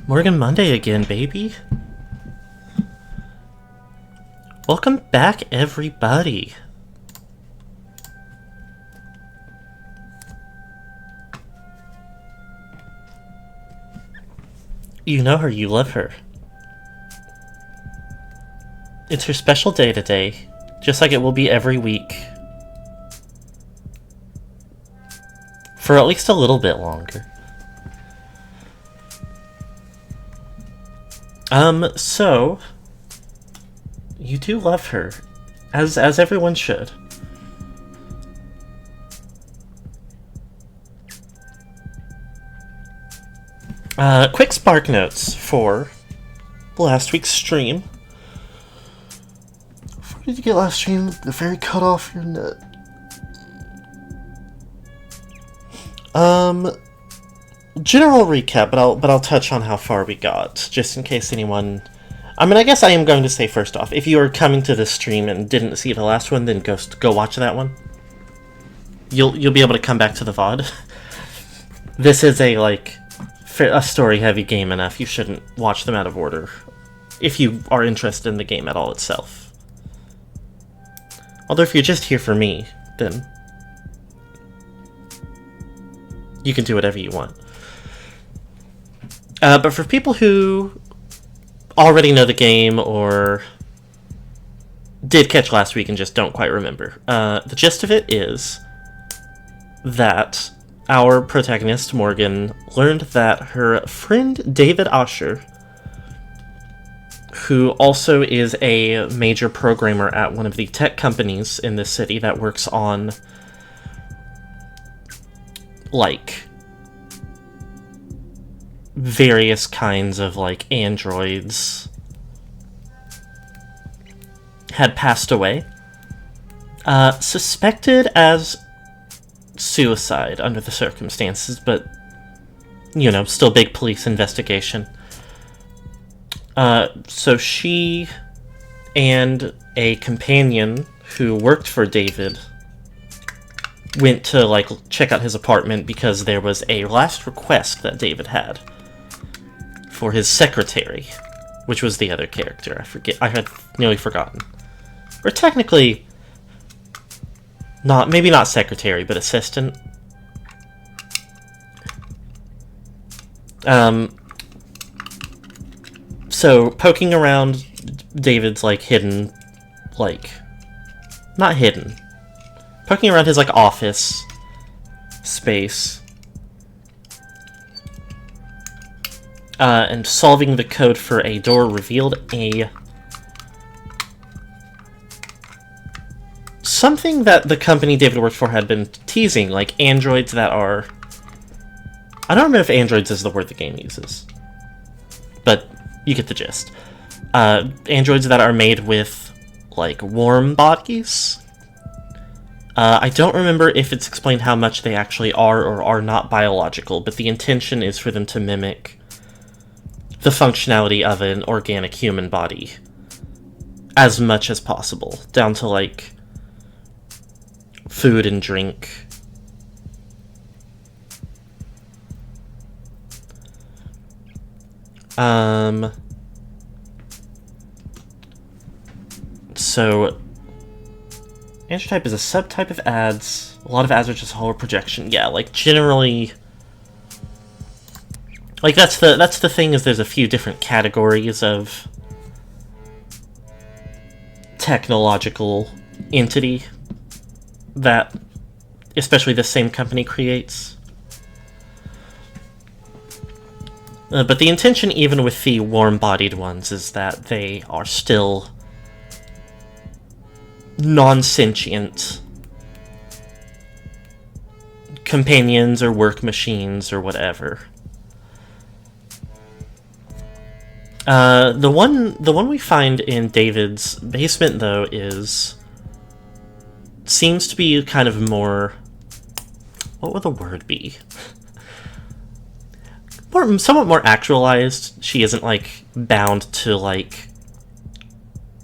Morgan Monday again, baby. Welcome back, everybody. You know her, you love her. It's her special day today, just like it will be every week. For at least a little bit longer. So you do love her, as everyone should. Quick spark notes for last week's stream. Before you get last stream, the fairy cut off your net. General recap, but I'll touch on how far we got, just in case anyone... I mean, I guess I am going to say first off, if you are coming to this stream and didn't see the last one, then go watch that one. You'll be able to come back to the VOD. This is a story-heavy game enough. You shouldn't watch them out of order, if you are interested in the game at all itself. Although if you're just here for me, then you can do whatever you want. But for people who already know the game or did catch last week and just don't quite remember, the gist of it is that our protagonist, Morgan, learned that her friend David Osher, who also is a major programmer at one of the tech companies in this city that works on, various kinds of, androids, had passed away. Suspected as suicide under the circumstances, but, still big police investigation. So she and a companion who worked for David went to, check out his apartment because there was a last request that David had for his secretary, which was the other character. I forget. I had nearly forgotten. Or technically, maybe not secretary, but assistant. So, poking around David's, hidden, not hidden. Poking around his, office space. And solving the code for a door revealed something that the company David worked for had been teasing, androids that are... I don't remember if androids is the word the game uses, but you get the gist. Androids that are made with, warm bodies. I don't remember if it's explained how much they actually are or are not biological, but the intention is for them to mimic the functionality of an organic human body as much as possible, down to, food and drink. So, androtype is a subtype of ads. A lot of ads are just hollow projection. Yeah, generally... that's the thing, is there's a few different categories of technological entity that especially the same company creates. But the intention, even with the warm-bodied ones, is that they are still non-sentient companions or work machines or whatever. The one we find in David's basement, though, seems to be kind of more... What would the word be? Somewhat more actualized. She isn't, bound to,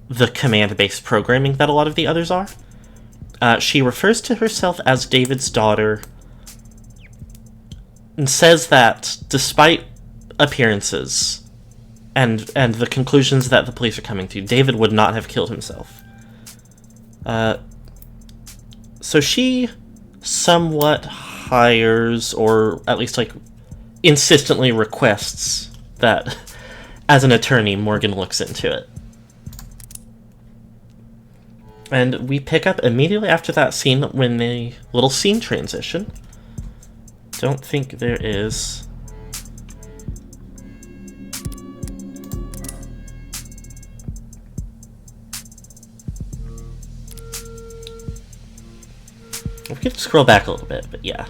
the command-based programming that a lot of the others are. She refers to herself as David's daughter, and says that despite appearances and the conclusions that the police are coming to, David would not have killed himself. So she somewhat hires, or at least like insistently requests that as an attorney Morgan looks into it. And we pick up immediately after that scene when the little scene transition. Don't think there is. We could scroll back a little bit, but yeah.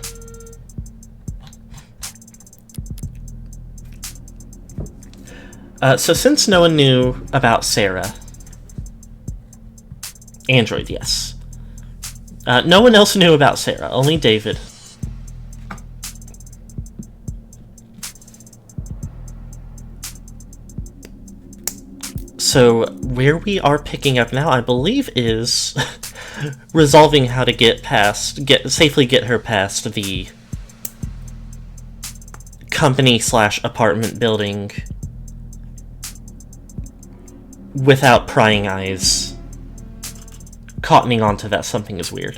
So since no one knew about Sarah... Android, yes. No one else knew about Sarah, only David. So where we are picking up now, I believe, is resolving how to safely get her past the company/apartment building without prying eyes cottoning onto that something is weird.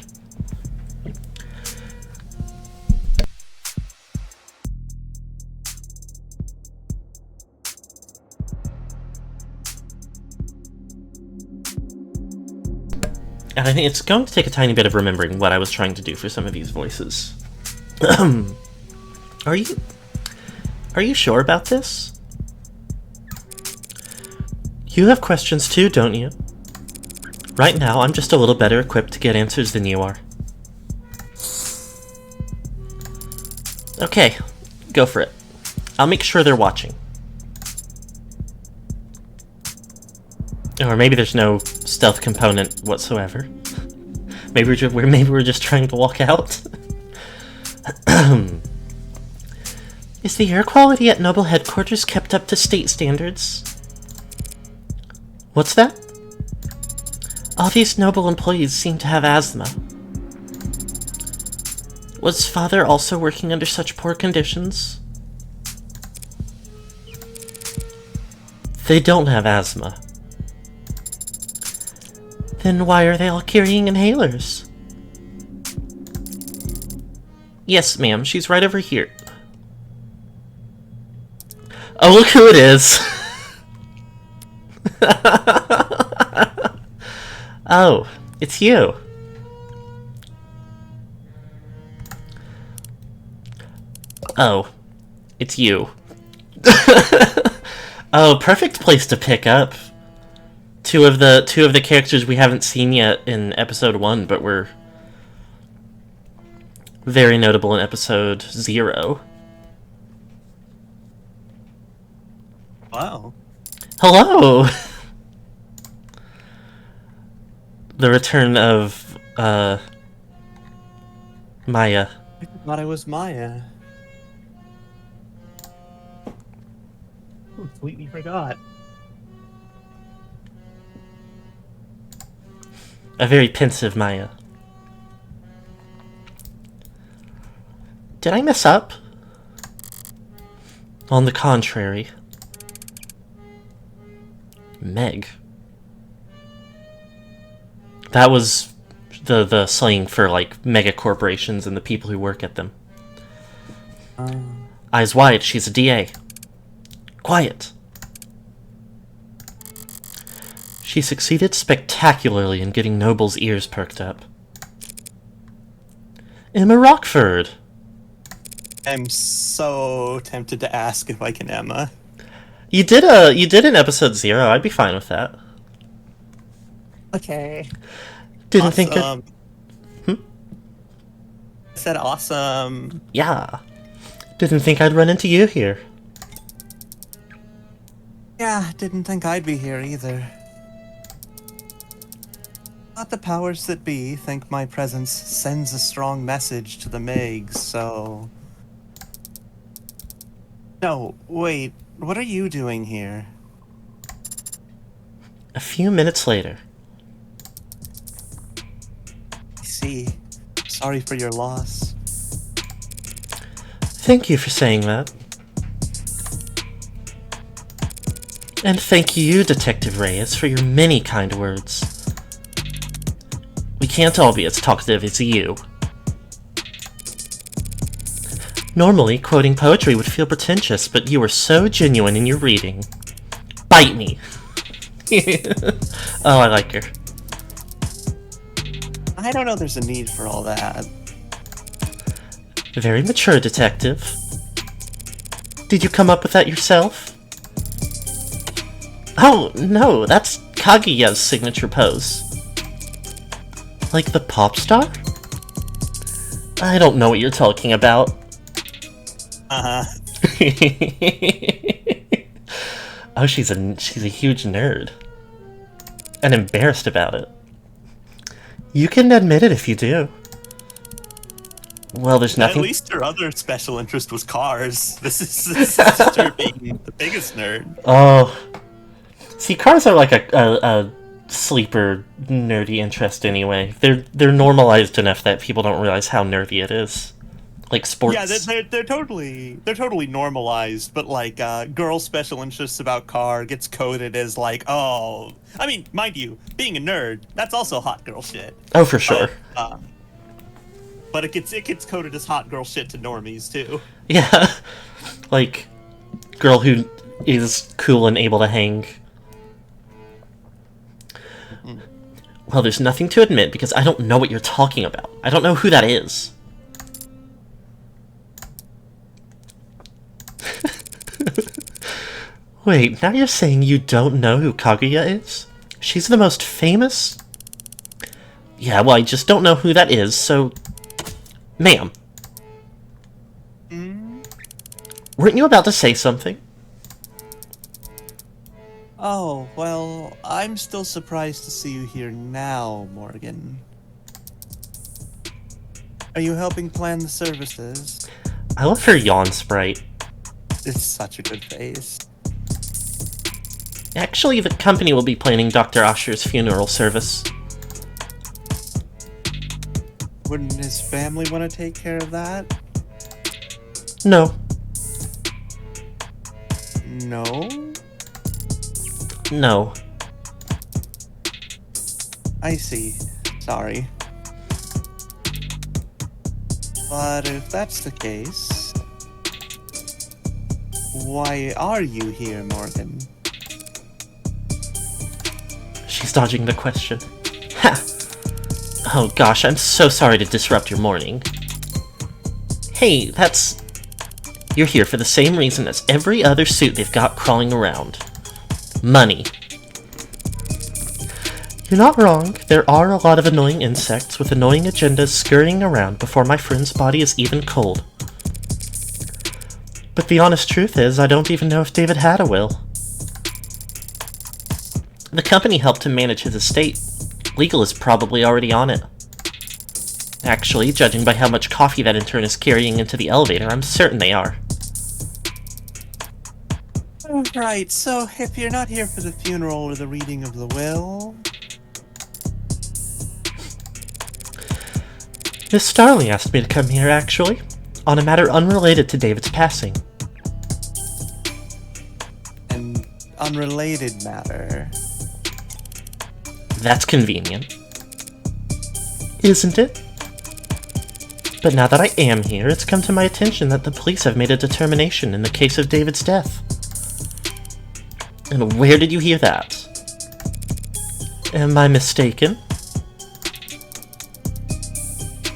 And I think it's going to take a tiny bit of remembering what I was trying to do for some of these voices. Are you sure about this? You have questions too, don't you? Right now, I'm just a little better equipped to get answers than you are. Okay, go for it. I'll make sure they're watching. Or maybe there's no stealth component whatsoever. Maybe we're just trying to walk out. Is the air quality at Noble headquarters kept up to state standards? What's that? All these Noble employees seem to have asthma. Was Father also working under such poor conditions? They don't have asthma. Then why are they all carrying inhalers? Yes, ma'am, she's right over here. Oh, look who it is! Oh, it's you. Oh, it's you. Oh, perfect place to pick up. Two of the characters we haven't seen yet in episode 1, but were very notable in episode 0. Wow. Hello! The return of, Maya. I thought it was Maya. Completely forgot. A very pensive Maya. Did I mess up? On the contrary. Meg. That was the slang for, like, mega corporations and the people who work at them. Eyes wide, she's a DA. Quiet. She succeeded spectacularly in getting Noble's ears perked up. Emma Rockford! I'm so tempted to ask if I can Emma. You did in episode 0, I'd be fine with that. Okay. Didn't think it... I said awesome. Yeah. Didn't think I'd run into you here. Yeah, didn't think I'd be here either. Not the powers that be think my presence sends a strong message to the Megs, so... No, wait, what are you doing here? A few minutes later. I see. Sorry for your loss. Thank you for saying that. And thank you, Detective Reyes, for your many kind words. We can't all be as talkative as you. Normally, quoting poetry would feel pretentious, but you were so genuine in your reading. Bite me! Oh, I like her. I don't know there's a need for all that. Very mature, Detective. Did you come up with that yourself? Oh, no, that's Kaguya's signature pose. Like the pop star? I don't know what you're talking about. Uh-huh. Oh, she's a huge nerd. And embarrassed about it. You can admit it if you do. Well, there's nothing... At least her other special interest was cars. This is just her being the biggest nerd. Oh. See, cars are like a sleeper nerdy interest anyway. They're normalized enough that people don't realize how nerdy it is. Like sports. Yeah, they're totally normalized, but like girl special interests about car gets coded as like, oh, I mean, mind you, being a nerd, that's also hot girl shit. Oh, for sure. But it gets coded as hot girl shit to normies too. Yeah. Like girl who is cool and able to hang. Well, there's nothing to admit because I don't know what you're talking about. I don't know who that is. Wait, now you're saying you don't know who Kaguya is? She's the most famous? Yeah, well, I just don't know who that is, so... Ma'am. Weren't you about to say something? Oh, well, I'm still surprised to see you here now, Morgan. Are you helping plan the services? I love her yawn sprite. It's such a good face. Actually, the company will be planning Dr. Asher's funeral service. Wouldn't his family want to take care of that? No. No? No. I see. Sorry. But if that's the case, why are you here, Morgan? She's dodging the question. Ha! Oh gosh, I'm so sorry to disrupt your morning. Hey, that's... You're here for the same reason as every other suit they've got crawling around. Money. You're not wrong. There are a lot of annoying insects with annoying agendas scurrying around before my friend's body is even cold. But the honest truth is, I don't even know if David had a will. The company helped him manage his estate. Legal is probably already on it. Actually, judging by how much coffee that intern is carrying into the elevator, I'm certain they are. Right, so if you're not here for the funeral or the reading of the will... Miss Starling asked me to come here, actually, on a matter unrelated to David's passing. An unrelated matter. That's convenient. Isn't it? But now that I am here, it's come to my attention that the police have made a determination in the case of David's death. And where did you hear that? Am I mistaken?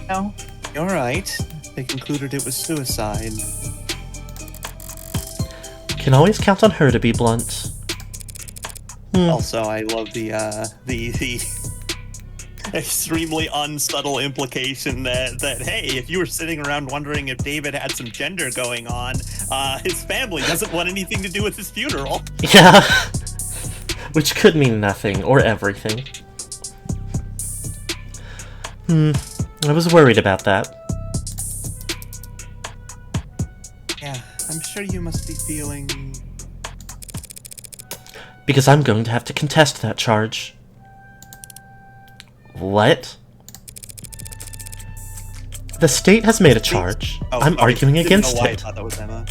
No, you're right. They concluded it was suicide. Can always count on her to be blunt. Also, I love the extremely unsubtle implication that hey, if you were sitting around wondering if David had some gender going on, his family doesn't want anything to do with his funeral. Yeah. Which could mean nothing, or everything. I was worried about that. Yeah, I'm sure you must be feeling... Because I'm going to have to contest that charge. What? The state has made a charge. I'm arguing against it. I thought that was Emma.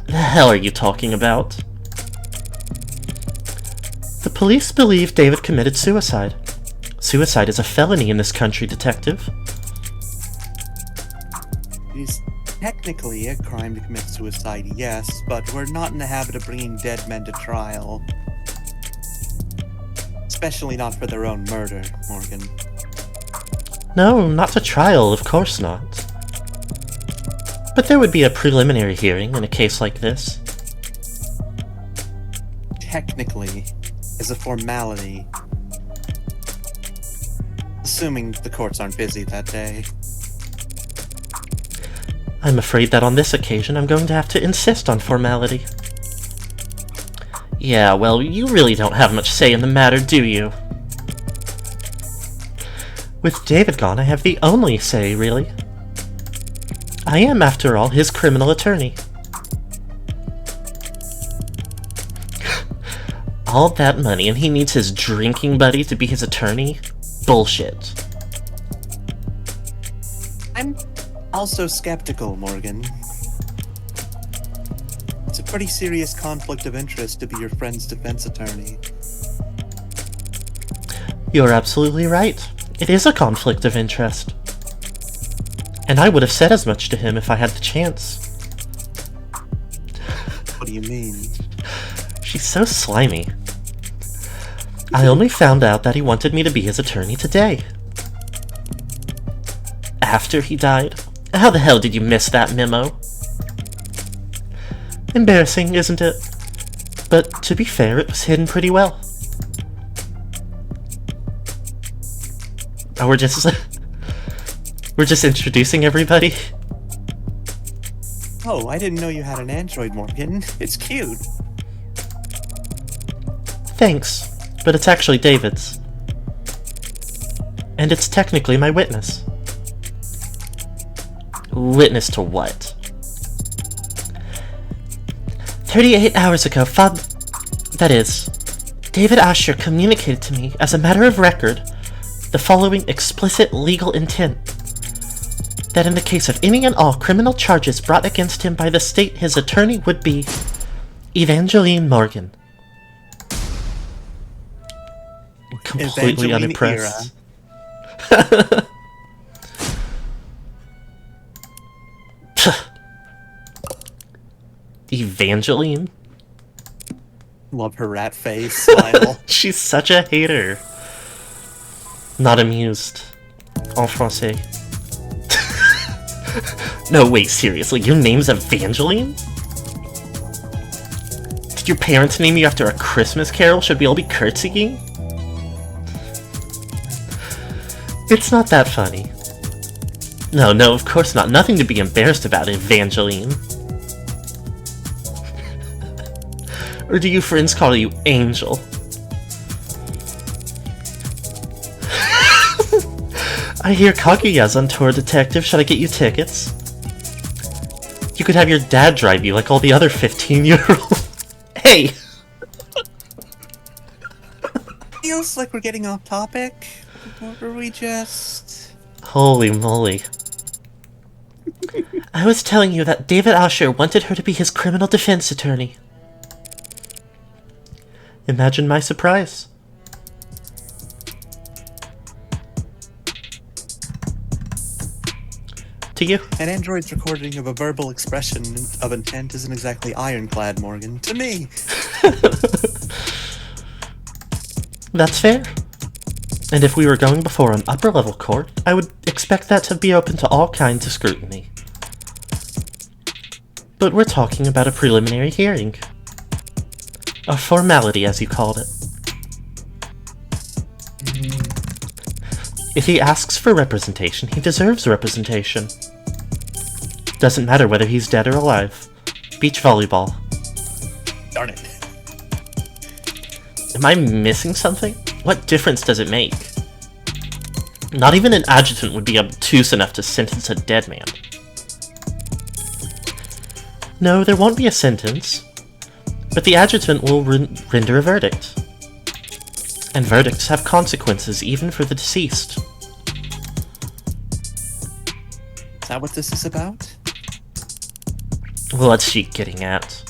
The hell are you talking about? The police believe David committed suicide. Suicide is a felony in this country, Detective. It is technically a crime to commit suicide, yes, but we're not in the habit of bringing dead men to trial. Especially not for their own murder, Morgan. No, not to trial, of course not. But there would be a preliminary hearing in a case like this. Technically, as a formality. Assuming the courts aren't busy that day. I'm afraid that on this occasion I'm going to have to insist on formality. Yeah, well, you really don't have much say in the matter, do you? With David gone, I have the only say, really. I am, after all, his criminal attorney. All that money, and he needs his drinking buddy to be his attorney? Bullshit. I'm also skeptical, Morgan. It's a pretty serious conflict of interest to be your friend's defense attorney. You're absolutely right. It is a conflict of interest. And I would have said as much to him if I had the chance. What do you mean? She's so slimy. I only found out that he wanted me to be his attorney today. After he died? How the hell did you miss that memo? Embarrassing, isn't it? But to be fair, it was hidden pretty well. Oh, we're just introducing everybody? Oh, I didn't know you had an android, Morgan. It's cute. Thanks, but it's actually David's. And it's technically my witness. Witness to what? 38 hours ago, that is, David Asher communicated to me, as a matter of record, the following explicit legal intent. That in the case of any and all criminal charges brought against him by the state, his attorney would be Evangeline Morgan. Completely Evangeline unimpressed. Evangeline? Love her rat face smile. She's such a hater. Not amused. En français. No, wait, seriously, your name's Evangeline? Did your parents name you after a Christmas carol? Should we all be curtsying? It's not that funny. No, of course not. Nothing to be embarrassed about, Evangeline. Or do you friends call you Angel? I hear Kaguya's on tour, Detective. Should I get you tickets? You could have your dad drive you like all the other 15-year-olds. Hey! Feels like we're getting off topic. Or were we just... Holy moly. I was telling you that David Asher wanted her to be his criminal defense attorney. Imagine my surprise. To you. An android's recording of a verbal expression of intent isn't exactly ironclad, Morgan. To me! That's fair. And if we were going before an upper-level court, I would expect that to be open to all kinds of scrutiny. But we're talking about a preliminary hearing. A formality, as you called it. If he asks for representation, he deserves representation. Doesn't matter whether he's dead or alive. Beach volleyball. Darn it. Am I missing something? What difference does it make? Not even an adjutant would be obtuse enough to sentence a dead man. No, there won't be a sentence, but the adjutant will render a verdict. And verdicts have consequences even for the deceased. Is that what this is about? What's she getting at?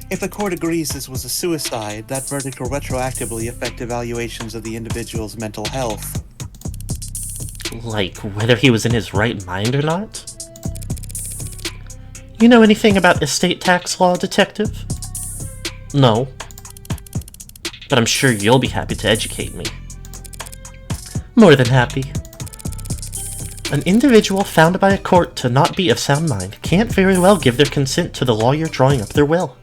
If the court agrees this was a suicide, that verdict will retroactively affect evaluations of the individual's mental health. Like, whether he was in his right mind or not? You know anything about estate tax law, detective? No. But I'm sure you'll be happy to educate me. More than happy. An individual found by a court to not be of sound mind can't very well give their consent to the lawyer drawing up their will.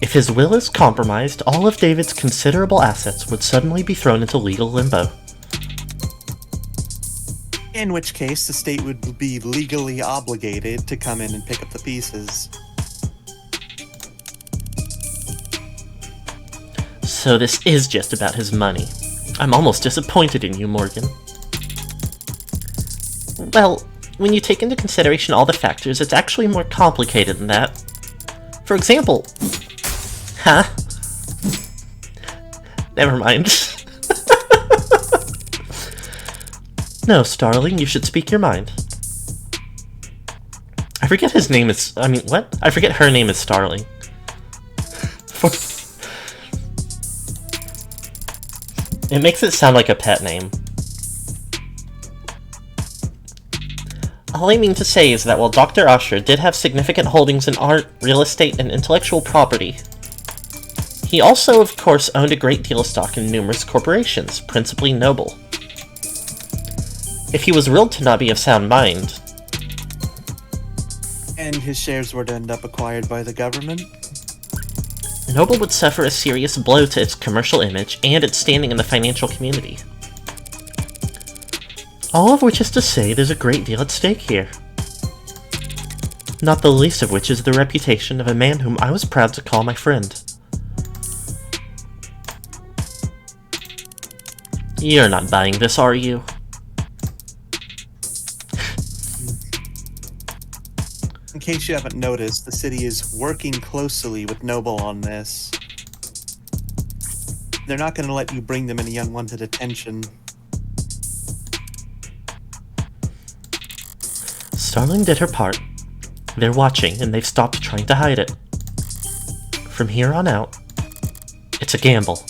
If his will is compromised, all of David's considerable assets would suddenly be thrown into legal limbo. In which case, the state would be legally obligated to come in and pick up the pieces. So this is just about his money. I'm almost disappointed in you, Morgan. Well, when you take into consideration all the factors, it's actually more complicated than that. For example... Huh? Never mind. No, Starling, you should speak your mind. I forget his name is... I mean, what? I forget her name is Starling. It makes it sound like a pet name. All I mean to say is that while Dr. Usher did have significant holdings in art, real estate, and intellectual property, he also, of course, owned a great deal of stock in numerous corporations, principally Noble. If he was willed to not be of sound mind... And his shares were to end up acquired by the government? Noble would suffer a serious blow to its commercial image and its standing in the financial community. All of which is to say there's a great deal at stake here. Not the least of which is the reputation of a man whom I was proud to call my friend. You're not buying this, are you? In case you haven't noticed, the city is working closely with Noble on this. They're not going to let you bring them any unwanted attention. Starling did her part. They're watching, and they've stopped trying to hide it. From here on out, it's a gamble.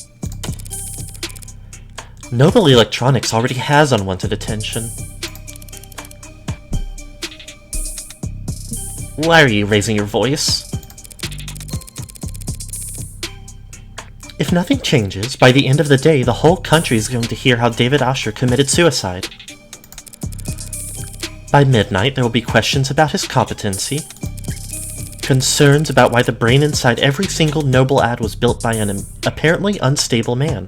Noble Electronics already has unwanted attention. Why are you raising your voice? If nothing changes, by the end of the day, the whole country is going to hear how David Usher committed suicide. By midnight, there will be questions about his competency, concerns about why the brain inside every single Noble ad was built by an apparently unstable man.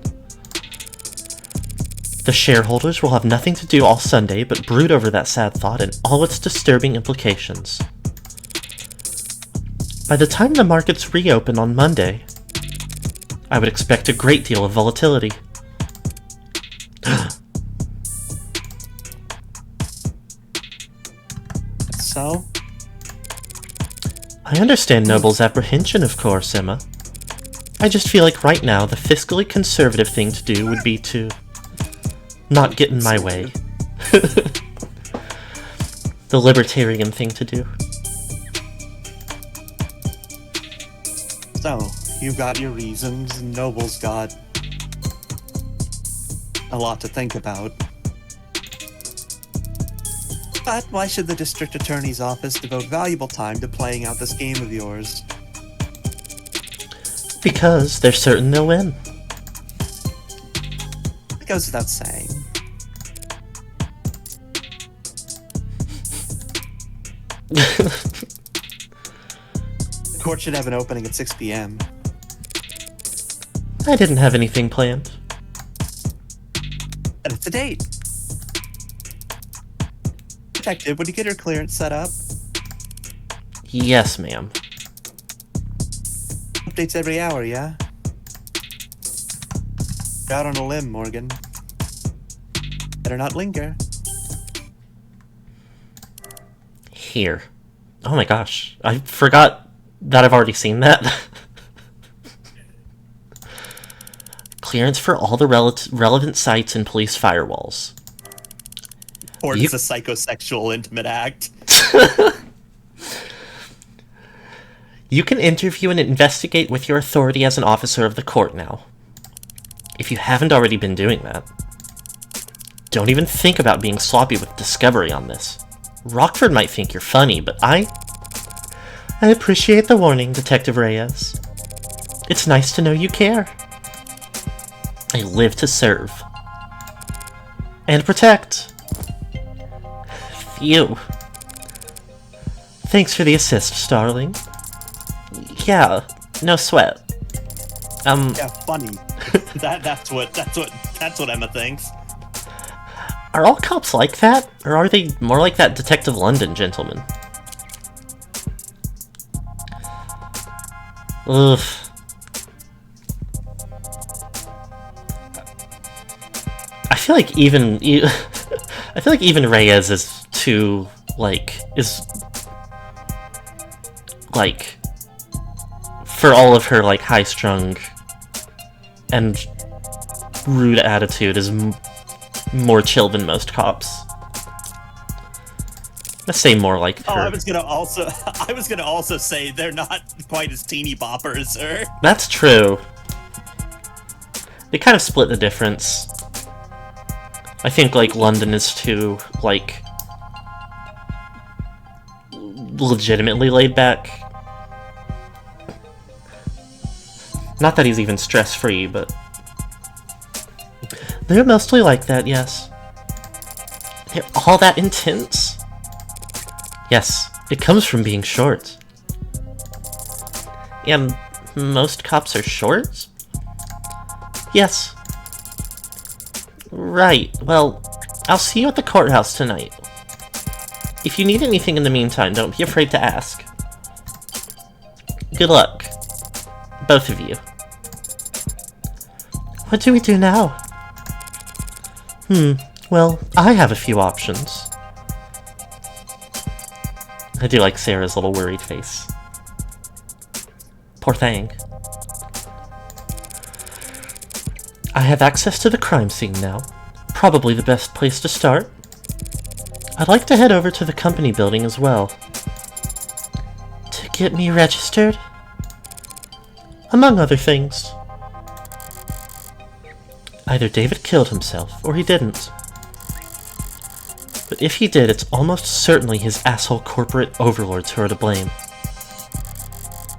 The shareholders will have nothing to do all Sunday but brood over that sad thought and all its disturbing implications. By the time the markets reopen on Monday, I would expect a great deal of volatility. So? I understand Noble's apprehension, of course, Emma. I just feel like right now the fiscally conservative thing to do would be to not get in my way. The libertarian thing to do. So, you've got your reasons, and Noble's got a lot to think about. But why should the district attorney's office devote valuable time to playing out this game of yours? Because they're certain they'll win. It goes without saying. The court should have an opening at 6 p.m. I didn't have anything planned. And it's a date. Detective, would you get her clearance set up? Yes, ma'am. Updates every hour, yeah? You're out on a limb, Morgan. Better not linger. Here. Oh my gosh. I forgot that I've already seen that. Clearance for all the relevant sites and police firewalls. Or it's a psychosexual intimate act. You can interview and investigate with your authority as an officer of the court now. If you haven't already been doing that. Don't even think about being sloppy with discovery on this. Rockford might think you're funny, but I appreciate the warning, Detective Reyes. It's nice to know you care. I live to serve. And protect. Phew. Thanks for the assist, Starling. Yeah, no sweat. Yeah, funny. That's what Emma thinks. Are all cops like that? Or are they more like that Detective London gentleman? Ugh. I feel like even Reyes is too, for all of her, high-strung and rude attitude, is more chill than most cops. Let's say more like her. Oh, I was gonna also say they're not quite as teeny bopper as her. That's true. They kind of split the difference. I think, London is too, legitimately laid back. Not that he's even stress-free, but... They're mostly like that, yes. They're all that intense? Yes, it comes from being short. And most cops are short? Yes. Right, well, I'll see you at the courthouse tonight. If you need anything in the meantime, don't be afraid to ask. Good luck. Both of you. What do we do now? Well, I have a few options. I do like Sarah's little worried face. Poor thing. I have access to the crime scene now. Probably the best place to start. I'd like to head over to the company building as well. To get me registered? Among other things. Either David killed himself, or he didn't. But if he did, it's almost certainly his asshole corporate overlords who are to blame.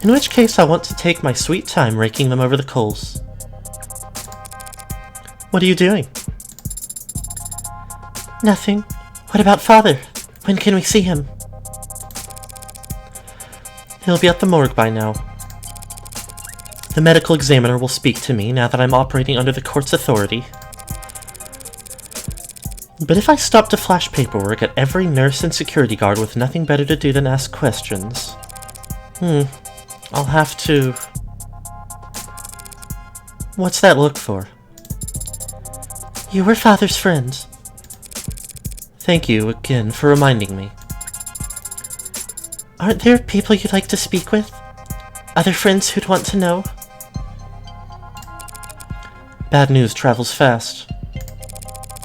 In which case, I want to take my sweet time raking them over the coals. What are you doing? Nothing. What about Father? When can we see him? He'll be at the morgue by now. The medical examiner will speak to me now that I'm operating under the court's authority. But if I stop to flash paperwork at every nurse and security guard with nothing better to do than ask questions... I'll have to... What's that look for? You were Father's friend. Thank you again for reminding me. Aren't there people you'd like to speak with? Other friends who'd want to know? Bad news travels fast.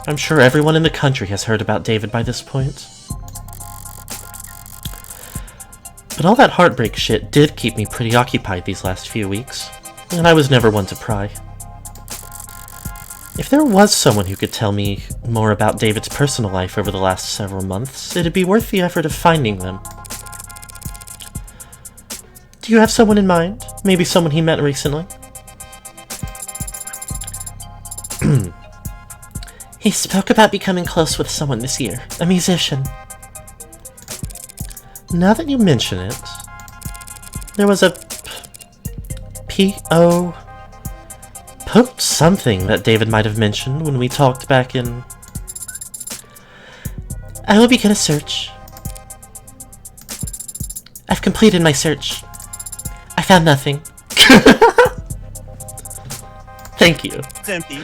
I'm sure everyone in the country has heard about David by this point. But all that heartbreak shit did keep me pretty occupied these last few weeks, and I was never one to pry. If there was someone who could tell me more about David's personal life over the last several months, it'd be worth the effort of finding them. Do you have someone in mind? Maybe someone he met recently? He spoke about becoming close with someone this year, a musician. Now that you mention it, there was a P.O. Post something that David might have mentioned when we talked back in... I will begin a search. I've completed my search. I found nothing. Thank you. It's empty.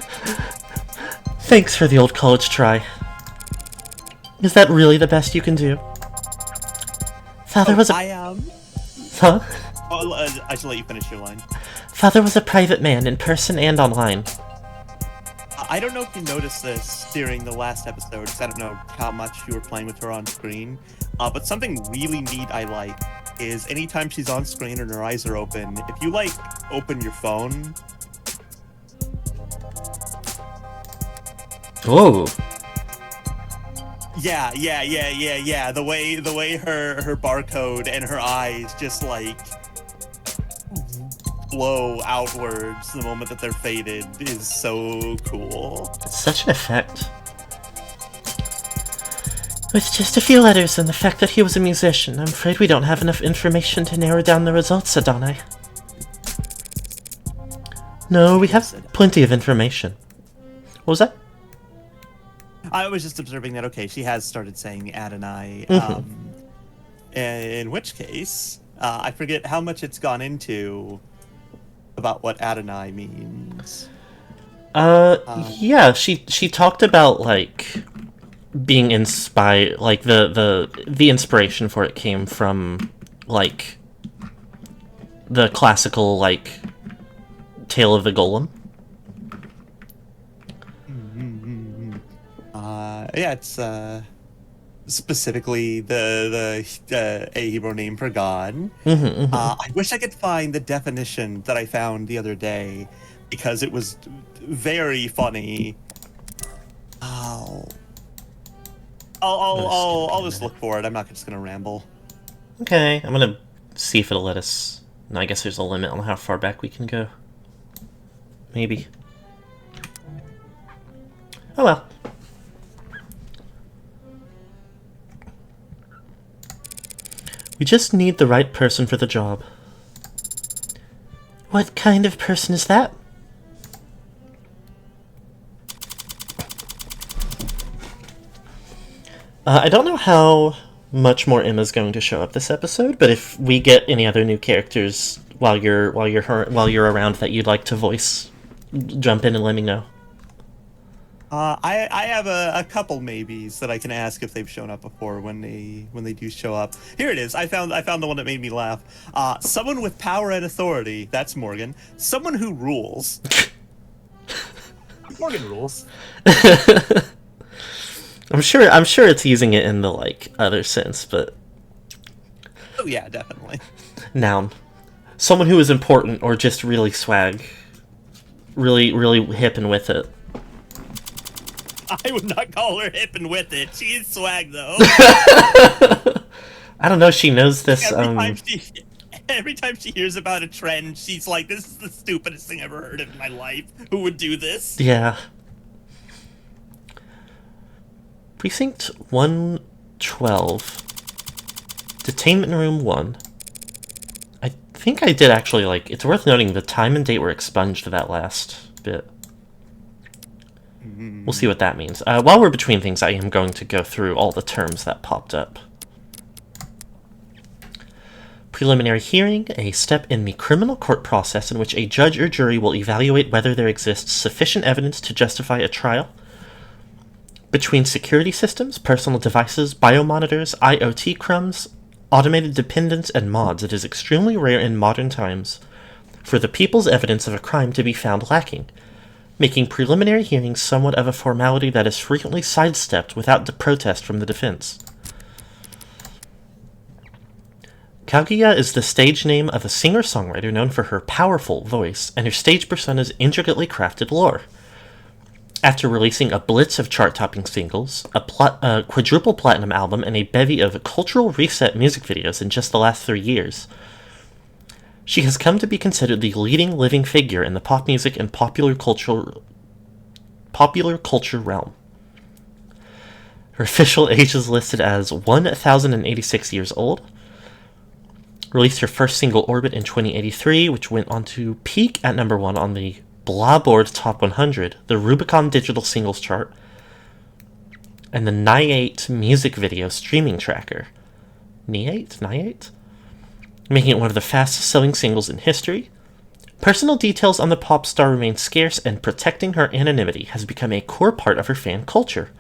Thanks for the old college try. Is that really the best you can do? Father was a... I am. Huh? Oh, I should let you finish your line. Father was a private man in person and online. I don't know if you noticed this during the last episode, 'cause I don't know how much you were playing with her on screen, but something really neat I like is anytime she's on screen and her eyes are open, if you, like, open your phone... Whoa. Yeah. The way her barcode and her eyes just, like, blow outwards the moment that they're faded is so cool. It's such an effect. With just a few letters and the fact that he was a musician, I'm afraid we don't have enough information to narrow down the results, Adonai. No, we have plenty of information. What was that? I was just observing that, okay, she has started saying Adonai, in which case, I forget how much it's gone into about what Adonai means. Yeah, she talked about, like, being inspired, like, the inspiration for it came from, like, the classical, like, Tale of the Golem. Yeah, it's, specifically a Hebrew name for God. I wish I could find the definition that I found the other day, because it was very funny. I'll just look for it. I'm not just gonna ramble. Okay, I'm gonna see if it'll let us... No, I guess there's a limit on how far back we can go. Maybe. Oh well. We just need the right person for the job. What kind of person is that? I don't know how much more Emma's going to show up this episode, but if we get any other new characters while you're around that you'd like to voice, jump in and let me know. I have a couple maybes that I can ask if they've shown up before when they do show up. Here it is. I found the one that made me laugh. Someone with power and authority. That's Morgan. Someone who rules. Morgan rules. I'm sure it's using it in the, like, other sense, but... Oh yeah, definitely. Noun. Someone who is important or just really swag. Really hip and with it. I would not call her hip and with it. She is swag, though. I don't know, she knows this, Every time she hears about a trend, she's like, this is the stupidest thing I've ever heard of in my life. Who would do this? Yeah. Precinct 112. Detainment Room 1. I think I did actually, like, it's worth noting the time and date were expunged to that last bit. We'll see what that means. While we're between things, I am going to go through all the terms that popped up. Preliminary hearing, a step in the criminal court process in which a judge or jury will evaluate whether there exists sufficient evidence to justify a trial. Between security systems, personal devices, biomonitors, IoT crumbs, automated dependents, and mods, it is extremely rare in modern times for the people's evidence of a crime to be found lacking, making preliminary hearings somewhat of a formality that is frequently sidestepped without the protest from the defense. Kaguya is the stage name of a singer-songwriter known for her powerful voice and her stage persona's intricately crafted lore. After releasing a blitz of chart-topping singles, a quadruple platinum album, and a bevy of cultural reset music videos in just the last 3 years, she has come to be considered the leading living figure in the pop music and popular culture realm. Her official age is listed as 1,086 years old. Released her first single, Orbit, in 2083, which went on to peak at number 1 on the Blahboard Top 100, the Rubicon Digital Singles Chart, and the Niate Music Video Streaming Tracker. Niate? Making it one of the fastest-selling singles in history. Personal details on the pop star remain scarce, and protecting her anonymity has become a core part of her fan culture.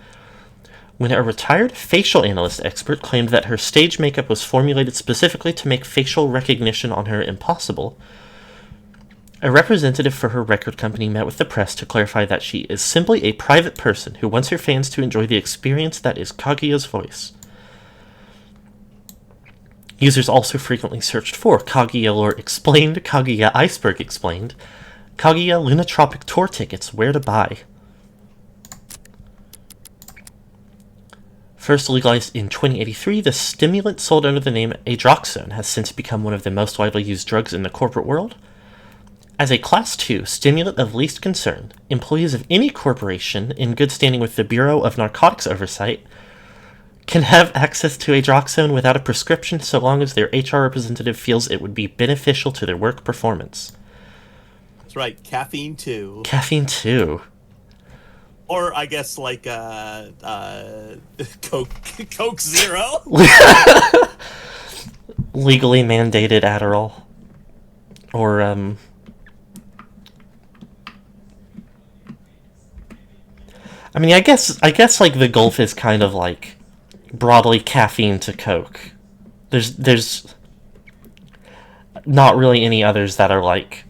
When a retired facial analyst expert claimed that her stage makeup was formulated specifically to make facial recognition on her impossible, A representative for her record company met with the press to clarify that she is simply a private person who wants her fans to enjoy the experience that is Kaguya's voice. Users also frequently searched for Kaguya Lore Explained, Kaguya Iceberg Explained, Kaguya Lunatropic Tour Tickets, where to buy. First legalized in 2083, the stimulant sold under the name Adroxone has since become one of the most widely used drugs in the corporate world. As a Class 2 stimulant of least concern, employees of any corporation in good standing with the Bureau of Narcotics Oversight can have access to Adroxone without a prescription so long as their HR representative feels it would be beneficial to their work performance. That's right, caffeine too. Caffeine too. Or I guess like Coke Zero. Legally mandated Adderall. Or I mean, I guess like the gulf is kind of like broadly caffeine to Coke. There's not really any others that are like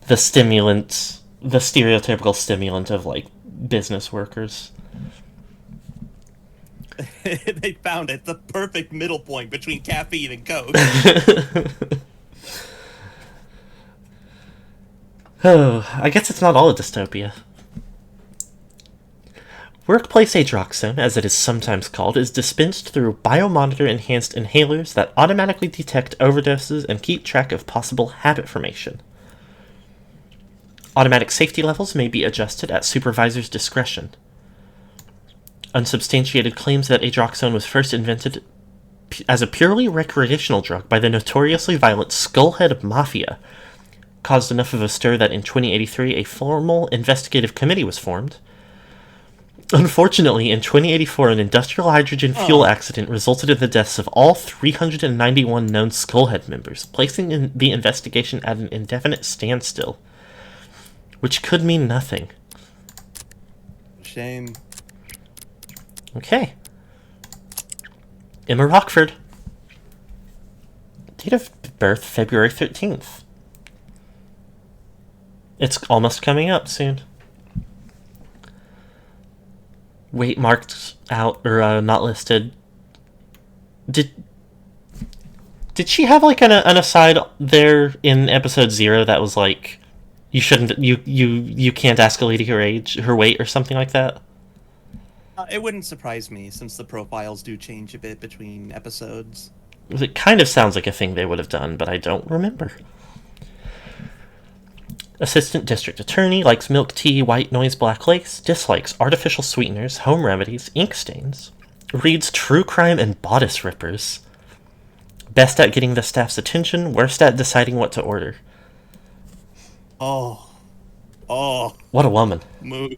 the stereotypical stimulant of like business workers. They found it, the perfect middle point between caffeine and Coke. Oh, I guess it's not all a dystopia. Workplace Adroxone, as it is sometimes called, is dispensed through biomonitor-enhanced inhalers that automatically detect overdoses and keep track of possible habit formation. Automatic safety levels may be adjusted at supervisor's discretion. Unsubstantiated claims that Adroxone was first invented as a purely recreational drug by the notoriously violent Skullhead Mafia caused enough of a stir that in 2083 a formal investigative committee was formed. Unfortunately, in 2084, an industrial hydrogen fuel accident resulted in the deaths of all 391 known Skullhead members, placing the investigation at an indefinite standstill, which could mean nothing. Shame. Okay. Emma Rockford. Date of birth, February 13th. It's almost coming up soon. Weight marked out, or not listed. Did she have like an aside there in episode 0 that was like, you shouldn't, you can't ask a lady her weight or something like that? It wouldn't surprise me, since the profiles do change a bit between episodes. It kind of sounds like a thing they would have done, but I don't remember. Assistant District Attorney, likes milk tea, white noise, black lace, dislikes artificial sweeteners, home remedies, ink stains, reads true crime and bodice rippers. Best at getting the staff's attention, worst at deciding what to order. Oh. What a woman. Mood.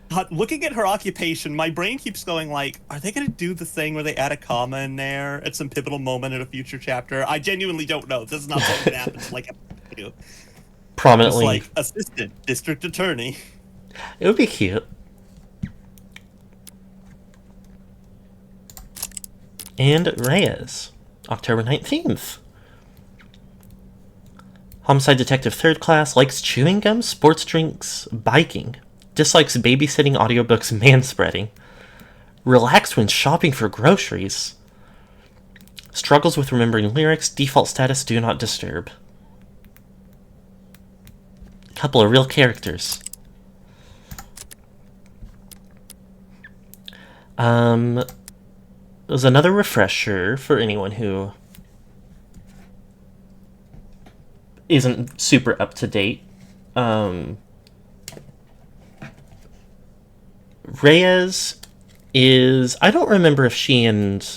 God, looking at her occupation, my brain keeps going like, are they going to do the thing where they add a comma in there at some pivotal moment in a future chapter? I genuinely don't know. This is not something that happens like I do. Prominently. Just like, assistant district attorney. It would be cute. And Reyes, October 19th. Homicide detective 3rd class, likes chewing gum, sports drinks, biking. Dislikes babysitting, audiobooks, manspreading. Relax when shopping for groceries. Struggles with remembering lyrics, default status, do not disturb. Couple of real characters. There's another refresher for anyone who isn't super up to date. Reyes is... I don't remember if she and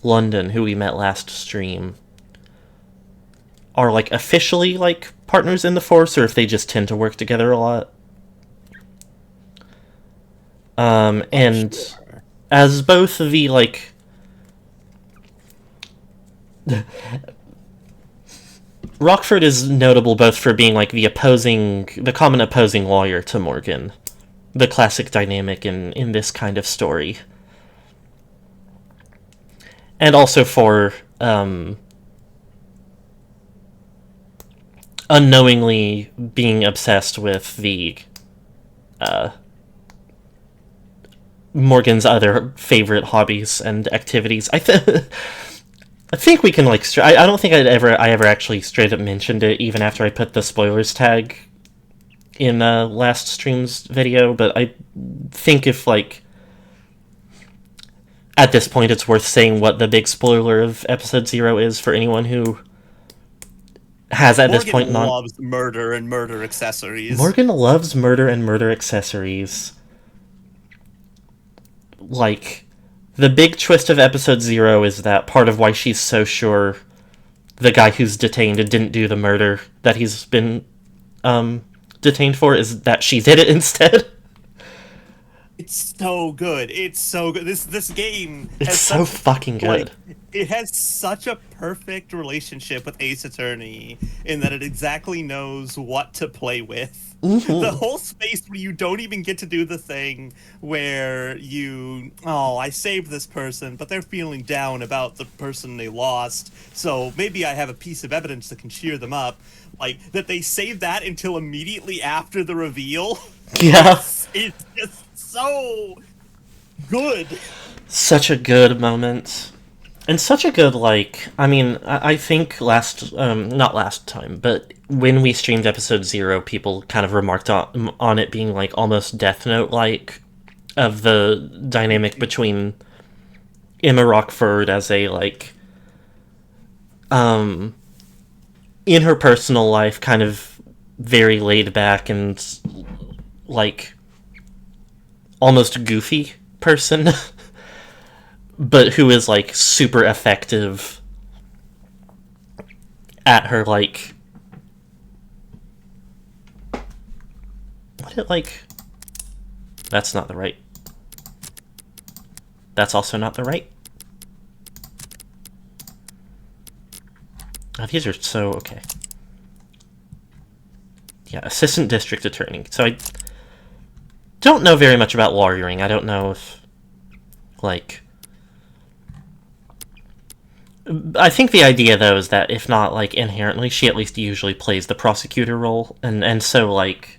London, who we met last stream, are like officially like partners in the force, or if they just tend to work together a lot. And sure. As both the like Rockford is notable both for being like the common opposing lawyer to Morgan, the classic dynamic in this kind of story, and also for unknowingly being obsessed with the Morgan's other favorite hobbies and activities. I think we can like. I don't think I ever actually straight up mentioned it, even after I put the spoilers tag in last stream's video. But I think if like at this point, it's worth saying what the big spoiler of episode 0 is for anyone who has at this point Morgan loves murder and murder accessories. Morgan loves murder and murder accessories. Like, the big twist of episode 0 is that part of why she's so sure the guy who's detained didn't do the murder that he's been detained for is that she did it instead. It's so good. It's so good. This game It's so fucking good. Like, it has such a perfect relationship with Ace Attorney in that it exactly knows what to play with. Mm-hmm. The whole space where you don't even get to do the thing where I saved this person, but they're feeling down about the person they lost, so maybe I have a piece of evidence that can cheer them up. Like, that they save that until immediately after the reveal. Yeah. It's just so good. Such a good moment. And such a good, like, I mean, I think not last time, but when we streamed episode 0, people kind of remarked on it being, like, almost Death Note-like, of the dynamic between Emma Rockford as a, like, in her personal life, kind of very laid back and, like, almost goofy person, but who is, like, super effective at her, like... That's not the right... That's also not the right... Oh, these are so... okay. Yeah, Assistant District Attorney. So I don't know very much about lawyering. I don't know if, like... I think the idea, though, is that if not, like, inherently, she at least usually plays the prosecutor role. And so, like...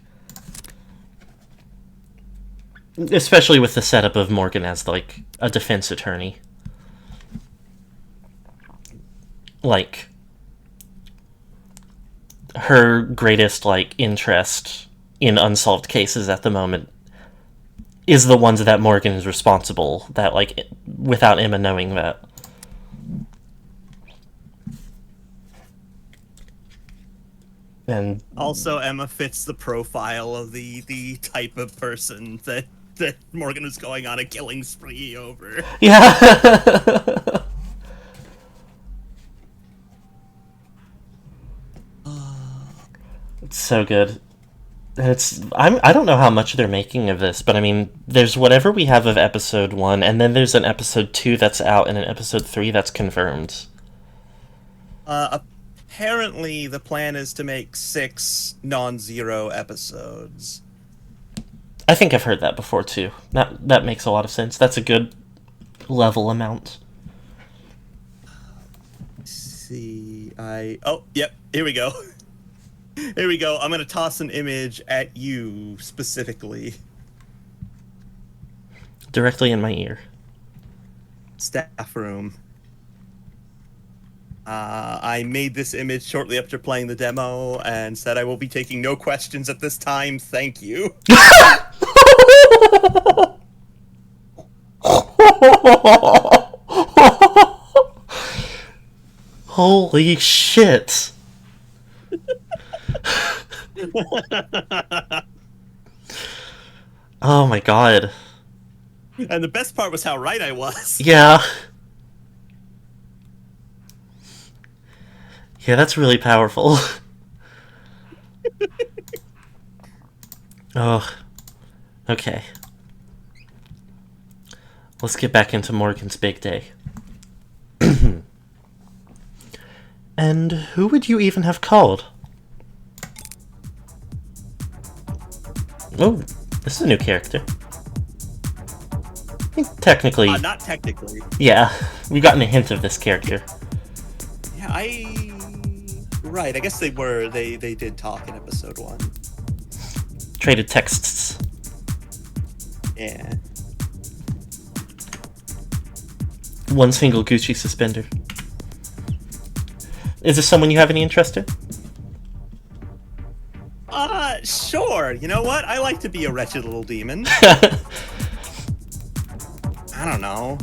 especially with the setup of Morgan as, like, a defense attorney. Like... her greatest, like, interest in unsolved cases at the moment is the ones that Morgan is responsible, that, like, without Emma knowing that. And also, Emma fits the profile of the type of person that Morgan was going on a killing spree over. yeah. It's so good. I don't know how much they're making of this, but I mean, there's whatever we have of episode 1, and then there's an episode 2 that's out, and an episode 3 that's confirmed. Apparently, the plan is to make 6 non-zero episodes. I think I've heard that before, too. That makes a lot of sense. That's a good level amount. Let's see, oh, yep, here we go. Here we go. I'm going to toss an image at you, specifically. Directly in my ear. Staff room. I made this image shortly after playing the demo and said I will be taking no questions at this time. Thank you. Holy shit. Oh my god. And the best part was how right I was. Yeah. Yeah, that's really powerful. Oh. Okay. Let's get back into Morgan's big day. And who would you even have called? Oh, this is a new character. I think technically... not technically. Yeah, we've gotten a hint of this character. Yeah, I Right, I guess they were. They did talk in episode 1. Traded texts. Yeah. One single Gucci suspender. Is this someone you have any interest in? Sure. You know what? I like to be a wretched little demon. I don't know.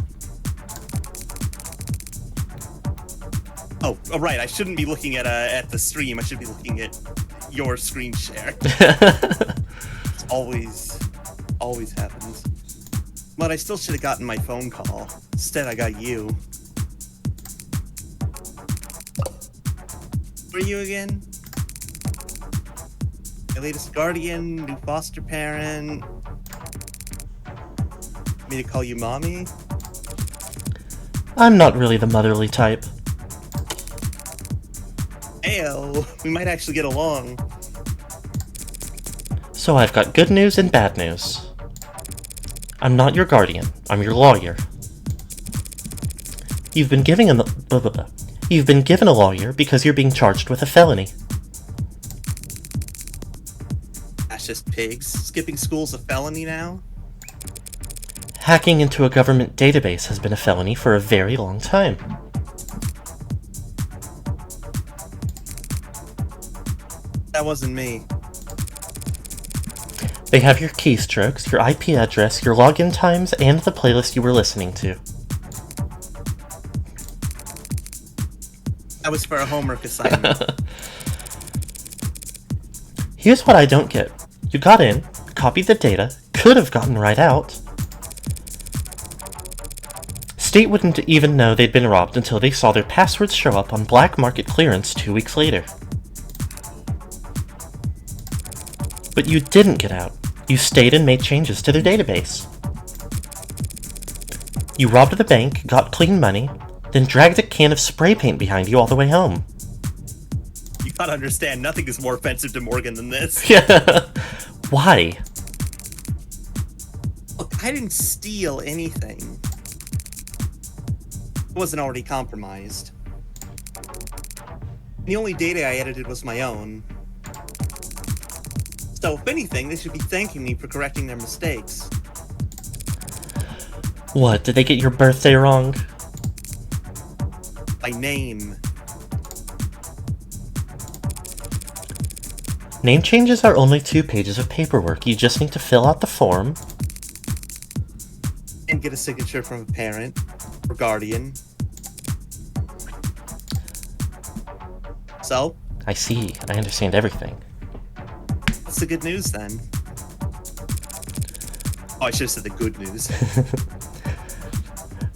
Oh, right. I shouldn't be looking at the stream. I should be looking at your screen share. It's always happens. But I still should have gotten my phone call. Instead, I got you. Who are you again? My latest guardian, new foster parent. Me to call you mommy? I'm not really the motherly type. Ayo, we might actually get along. So I've got good news and bad news. I'm not your guardian. I'm your lawyer. You've been given a lawyer because you're being charged with a felony. That's just pigs. Skipping school's a felony now? Hacking into a government database has been a felony for a very long time. That wasn't me. They have your keystrokes, your IP address, your login times, and the playlist you were listening to. That was for a homework assignment. Here's what I don't get. You got in, copied the data, could have gotten right out. State wouldn't even know they'd been robbed until they saw their passwords show up on black market clearance 2 weeks later. But you didn't get out. You stayed and made changes to their database. You robbed the bank, got clean money, then dragged a can of spray paint behind you all the way home. You gotta understand, nothing is more offensive to Morgan than this. Yeah. Why? Look, I didn't steal anything. It wasn't already compromised. The only data I edited was my own. So, if anything, they should be thanking me for correcting their mistakes. What, did they get your birthday wrong? My name. Name changes are only 2 pages of paperwork. You just need to fill out the form. And get a signature from a parent or guardian. So? I see. I understand everything. What's the good news, then? Oh, I should have said the good news.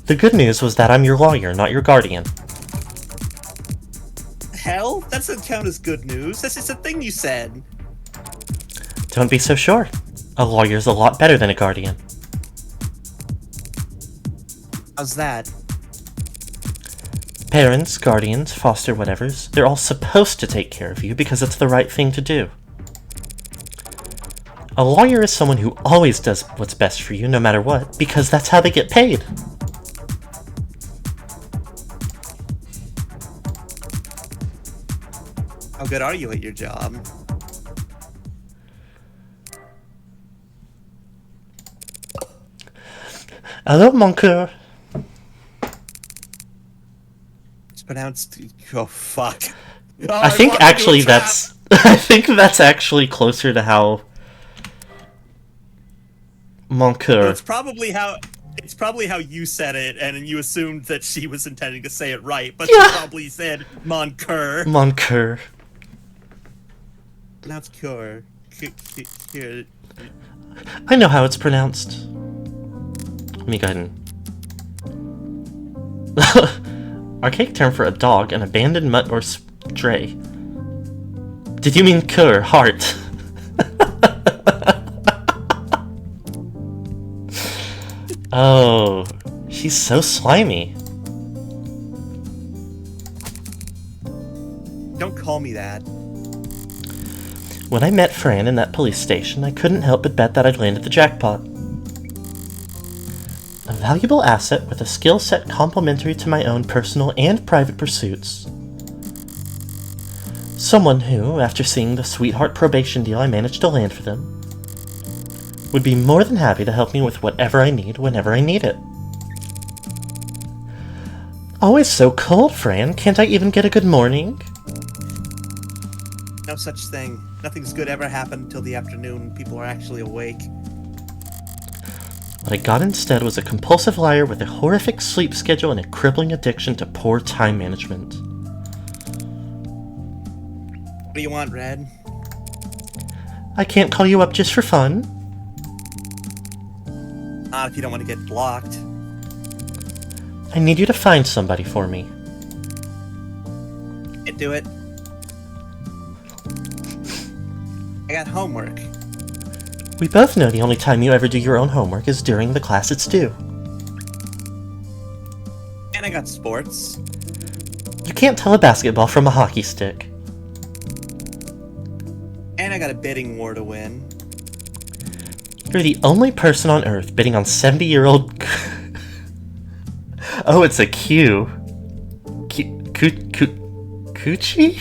The good news was that I'm your lawyer, not your guardian. Hell? That doesn't count as good news. That's just a thing you said. Don't be so sure. A lawyer's a lot better than a guardian. How's that? Parents, guardians, foster whatevers, they're all supposed to take care of you because it's the right thing to do. A lawyer is someone who always does what's best for you no matter what, because that's how they get paid. How good are you at your job? Hello, mon coeur. It's pronounced... Oh, fuck. Oh, I think actually that's... I think that's actually closer to how... Mon coeur. It's probably how you said it, and you assumed that she was intending to say it right, but Yeah. she probably said mon coeur. Mon coeur. Not coeur. Here. I know how it's pronounced. Let me go ahead and... Archaic term for a dog, an abandoned mutt or stray. Did you mean coeur, heart? Oh, she's so slimy. Don't call me that. When I met Fran in that police station, I couldn't help but bet that I'd landed the jackpot. A valuable asset with a skill set complementary to my own personal and private pursuits. Someone who, after seeing the sweetheart probation deal I managed to land for them, would be more than happy to help me with whatever I need whenever I need it. Always so cold, Fran. Can't I even get a good morning? No such thing. Nothing's good ever happened until the afternoon when people are actually awake. What I got instead was a compulsive liar with a horrific sleep schedule and a crippling addiction to poor time management. What do you want, Red? I can't call you up just for fun. Not if you don't want to get blocked. I need you to find somebody for me. Can't do it. I got homework. We both know the only time you ever do your own homework is during the class it's due. And I got sports. You can't tell a basketball from a hockey stick. And I got a bidding war to win. You're the only person on Earth bidding on 70-year-old... Oh, it's a Q. Coochie?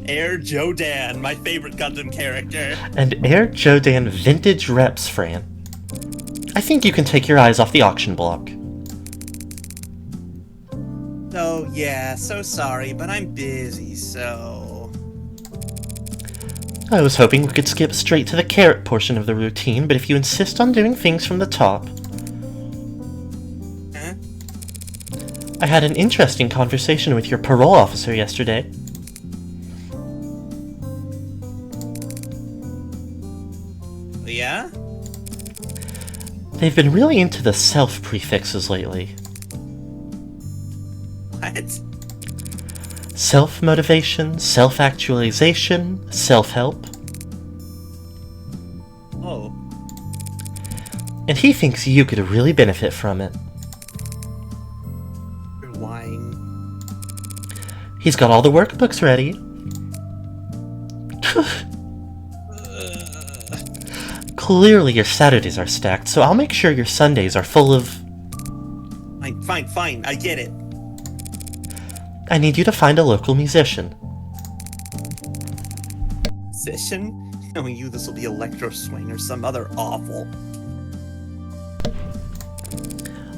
Air Jodan, my favorite Gundam character. And Air Jodan vintage reps, Fran. I think you can take your eyes off the auction block. Oh, yeah, so sorry, but I'm busy, so... I was hoping we could skip straight to the carrot portion of the routine, but if you insist on doing things from the top... Huh? I had an interesting conversation with your parole officer yesterday. Yeah? They've been really into the self prefixes lately. What? Self-motivation, self-actualization, self-help. Oh. And he thinks you could really benefit from it. You're lying. He's got all the workbooks ready. Clearly your Saturdays are stacked, so I'll make sure your Sundays are full of... Fine, I get it. I need you to find a local musician. Musician? Knowing you, this will be electro swing or some other awful.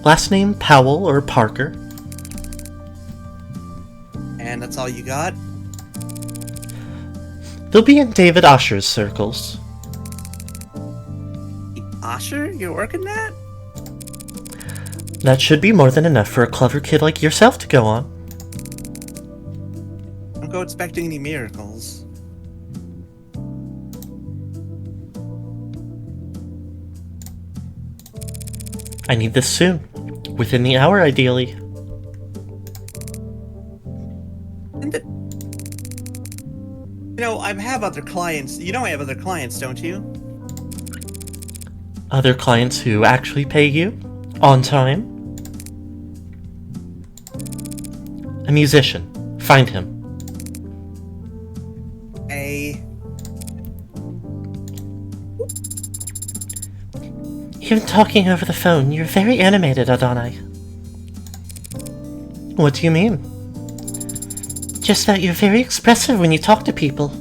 Last name Powell or Parker. And that's all you got? They'll be in David Osher's circles. Osher? You're working that? That should be more than enough for a clever kid like yourself to go on. Don't go expecting any miracles. I need this soon. Within the hour, ideally. And I have other clients. You know I have other clients, don't you? Other clients who actually pay you? On time? A musician. Find him. Even talking over the phone, you're very animated, Adonai. What do you mean? Just that you're very expressive when you talk to people.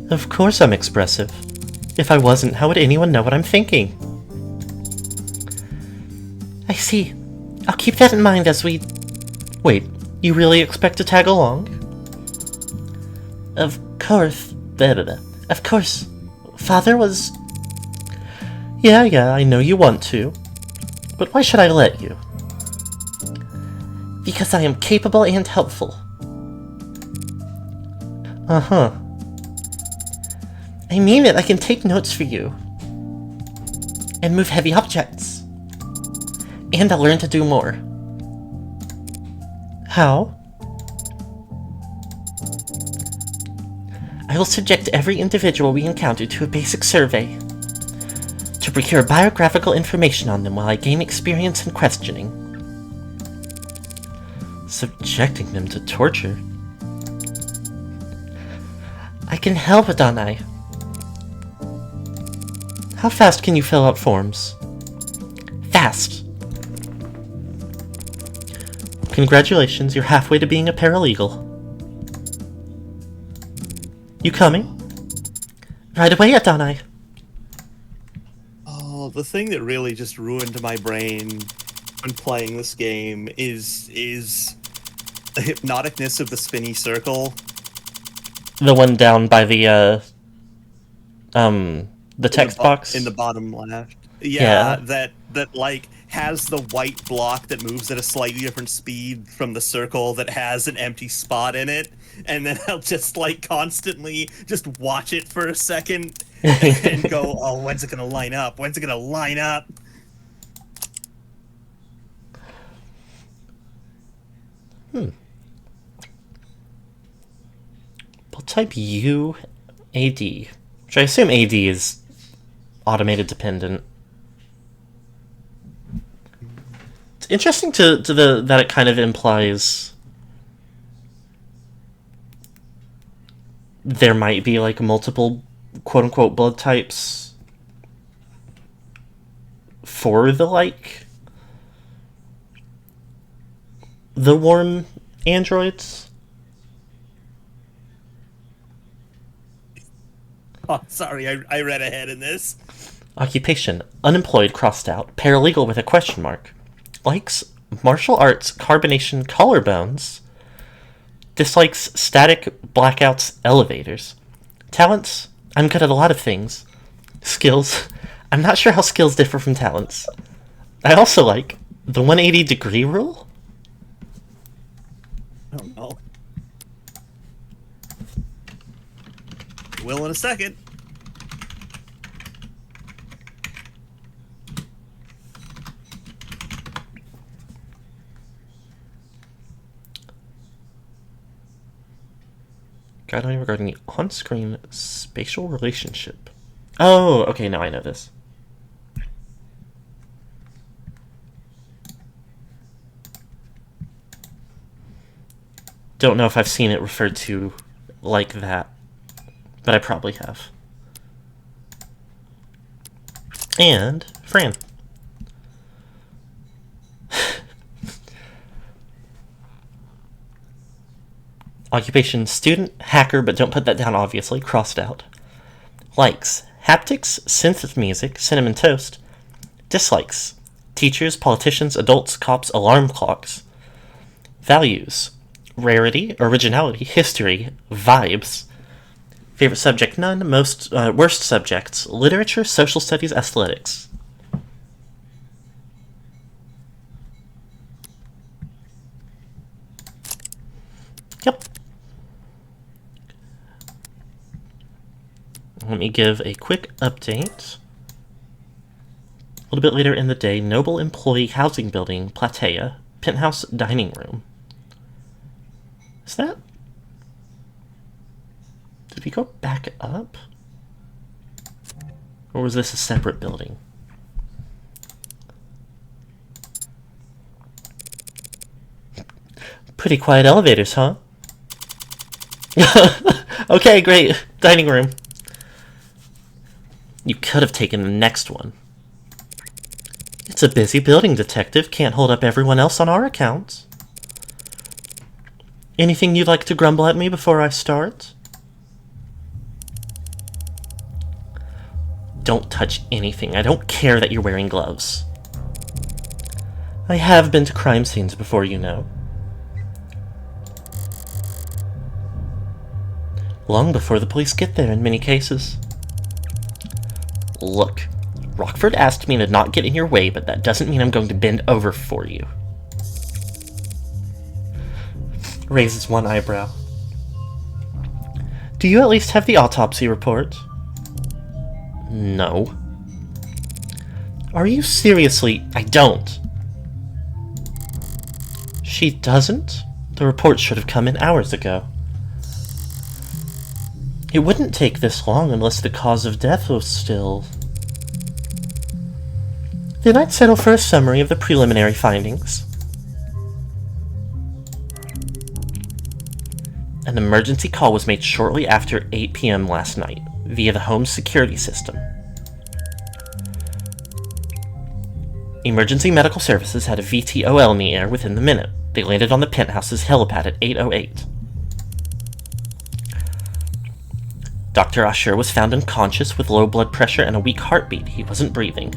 Of course I'm expressive. If I wasn't, how would anyone know what I'm thinking? I see. I'll keep that in mind as we... Wait, you really expect to tag along? Of course. Of course. Father was... Yeah, I know you want to. But why should I let you? Because I am capable and helpful. Uh-huh. I mean it, I can take notes for you. And move heavy objects. And I'll learn to do more. How? I will subject every individual we encounter to a basic survey to procure biographical information on them while I gain experience in questioning. Subjecting them to torture? I can help, Adonai. How fast can you fill out forms? Fast. Congratulations, you're halfway to being a paralegal. You coming? Right away, Adonai. Oh, the thing that really just ruined my brain when playing this game is the hypnoticness of the spinny circle. The one down by the text box? In the bottom left. Yeah. That like has the white block that moves at a slightly different speed from the circle that has an empty spot in it, and then I'll just like constantly just watch it for a second and go, oh, when's it gonna line up? When's it gonna line up? I'll type UAD, which I assume AD is automated dependent. It's interesting that it kind of implies there might be like multiple quote-unquote blood types for the warm androids. Oh, sorry, I read ahead in this. Occupation: unemployed, crossed out. Paralegal with a question mark. Likes martial arts, carbonation, collarbones. Dislikes static, blackouts, elevators. Talents: I'm good at a lot of things. Skills: I'm not sure how skills differ from talents. I also like the 180-degree rule. I don't know. Will in a second. Guideline regarding the on-screen spatial relationship. Oh, okay, now I know this. Don't know if I've seen it referred to like that, but I probably have. And Fran. Occupation: student, hacker, but don't put that down obviously, crossed out. Likes haptics, synth music, cinnamon toast. Dislikes teachers, politicians, adults, cops, alarm clocks. Values: rarity, originality, history, vibes. Favorite subject: none. Worst subjects: literature, social studies, athletics. Yep. Let me give a quick update. A little bit later in the day, Noble Employee Housing Building, Platea, Penthouse Dining Room. Is that... Did we go back up? Or was this a separate building? Pretty quiet elevators, huh? Okay, great. Dining room. You could have taken the next one. It's a busy building, detective. Can't hold up everyone else on our account. Anything you'd like to grumble at me before I start? Don't touch anything. I don't care that you're wearing gloves. I have been to crime scenes before, you know. Long before the police get there in many cases. Look, Rockford asked me to not get in your way, but that doesn't mean I'm going to bend over for you. Raises one eyebrow. Do you at least have the autopsy report? No. Are you seriously? I don't. She doesn't? The report should have come in hours ago. It wouldn't take this long unless the cause of death was still... Then I'd settle for a summary of the preliminary findings. An emergency call was made shortly after 8 p.m. last night, via the home security system. Emergency medical services had a VTOL in the air within the minute. They landed on the penthouse's helipad at 8:08. Dr. Ashur was found unconscious with low blood pressure and a weak heartbeat. He wasn't breathing.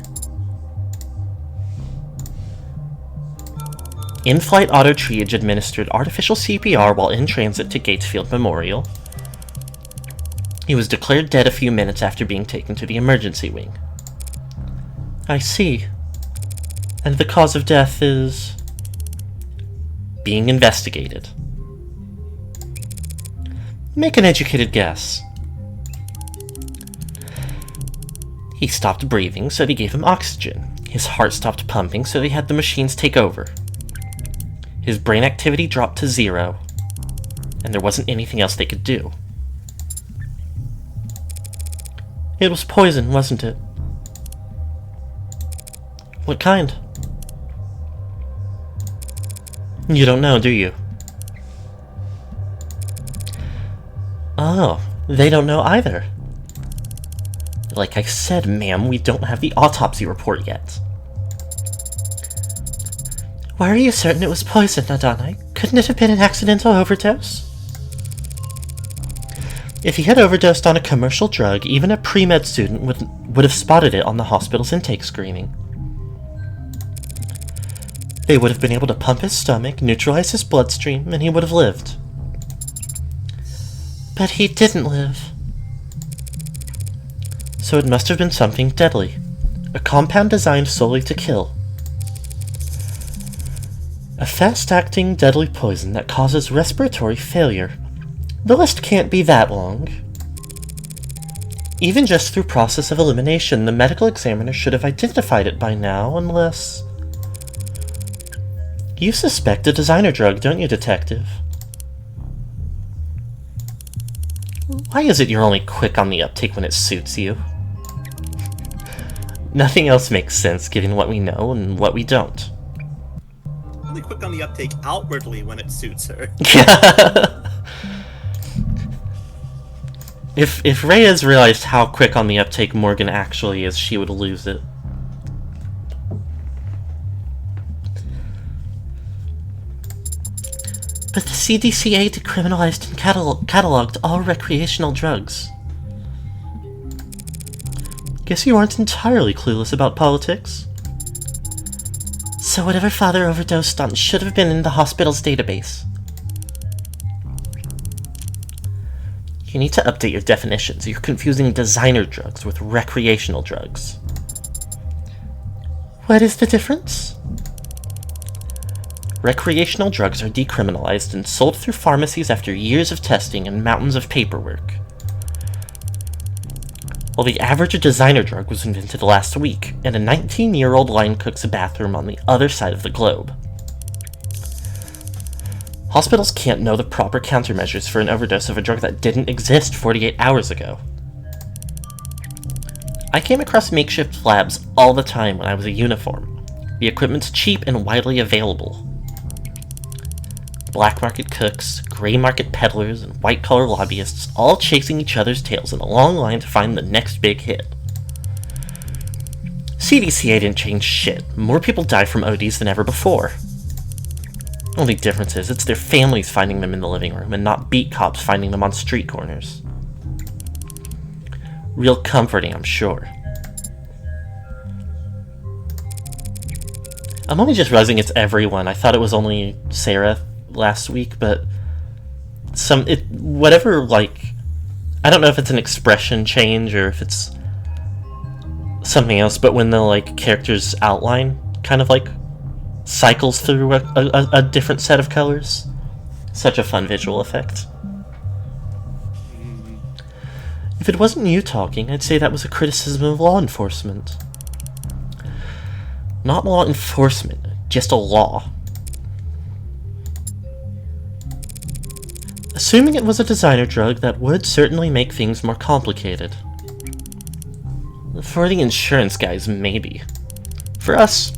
In-flight auto triage administered artificial CPR while in transit to Gatesfield Memorial. He was declared dead a few minutes after being taken to the emergency wing. I see. And the cause of death is... being investigated. Make an educated guess. He stopped breathing, so they gave him oxygen. His heart stopped pumping, so they had the machines take over. His brain activity dropped to 0, and there wasn't anything else they could do. It was poison, wasn't it? What kind? You don't know, do you? Oh, they don't know either. Like I said, ma'am, we don't have the autopsy report yet. Why are you certain it was poison, Adonai? Couldn't it have been an accidental overdose? If he had overdosed on a commercial drug, even a pre-med student would have spotted it on the hospital's intake screening. They would have been able to pump his stomach, neutralize his bloodstream, and he would have lived. But he didn't live. So it must have been something deadly. A compound designed solely to kill. A fast-acting, deadly poison that causes respiratory failure. The list can't be that long. Even just through process of elimination, the medical examiner should have identified it by now, unless... You suspect a designer drug, don't you, Detective? Why is it you're only quick on the uptake when it suits you? Nothing else makes sense given what we know and what we don't. Really quick on the uptake outwardly when it suits her. If Reyes realized how quick on the uptake Morgan actually is, she would lose it. But the CDCA decriminalized and cataloged all recreational drugs. Guess you aren't entirely clueless about politics. So whatever father overdosed on should have been in the hospital's database. You need to update your definitions. You're confusing designer drugs with recreational drugs. What is the difference? Recreational drugs are decriminalized and sold through pharmacies after years of testing and mountains of paperwork. While the average designer drug was invented last week, and a 19-year-old line cooks a bathroom on the other side of the globe. Hospitals can't know the proper countermeasures for an overdose of a drug that didn't exist 48 hours ago. I came across makeshift labs all the time when I was a uniform. The equipment's cheap and widely available. Black market cooks, gray market peddlers, and white-collar lobbyists all chasing each other's tails in a long line to find the next big hit. CDCA didn't change shit. More people die from ODs than ever before. Only difference is, it's their families finding them in the living room and not beat cops finding them on street corners. Real comforting, I'm sure. I'm only just realizing it's everyone. I thought it was only Sarah last week, but whatever, like, I don't know if it's an expression change or if it's something else, but when the, like, character's outline kind of, like, cycles through a different set of colors. Such a fun visual effect. If it wasn't you talking, I'd say that was a criticism of law enforcement. Not law enforcement, just a law. Assuming it was a designer drug, that would certainly make things more complicated. For the insurance guys, maybe. For us,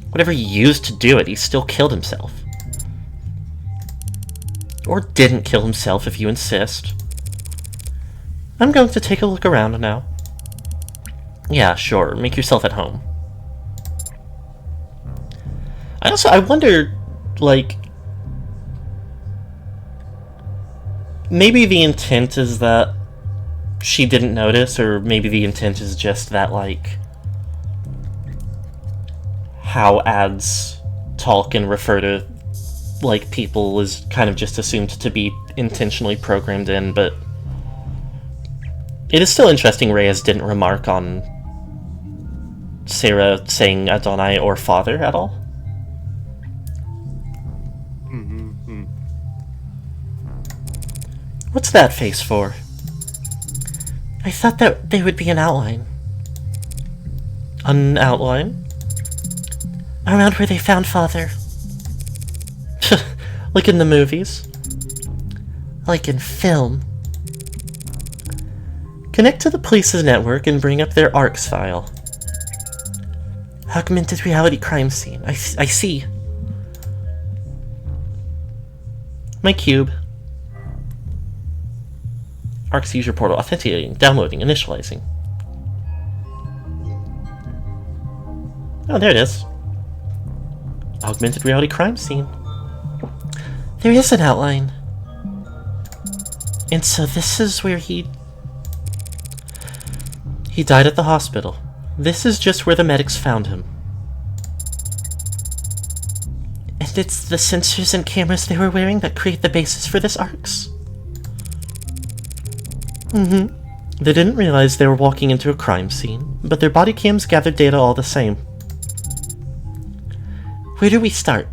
whatever he used to do it, he still killed himself. Or didn't kill himself, if you insist. I'm going to take a look around now. Yeah, sure, make yourself at home. I wonder, like, maybe the intent is that she didn't notice, or maybe the intent is just that, like, how ads talk and refer to, like, people is kind of just assumed to be intentionally programmed in, but it is still interesting Reyes didn't remark on Sarah saying Adonai or father at all. Mm-hmm. What's that face for? I thought that there would be an outline. An outline? Around where they found father. Like in the movies? Like in film. Connect to the police's network and bring up their ARCS file. Augmented reality crime scene. I see. My cube. ARCS user portal authenticating, downloading, initializing. Oh, there it is. Augmented reality crime scene. There is an outline. And so this is where he died at the hospital. This is just where the medics found him. And it's the sensors and cameras they were wearing that create the basis for this ARCS? Mm-hmm. They didn't realize they were walking into a crime scene, but their body cams gathered data all the same. Where do we start?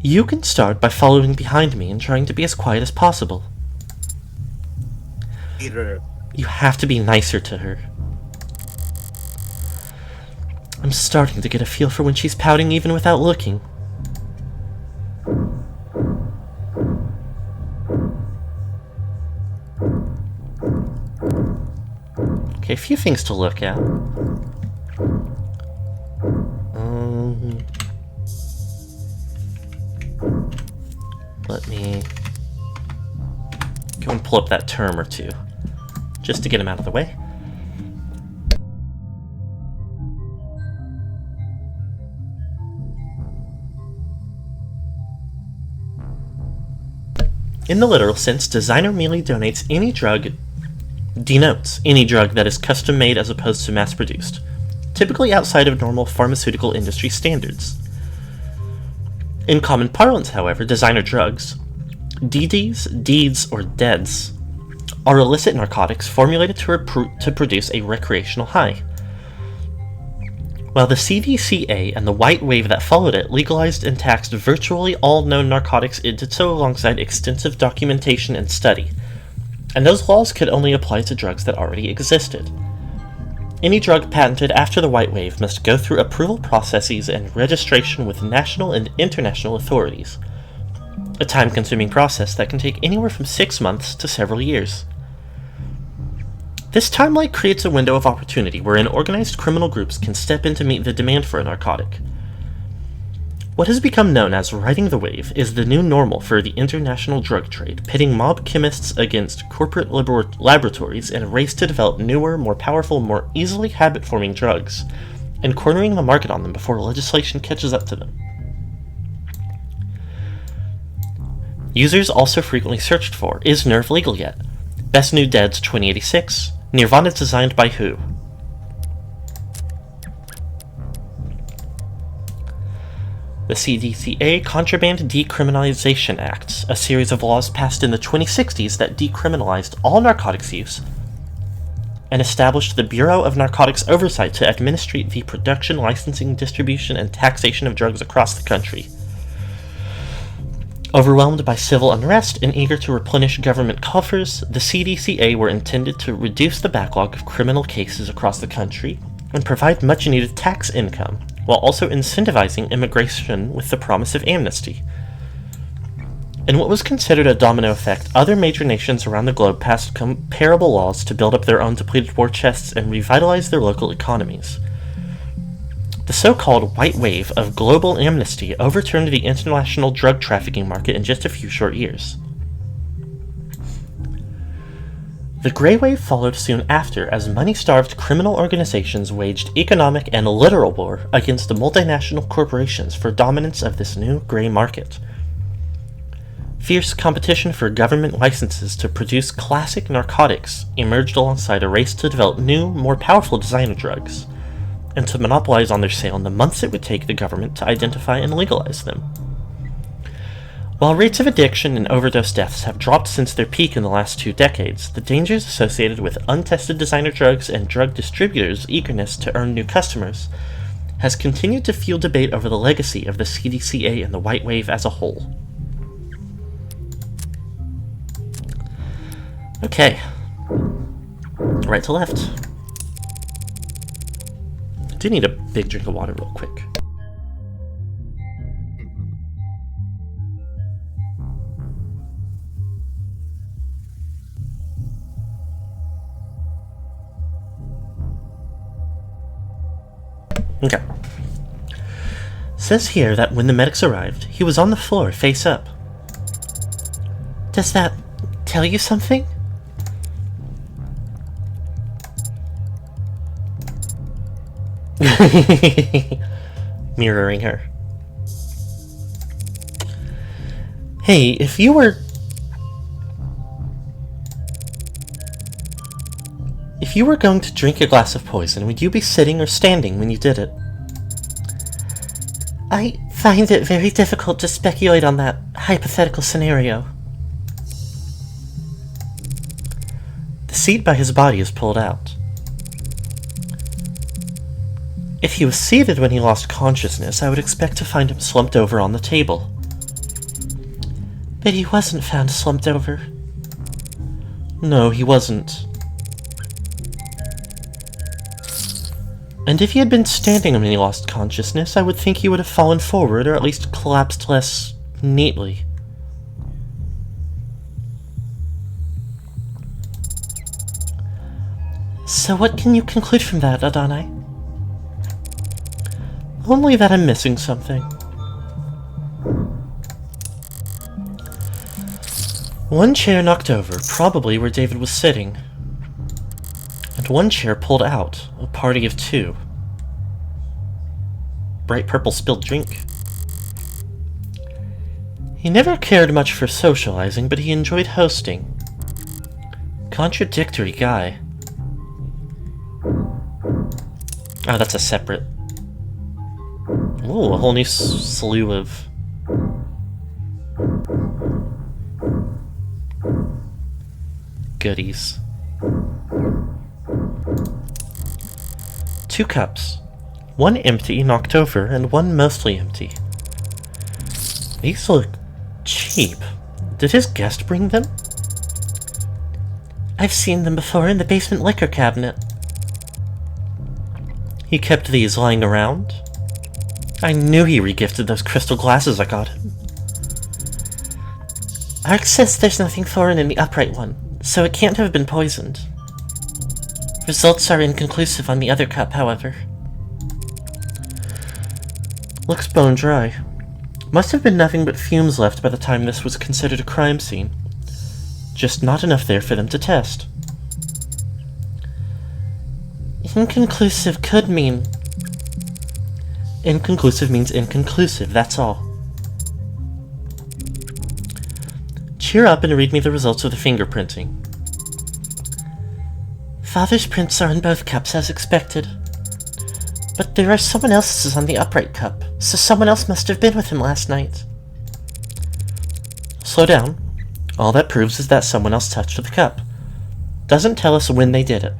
You can start by following behind me and trying to be as quiet as possible. Peter. You have to be nicer to her. I'm starting to get a feel for when she's pouting even without looking. Okay, a few things to look at. Let me go and pull up that term or two, just to get him out of the way. In the literal sense, designer merely denotes any drug that is custom-made as opposed to mass-produced, typically outside of normal pharmaceutical industry standards. In common parlance, however, designer drugs, DDs, deeds, or deads, are illicit narcotics formulated to produce a recreational high. While the CDCA and the white wave that followed it legalized and taxed virtually all known narcotics, it did so alongside extensive documentation and study, and those laws could only apply to drugs that already existed. Any drug patented after the white wave must go through approval processes and registration with national and international authorities, a time-consuming process that can take anywhere from 6 months to several years. This timeline creates a window of opportunity wherein organized criminal groups can step in to meet the demand for a narcotic. What has become known as riding the wave is the new normal for the international drug trade, pitting mob chemists against corporate laboratories in a race to develop newer, more powerful, more easily habit-forming drugs, and cornering the market on them before legislation catches up to them. Users also frequently searched for, is Nerve legal yet? Best New Deads 2086, Nirvana designed by who? The CDCA Contraband Decriminalization Act, a series of laws passed in the 2060s that decriminalized all narcotics use, and established the Bureau of Narcotics Oversight to administrate the production, licensing, distribution, and taxation of drugs across the country. Overwhelmed by civil unrest and eager to replenish government coffers, the CDCA were intended to reduce the backlog of criminal cases across the country and provide much-needed tax income, while also incentivizing immigration with the promise of amnesty. In what was considered a domino effect, other major nations around the globe passed comparable laws to build up their own depleted war chests and revitalize their local economies. The so-called white wave of global amnesty overturned the international drug trafficking market in just a few short years. The gray wave followed soon after as money-starved criminal organizations waged economic and literal war against the multinational corporations for dominance of this new gray market. Fierce competition for government licenses to produce classic narcotics emerged alongside a race to develop new, more powerful designer drugs, and to monopolize on their sale in the months it would take the government to identify and legalize them. While rates of addiction and overdose deaths have dropped since their peak in the last 2 decades, the dangers associated with untested designer drugs and drug distributors' eagerness to earn new customers has continued to fuel debate over the legacy of the CDCA and the White Wave as a whole. Okay. Right to left. I do need a big drink of water real quick. Okay. Says here that when the medics arrived, he was on the floor, face up. Does that tell you something? Mirroring her. Hey, if you were going to drink a glass of poison, would you be sitting or standing when you did it? I find it very difficult to speculate on that hypothetical scenario. The seat by his body is pulled out. If he was seated when he lost consciousness, I would expect to find him slumped over on the table. But he wasn't found slumped over. No, he wasn't. And if he had been standing when he lost consciousness, I would think he would have fallen forward or at least collapsed less neatly. So what can you conclude from that, Adonai? Only that I'm missing something. One chair knocked over, probably where David was sitting. And one chair pulled out, a party of 2. Bright purple spilled drink. He never cared much for socializing, but he enjoyed hosting. Contradictory guy. Oh, that's a separate... Ooh, a whole new slew of... goodies. 2 cups. One empty, knocked over, and one mostly empty. These look cheap. Did his guest bring them? I've seen them before in the basement liquor cabinet. He kept these lying around? I knew he regifted those crystal glasses I got him. Ark says there's nothing foreign in the upright one, so it can't have been poisoned. Results are inconclusive on the other cup, however. Looks bone dry. Must have been nothing but fumes left by the time this was considered a crime scene. Just not enough there for them to test. Inconclusive could mean... Inconclusive means inconclusive, that's all. Cheer up and read me the results of the fingerprinting. Father's prints are on both cups as expected. But there are someone else's on the upright cup, so someone else must have been with him last night. Slow down. All that proves is that someone else touched the cup. Doesn't tell us when they did it.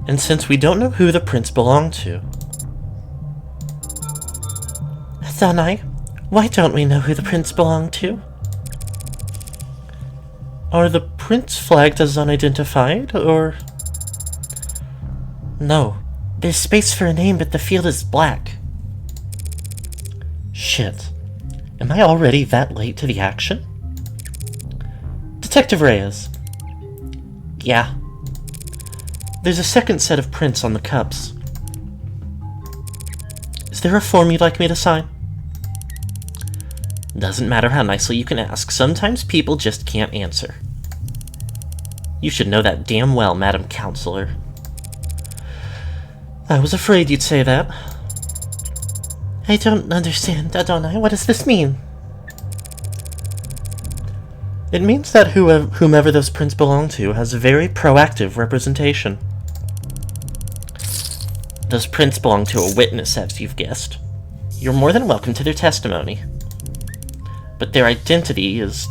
And since we don't know who the prints belong to... Adonai, why don't we know who the prints belong to? Are the prints flagged as unidentified, or... No. There's space for a name, but the field is black. Shit. Am I already that late to the action? Detective Reyes. Yeah. There's a second set of prints on the cups. Is there a form you'd like me to sign? Doesn't matter how nicely you can ask, sometimes people just can't answer. You should know that damn well, Madam Counselor. I was afraid you'd say that. I don't understand, Adonai. What does this mean? It means that whomever those prints belong to has a very proactive representation. Those prints belong to a witness, as you've guessed. You're more than welcome to their testimony. But their identity is...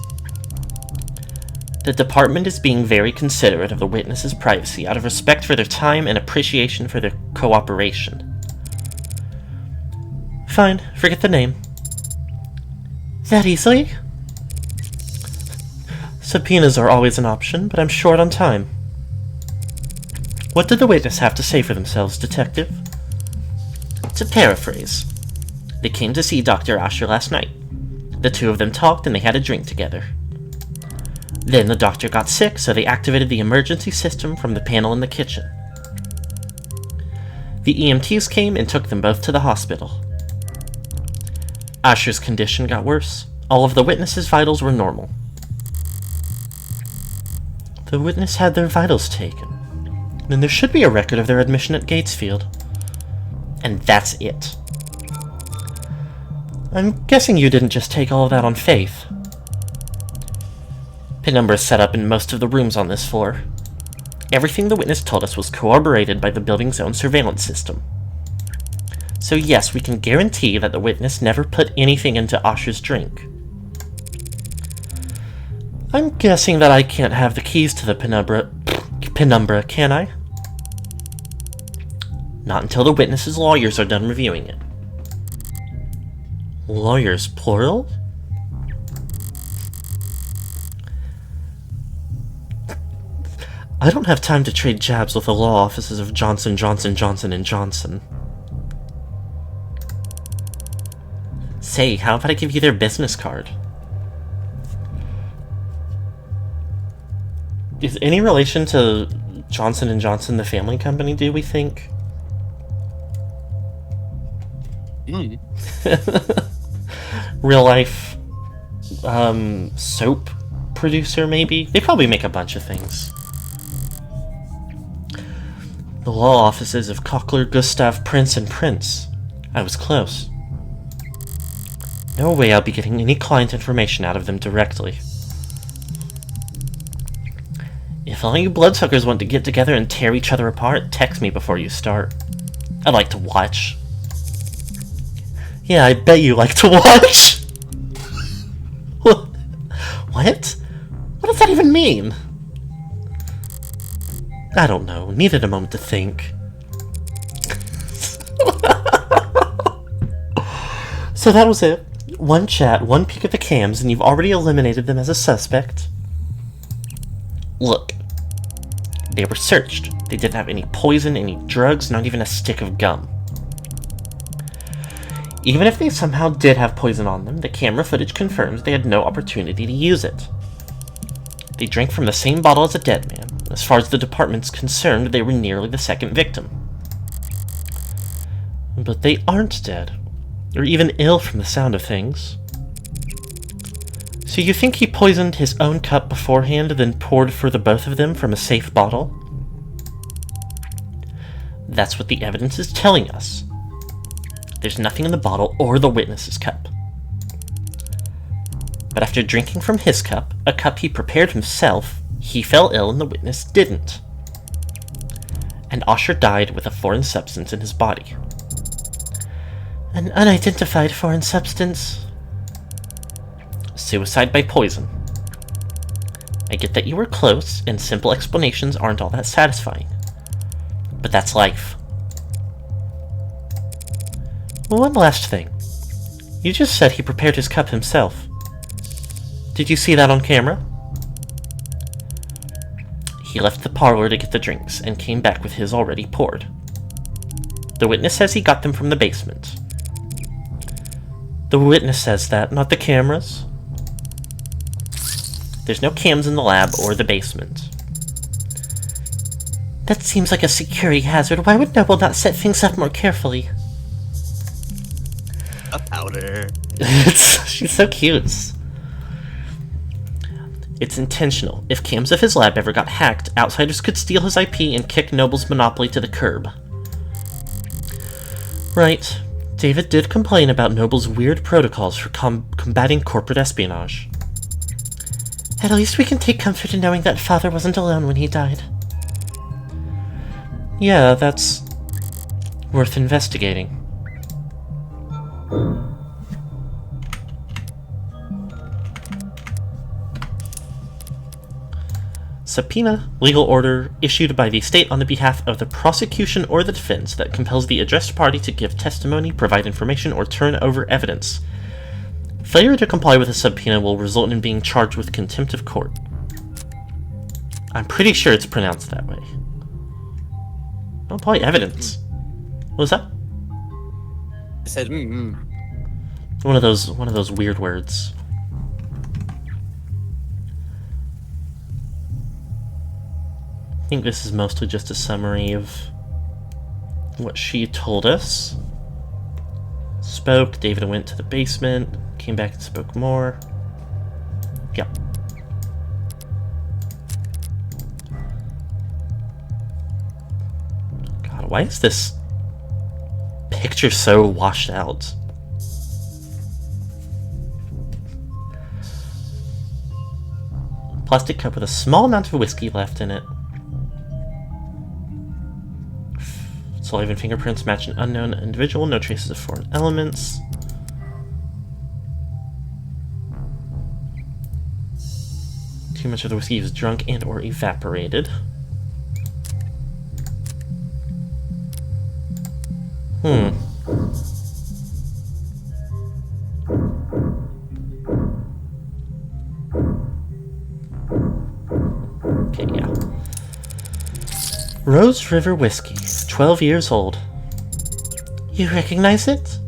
The department is being very considerate of the witness's privacy out of respect for their time and appreciation for their cooperation. Fine, forget the name. That easily? Subpoenas are always an option, but I'm short on time. What did the witness have to say for themselves, Detective? To paraphrase, they came to see Dr. Asher last night. The two of them talked and they had a drink together. Then the doctor got sick, so they activated the emergency system from the panel in the kitchen. The EMTs came and took them both to the hospital. Asher's condition got worse. All of the witnesses' vitals were normal. The witness had their vitals taken. Then there should be a record of their admission at Gatesfield. And that's it. I'm guessing you didn't just take all of that on faith. Penumbra is set up in most of the rooms on this floor. Everything the witness told us was corroborated by the building's own surveillance system. So yes, we can guarantee that the witness never put anything into Asher's drink. I'm guessing that I can't have the keys to the Penumbra, can I? Not until the witness's lawyers are done reviewing it. Lawyers, plural? I don't have time to trade jabs with the law offices of Johnson, Johnson, Johnson & Johnson. Say, how about I give you their business card? Is any relation to Johnson & Johnson the family company, do we think? Real life soap producer, maybe? They probably make a bunch of things. The law offices of Cochler, Gustav, Prince, and Prince. I was close. No way I'll be getting any client information out of them directly. If all you bloodsuckers want to get together and tear each other apart, text me before you start. I'd like to watch. Yeah, I bet you like to watch! What? What does that even mean? I don't know. Needed a moment to think. So that was it. One chat, one peek at the cams, and you've already eliminated them as a suspect. Look. They were searched. They didn't have any poison, any drugs, not even a stick of gum. Even if they somehow did have poison on them, the camera footage confirms they had no opportunity to use it. They drank from the same bottle as a dead man. As far as the department's concerned, they were nearly the second victim. But they aren't dead, or even ill from the sound of things. So you think he poisoned his own cup beforehand, then poured for the both of them from a safe bottle? That's what the evidence is telling us. There's nothing in the bottle or the witness's cup. But after drinking from his cup, a cup he prepared himself, he fell ill and the witness didn't. And Asher died with a foreign substance in his body. An unidentified foreign substance? Suicide by poison. I get that you were close, and simple explanations aren't all that satisfying. But that's life. One last thing. You just said he prepared his cup himself. Did you see that on camera? He left the parlor to get the drinks, and came back with his already poured. The witness says he got them from the basement. The witness says that, not the cameras. There's no cams in the lab or the basement. That seems like a security hazard. Why would Noble not set things up more carefully? A powder. She's so cute. It's intentional. If cams of his lab ever got hacked, outsiders could steal his IP and kick Noble's monopoly to the curb. Right. David did complain about Noble's weird protocols for combating corporate espionage. At least we can take comfort in knowing that Father wasn't alone when he died. Yeah, that's worth investigating. Subpoena, legal order issued by the state on the behalf of the prosecution or the defense that compels the addressed party to give testimony, provide information, or turn over evidence. Failure to comply with a subpoena will result in being charged with contempt of court. I'm pretty sure it's pronounced that way. Oh, probably evidence. What was that? I said, One of those weird words. I think this is mostly just a summary of what she told us. Spoke, David went to the basement, came back and spoke more. Yep. God, why is this picture so washed out? Plastic cup with a small amount of whiskey left in it. Saliva and fingerprints match an unknown individual, no traces of foreign elements. Too much of the whiskey was drunk and or evaporated. Okay, yeah. Rose River Whiskey, 12 years old. You recognize it?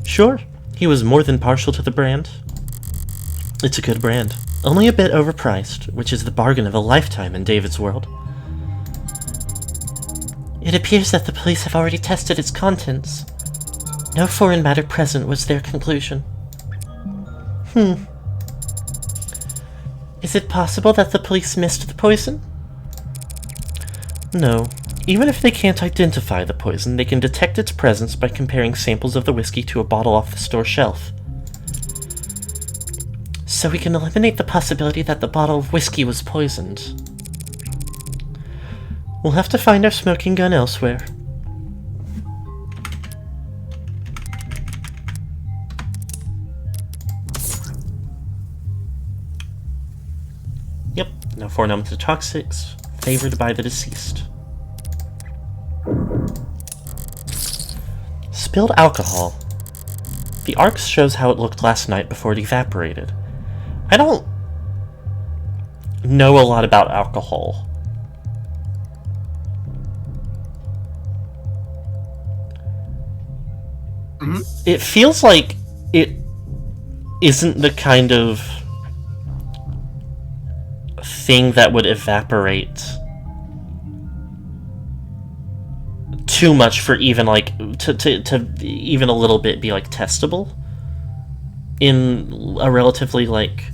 Sure, he was more than partial to the brand. It's a good brand, only a bit overpriced, which is the bargain of a lifetime in David's world. It appears that the police have already tested its contents. No foreign matter present was their conclusion. Is it possible that the police missed the poison? No. Even if they can't identify the poison, they can detect its presence by comparing samples of the whiskey to a bottle off the store shelf. So we can eliminate the possibility that the bottle of whiskey was poisoned. We'll have to find our smoking gun elsewhere. Yep, no foreign elements or toxics, favored by the deceased. Spilled alcohol. The arc shows how it looked last night before it evaporated. I don't know a lot about alcohol. It feels like it isn't the kind of thing that would evaporate too much for even like to even a little bit be like testable in a relatively like,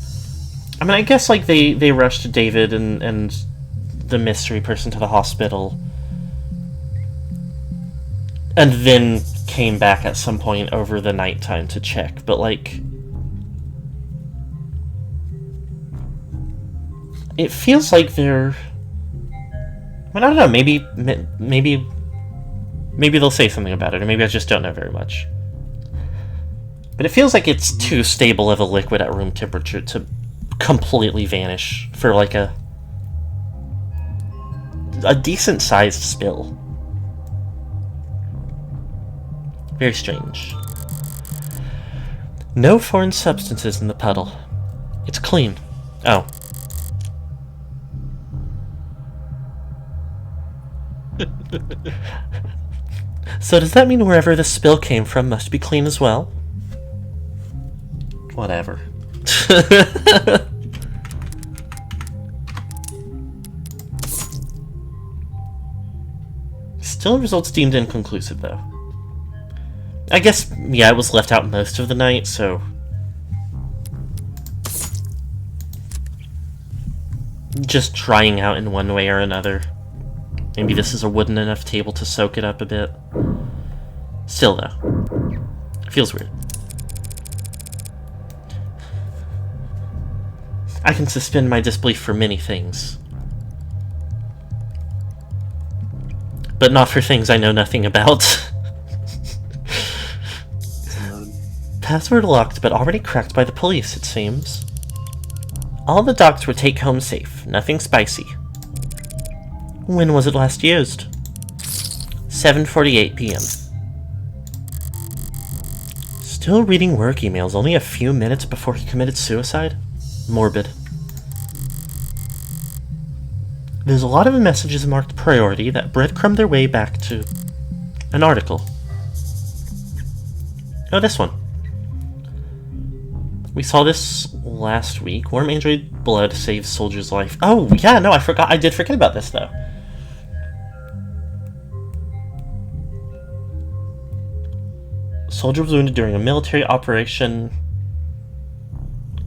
I mean, I guess like they rushed David and the mystery person to the hospital and then came back at some point over the nighttime to check, but like it feels like they're, I don't know, maybe they'll say something about it, or maybe I just don't know very much. But it feels like it's too stable of a liquid at room temperature to completely vanish for like a decent sized spill. Very strange. No foreign substances in the puddle. It's clean. Oh. So does that mean wherever the spill came from must be clean as well? Whatever. Still results deemed inconclusive, though. I guess, yeah, it was left out most of the night, so... just drying out in one way or another. Maybe this is a wooden enough table to soak it up a bit. Still, though. It feels weird. I can suspend my disbelief for many things. But not for things I know nothing about. Password locked, but already cracked by the police, it seems. All the docs were take-home safe, nothing spicy. When was it last used? 7:48 p.m. Still reading work emails only a few minutes before he committed suicide? Morbid. There's a lot of messages marked priority that breadcrumb their way back to an article. Oh, this one. We saw this last week. Warm android blood saves soldier's life. Oh, yeah, no, I forgot. I did forget about this, though. Soldier was wounded during a military operation.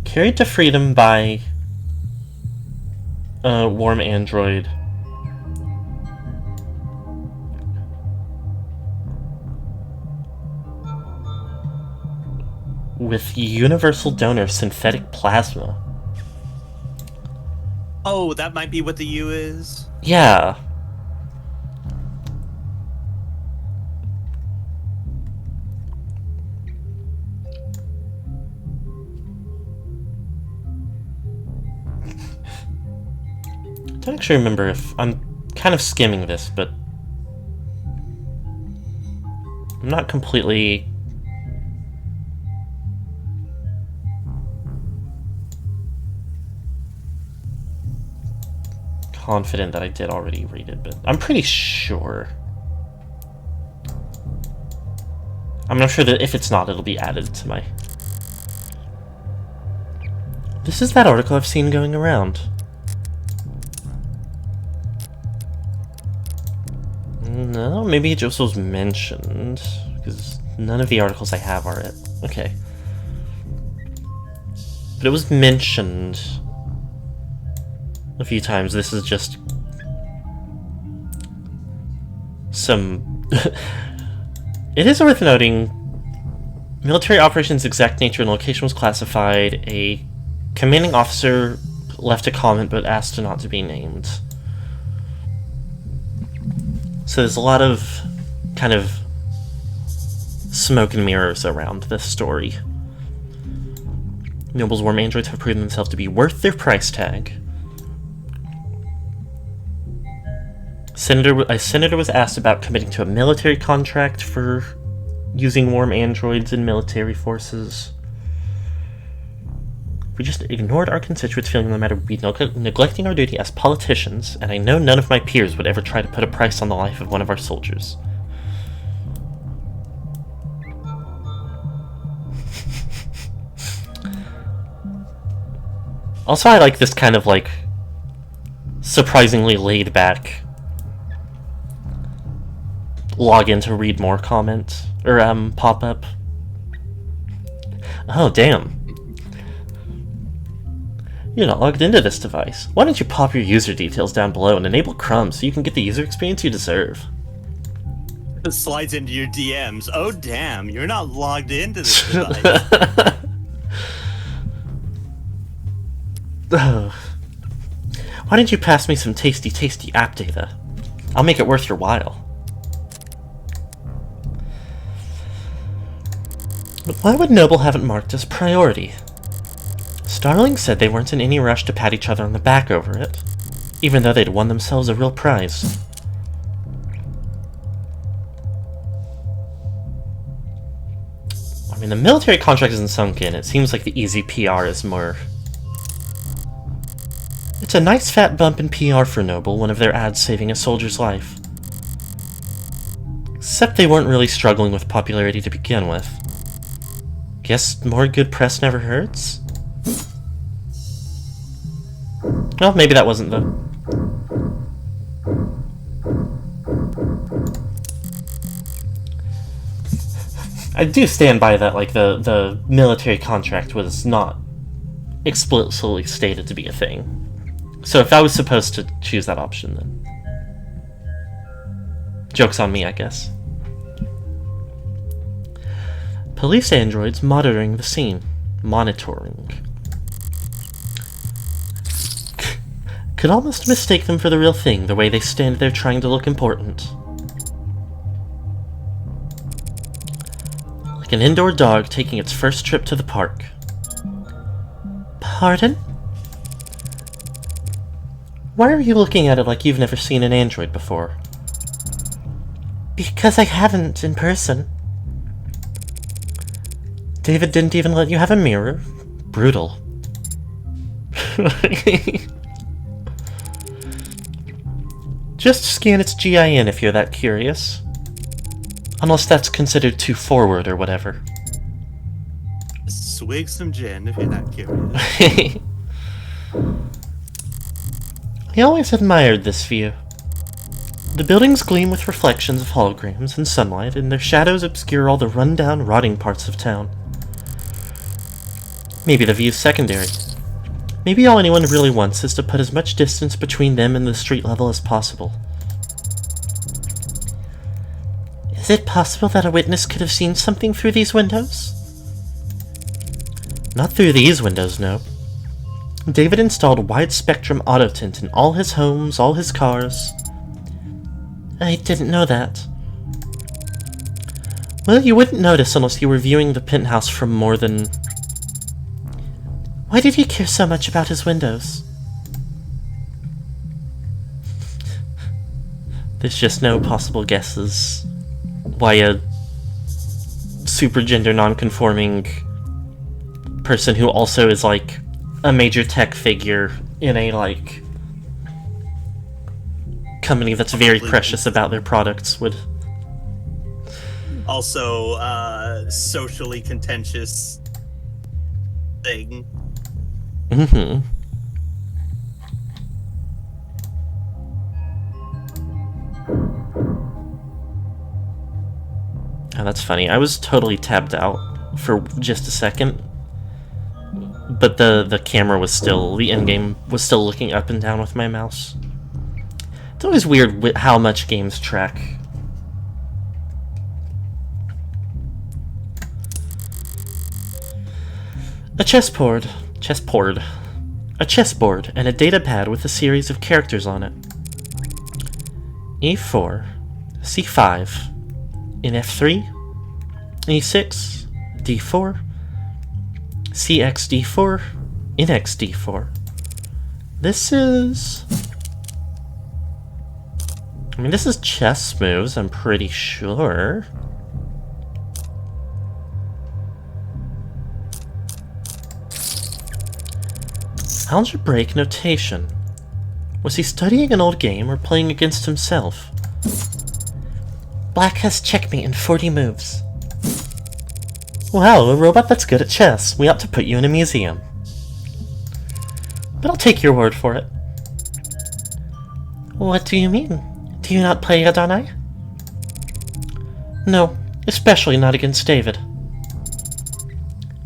Carried to freedom by a warm android. With universal donor synthetic plasma. Oh, that might be what the U is? Yeah. I don't actually remember if I'm kind of skimming this, but I'm not completely confident that I did already read it, but I'm pretty sure. I'm not sure that if it's not, it'll be added to my... This is that article I've seen going around. No, maybe it just was mentioned, because none of the articles I have are it. Okay. But it was mentioned a few times. This is just some... It is worth noting, military operations' exact nature and location was classified. A commanding officer left a comment but asked not to be named. So there's a lot of kind of smoke and mirrors around this story. Noble's warm androids have proven themselves to be worth their price tag. A senator was asked about committing to a military contract for using warm androids in military forces. We just ignored our constituents, feeling no matter we'd neglecting our duty as politicians, and I know none of my peers would ever try to put a price on the life of one of our soldiers. Also, I like this kind of, like, surprisingly laid back log in to read more comment, or, pop-up. Oh, damn. You're not logged into this device. Why don't you pop your user details down below and enable crumbs so you can get the user experience you deserve? It slides into your DMs. Oh, damn, you're not logged into this device. Why don't you pass me some tasty app data? I'll make it worth your while. But why would Noble have it marked as priority? Starling said they weren't in any rush to pat each other on the back over it, even though they'd won themselves a real prize. I mean, the military contract isn't sunk in. It seems like the easy PR is more... It's a nice fat bump in PR for Noble, one of their ads saving a soldier's life. Except they weren't really struggling with popularity to begin with. Guess more good press never hurts? Well, maybe that wasn't the... I do stand by that, like, the military contract was not explicitly stated to be a thing. So if I was supposed to choose that option, then... Joke's on me, I guess. Police androids monitoring the scene. Monitoring. Could almost mistake them for the real thing, the way they stand there trying to look important. Like an indoor dog taking its first trip to the park. Pardon? Why are you looking at it like you've never seen an android before? Because I haven't in person. David didn't even let you have a mirror? Brutal. Just scan its GIN if you're that curious. Unless that's considered too forward or whatever. Swig some gin if you're that curious. I always admired this view. The buildings gleam with reflections of holograms and sunlight, and their shadows obscure all the run-down, rotting parts of town. Maybe the view's secondary. Maybe all anyone really wants is to put as much distance between them and the street level as possible. Is it possible that a witness could have seen something through these windows? Not through these windows, no. David installed wide-spectrum auto-tint in all his homes, all his cars. I didn't know that. Well, you wouldn't notice unless you were viewing the penthouse from more than... Why did he care so much about his windows? There's just no possible guesses why a super gender non-conforming person who also is like a major tech figure in a like company that's very precious about their products would Also, socially contentious thing. Mm-hmm. Oh, that's funny. I was totally tabbed out for just a second. But the camera was still, the in-game was still looking up and down with my mouse. It's always weird how much games track. A chessboard, a chessboard, and a data pad with a series of characters on it. E4, C5, in F3, E6, D4, CX-D4, in X-D4. This is... I mean, this is chess moves, I'm pretty sure. Algebraic notation. Was he studying an old game or playing against himself? Black has checkmate in 40 moves. Wow, a robot that's good at chess. We ought to put you in a museum. But I'll take your word for it. What do you mean? Do you not play Adonai? No, especially not against David.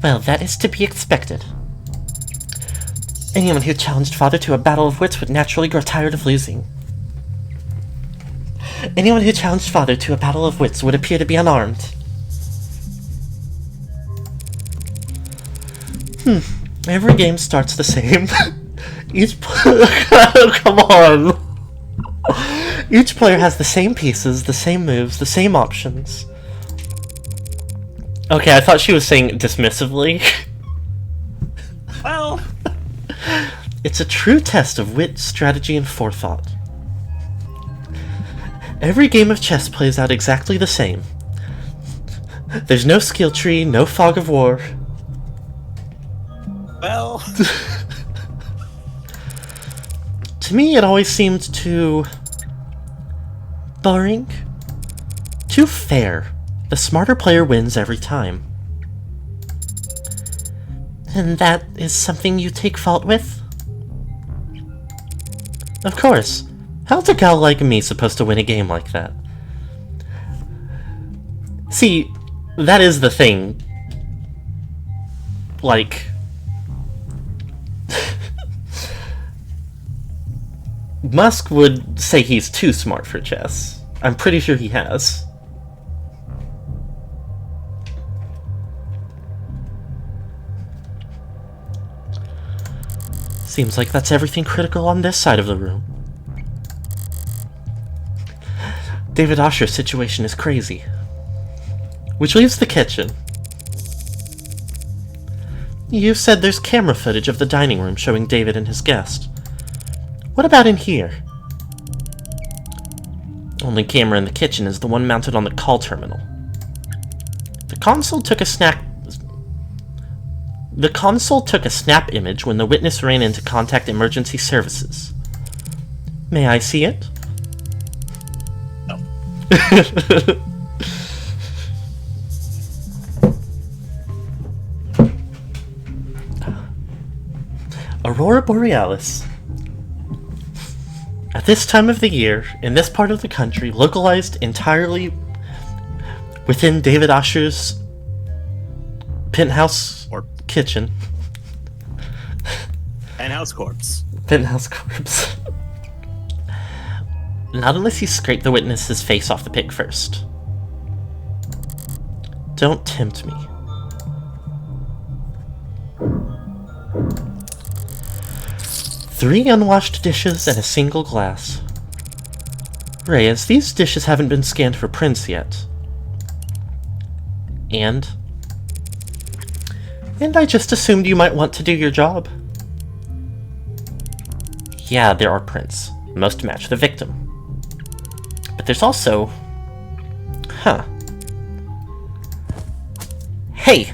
Well, that is to be expected. Anyone who challenged Father to a battle of wits would naturally grow tired of losing. Anyone who challenged Father to a battle of wits would appear to be unarmed. Every game starts the same. Come on. Each player has the same pieces, the same moves, the same options. Okay, I thought she was saying dismissively. Well... It's a true test of wit, strategy, and forethought. Every game of chess plays out exactly the same. There's no skill tree, no fog of war. Well... To me, it always seemed too... boring. Too fair. The smarter player wins every time. And that is something you take fault with? Of course. How's a gal like me supposed to win a game like that? See, that is the thing. Like... Musk would say he's too smart for chess. I'm pretty sure he has. Seems like that's everything critical on this side of the room. David Osher's situation is crazy. Which leaves the kitchen. You said there's camera footage of the dining room showing David and his guest. What about in here? Only camera in the kitchen is the one mounted on the call terminal. The console took a snap image when the witness ran in to contact emergency services. May I see it? No. Aurora Borealis. At this time of the year, in this part of the country, localized entirely within David Osher's penthouse Or kitchen. Penthouse corpse. Penthouse corpse. Not unless you scrape the witness's face off the pic first. Don't tempt me. Three unwashed dishes and a single glass. Reyes, these dishes haven't been scanned for prints yet. And I just assumed you might want to do your job. Yeah, there are prints. Most match the victim. But there's also... Huh. Hey!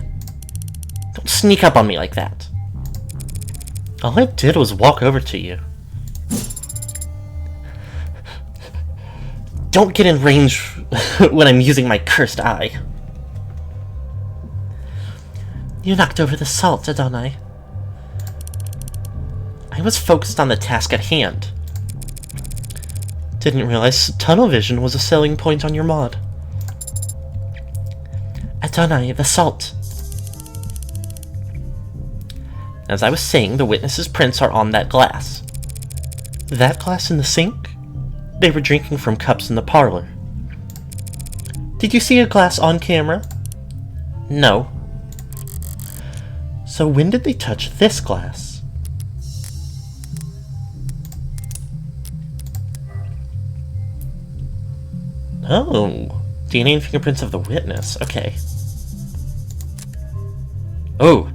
Don't sneak up on me like that. All I did was walk over to you. Don't get in range when I'm using my cursed eye. You knocked over the salt, Adonai. I was focused on the task at hand. Didn't realize tunnel vision was a selling point on your mod. Adonai, the salt. As I was saying, the witness's prints are on that glass. That glass in the sink? They were drinking from cups in the parlor. Did you see a glass on camera? No. So when did they touch this glass? Oh, DNA and fingerprints of the witness. Okay. Oh,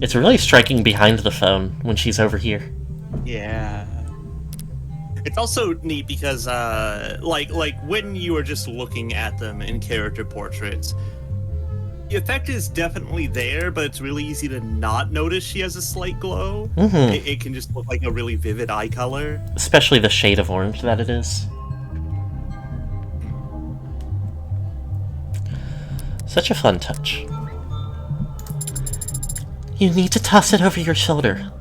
it's really striking behind the phone when she's over here. Yeah. It's also neat because, like when you are just looking at them in character portraits, the effect is definitely there, but it's really easy to not notice she has a slight glow. Mm-hmm. It can just look like a really vivid eye color. Especially the shade of orange that it is. Such a fun touch. You need to toss it over your shoulder.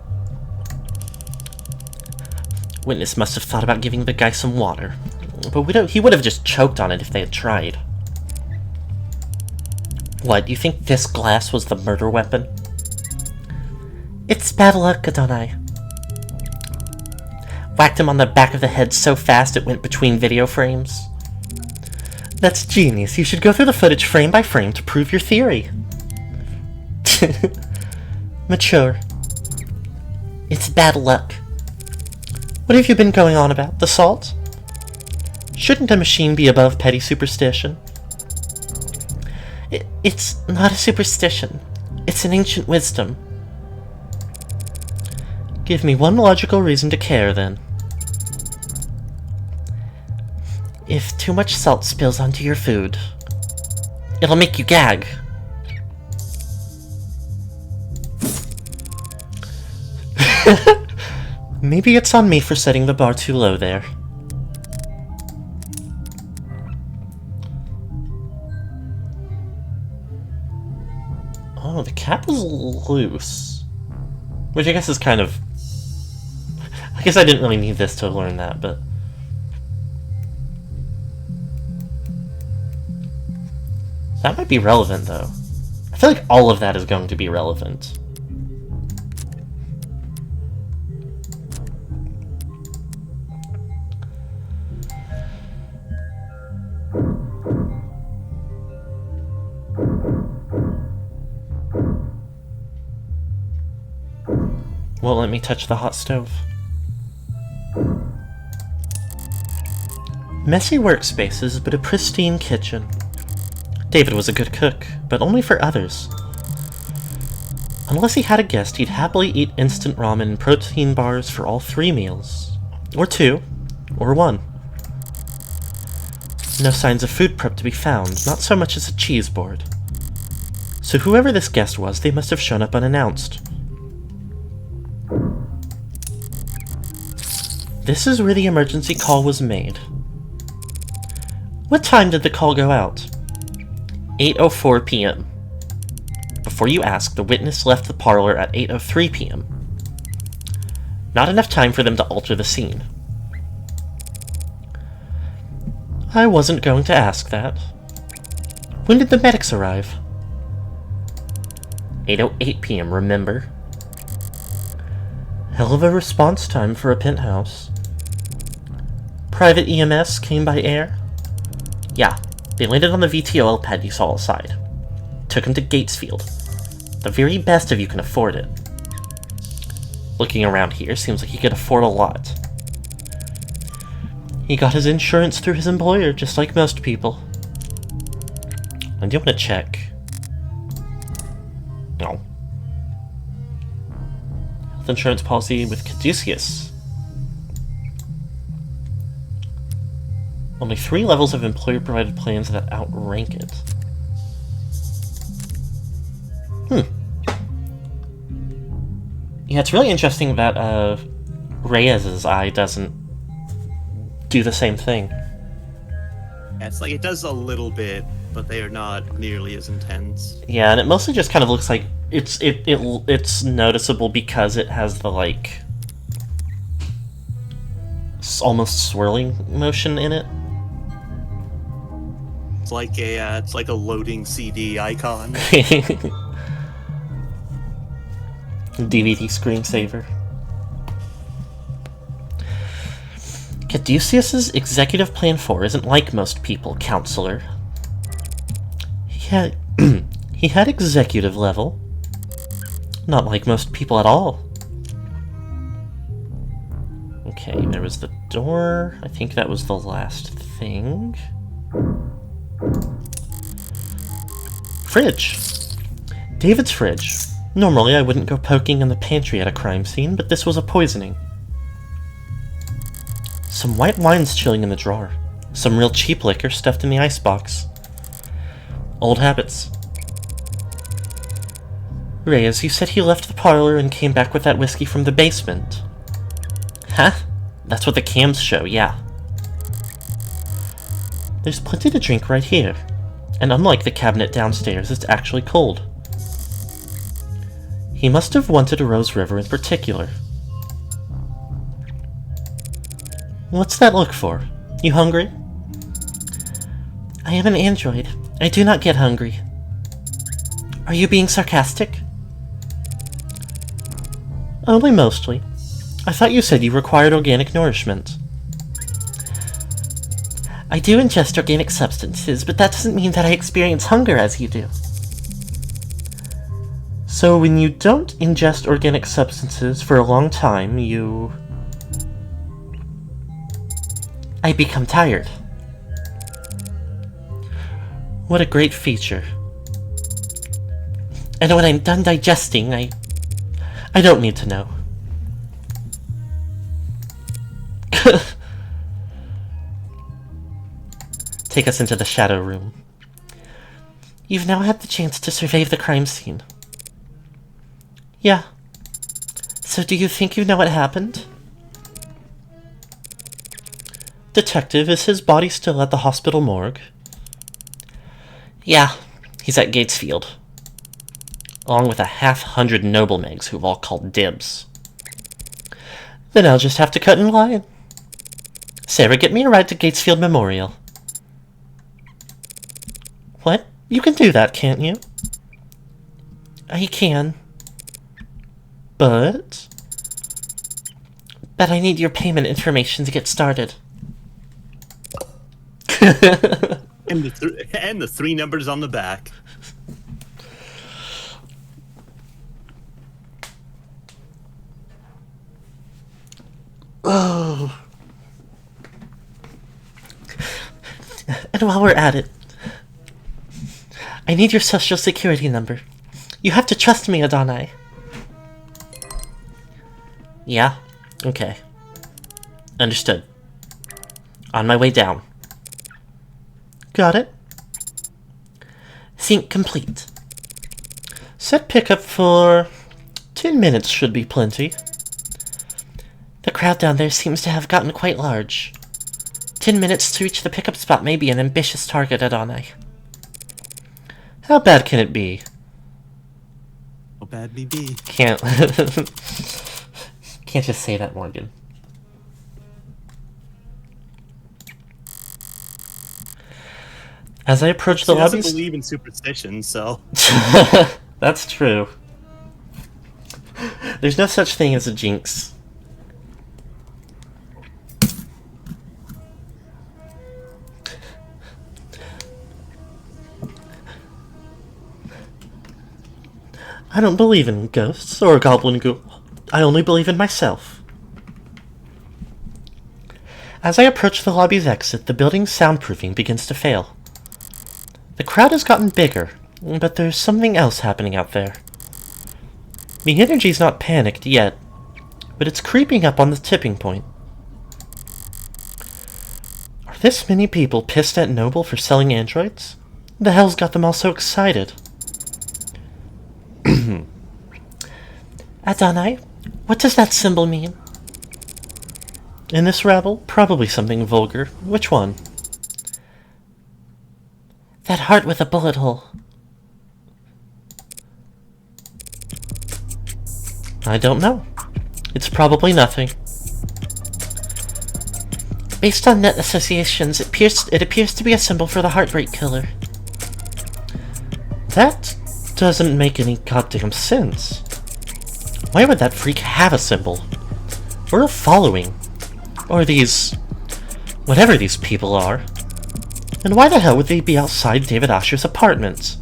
Witness must have thought about giving the guy some water. But he would have just choked on it if they had tried. What, you think this glass was the murder weapon? It's bad luck, Adonai. Whacked him on the back of the head so fast it went between video frames. That's genius. You should go through the footage frame by frame to prove your theory. Mature. It's bad luck. What have you been going on about? The salt? Shouldn't a machine be above petty superstition? It's not a superstition. It's an ancient wisdom. Give me one logical reason to care, then. If too much salt spills onto your food, it'll make you gag. Maybe it's on me for setting the bar too low there. Oh, the cap is loose. Which I guess is kind of... I guess I didn't really need this to learn that, but... That might be relevant, though. I feel like all of that is going to be relevant. Won't let me touch the hot stove. Messy workspaces, but a pristine kitchen. David was a good cook, but only for others. Unless he had a guest, he'd happily eat instant ramen and protein bars for all 3 meals. Or 2. Or 1. No signs of food prep to be found, not so much as a cheese board. So whoever this guest was, they must have shown up unannounced. This is where the emergency call was made. What time did the call go out? 8:04 p.m. Before you ask, the witness left the parlor at 8:03 p.m. Not enough time for them to alter the scene. I wasn't going to ask that. When did the medics arrive? 8:08 p.m., remember? Hell of a response time for a penthouse. Private EMS came by air? Yeah, they landed on the VTOL pad you saw outside. Took him to Gatesfield. The very best of you can afford it. Looking around here, seems like he could afford a lot. He got his insurance through his employer, just like most people. I do want to check. No. Health insurance policy with Caduceus. Only 3 levels of employer-provided plans that outrank it. Yeah, it's really interesting that Reyes's eye doesn't do the same thing. Yeah, it's like it does a little bit, but they are not nearly as intense. Yeah, and it mostly just kind of looks like it's noticeable because it has the like almost swirling motion in it. It's like a loading CD icon. DVD screensaver. Caduceus's Executive Plan 4 isn't like most people, Counselor. He had executive level. Not like most people at all. Okay, there was the door. I think that was the last thing. Fridge. David's fridge. Normally I wouldn't go poking in the pantry at a crime scene, but this was a poisoning. Some white wine's chilling in the drawer. Some real cheap liquor stuffed in the icebox. Old habits. Reyes, you said he left the parlor and came back with that whiskey from the basement. Huh? That's what the cams show, yeah. There's plenty to drink right here. And unlike the cabinet downstairs, it's actually cold. He must have wanted a Rose River in particular. What's that look for? You hungry? I am an android. I do not get hungry. Are you being sarcastic? Only mostly. I thought you said you required organic nourishment. I do ingest organic substances, but that doesn't mean that I experience hunger as you do. So when you don't ingest organic substances for a long time, I become tired. What a great feature. And when I'm done digesting, I don't need to know. Take us into the shadow room. You've now had the chance to survey the crime scene. Yeah. So do you think you know what happened? Detective, is his body still at the hospital morgue? Yeah, he's at Gatesfield. Along with a 100 noblemegs who've all called dibs. Then I'll just have to cut in line. Sarah, get me a ride to Gatesfield Memorial. What? You can do that, can't you? I can. But I need your payment information to get started. And the 3 numbers on the back. Oh. And while we're at it, I need your social security number. You have to trust me, Adonai. Yeah? Okay. Understood. On my way down. Got it. Sync complete. Set pickup for 10 minutes should be plenty. The crowd down there seems to have gotten quite large. 10 minutes to reach the pickup spot may be an ambitious target, Adonai. How bad can it be? How bad me be? Can't just say that, Morgan. As I approach the lobby, He doesn't believe in superstition, so that's true. There's no such thing as a jinx. I don't believe in ghosts or goblin ghoul. I only believe in myself. As I approach the lobby's exit, the building's soundproofing begins to fail. The crowd has gotten bigger, but there's something else happening out there. The energy's not panicked yet, but it's creeping up on the tipping point. Are this many people pissed at Noble for selling androids? The hell's got them all so excited? Adonai, what does that symbol mean? In this rabble, probably something vulgar. Which one? That heart with a bullet hole. I don't know. It's probably nothing. Based on net associations, it appears to be a symbol for the Heartbreak Killer. That doesn't make any goddamn sense. Why would that freak have a symbol? Or a following? Or these... whatever these people are. And why the hell would they be outside David Asher's apartment?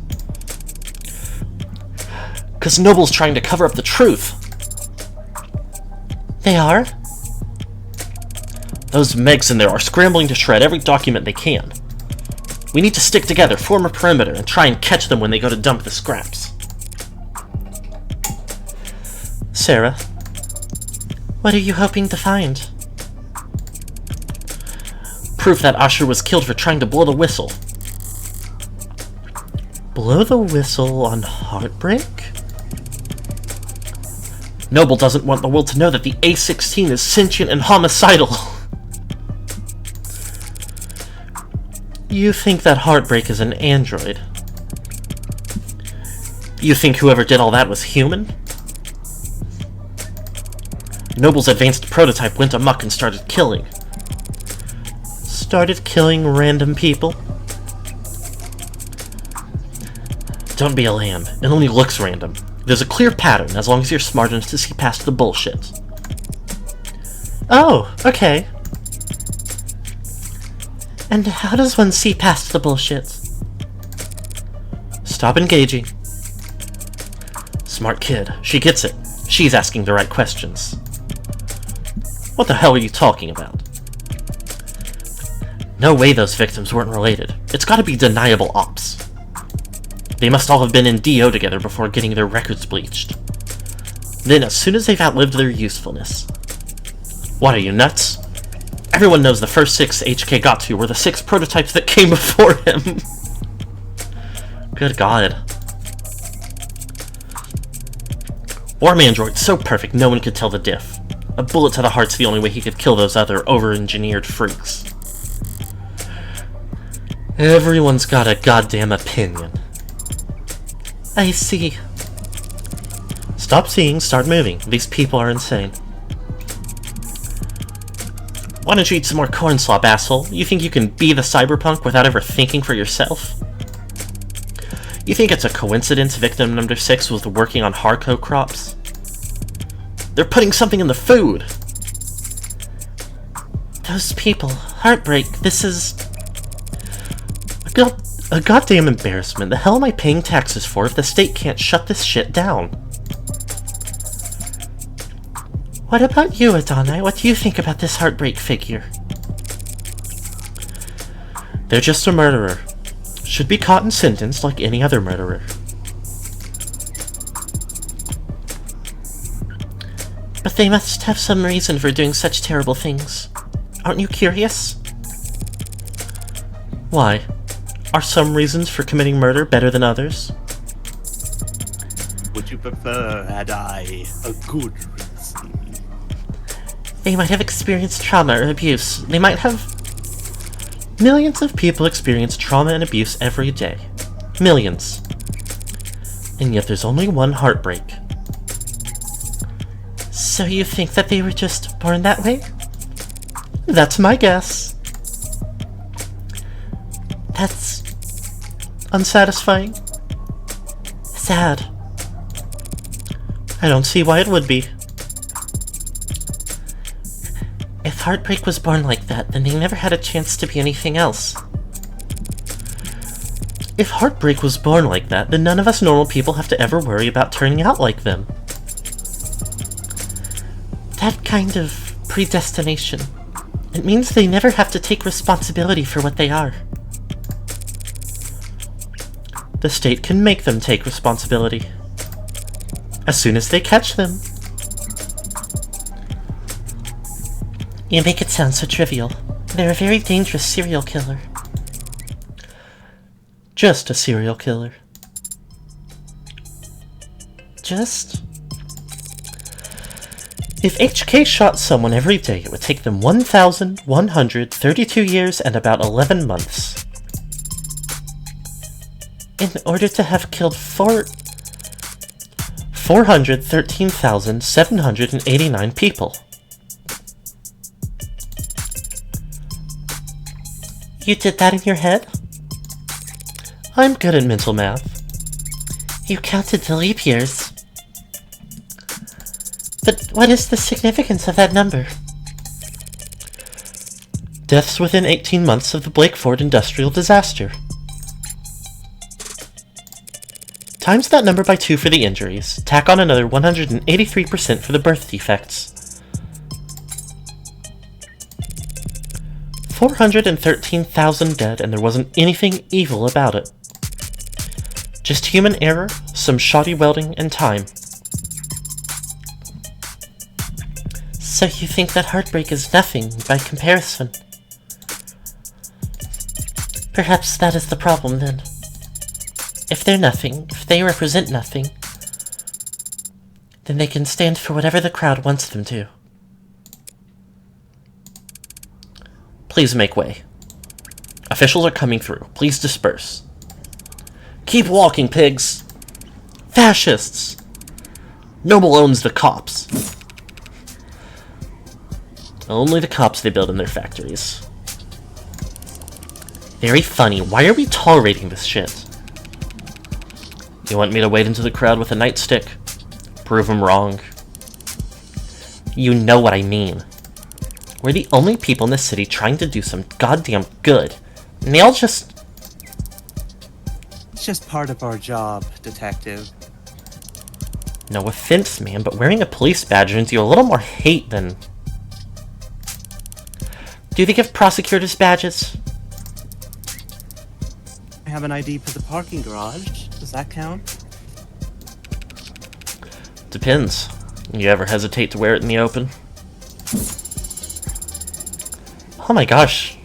'Cause Noble's trying to cover up the truth. They are? Those Megs in there are scrambling to shred every document they can. We need to stick together, form a perimeter, and try and catch them when they go to dump the scraps. Sarah, what are you hoping to find? Proof that Asher was killed for trying to blow the whistle. Blow the whistle on Heartbreak? Noble doesn't want the world to know that the A-16 is sentient and homicidal. You think that Heartbreak is an android? You think whoever did all that was human? Noble's advanced prototype went amok and started killing. Started killing random people? Don't be a lamb. It only looks random. There's a clear pattern, as long as you're smart enough to see past the bullshit. Oh, okay. And how does one see past the bullshit? Stop engaging. Smart kid. She gets it. She's asking the right questions. What the hell are you talking about? No way those victims weren't related. It's gotta be deniable ops. They must all have been in DO together before getting their records bleached. Then, as soon as they've outlived their usefulness. What, are you nuts? Everyone knows the first 6 HK got to were the 6 prototypes that came before him. Good God. Worm android, so perfect no one could tell the diff. A bullet to the heart's the only way he could kill those other over-engineered freaks. Everyone's got a goddamn opinion. I see. Stop seeing, start moving. These people are insane. Why don't you eat some more corn slop, asshole? You think you can be the cyberpunk without ever thinking for yourself? You think it's a coincidence victim number 6 was working on Harco crops? They're putting something in the food! Those people. Heartbreak. This is... a goddamn embarrassment. The hell am I paying taxes for if the state can't shut this shit down? What about you, Adonai? What do you think about this heartbreak figure? They're just a murderer. Should be caught and sentenced like any other murderer. But they must have some reason for doing such terrible things. Aren't you curious? Why? Are some reasons for committing murder better than others? Would you prefer had I a good reason? They might have experienced trauma or abuse. They might have... Millions of people experience trauma and abuse every day. Millions. And yet there's only one heartbreak. So you think that they were just born that way? That's my guess. That's... unsatisfying. Sad. I don't see why it would be. If heartbreak was born like that, then they never had a chance to be anything else. If heartbreak was born like that, then none of us normal people have to ever worry about turning out like them. That kind of predestination, it means they never have to take responsibility for what they are. The state can make them take responsibility. As soon as they catch them. You make it sound so trivial. They're a very dangerous serial killer. Just a serial killer. Just... If HK shot someone every day, it would take them 1,132 years and about 11 months. In order to have killed 413,789 people. You did that in your head? I'm good at mental math. You counted the leap years. But what is the significance of that number? Deaths within 18 months of the Blakeford industrial disaster. Times that number by 2 for the injuries. Tack on another 183% for the birth defects. 413,000 dead, and there wasn't anything evil about it. Just human error, some shoddy welding, and time. So you think that heartbreak is nothing by comparison? Perhaps that is the problem then. If they're nothing, if they represent nothing, then they can stand for whatever the crowd wants them to. Please make way. Officials are coming through. Please disperse. Keep walking, pigs! Fascists! Noble owns the cops. Only the cops they build in their factories. Very funny. Why are we tolerating this shit? You want me to wade into the crowd with a nightstick? Prove them wrong. You know what I mean. We're the only people in this city trying to do some goddamn good. And they all just... It's just part of our job, detective. No offense, man, but wearing a police badge earns you a little more hate than... Do they give prosecutors badges? I have an ID for the parking garage. Does that count? Depends. You ever hesitate to wear it in the open? Oh my gosh.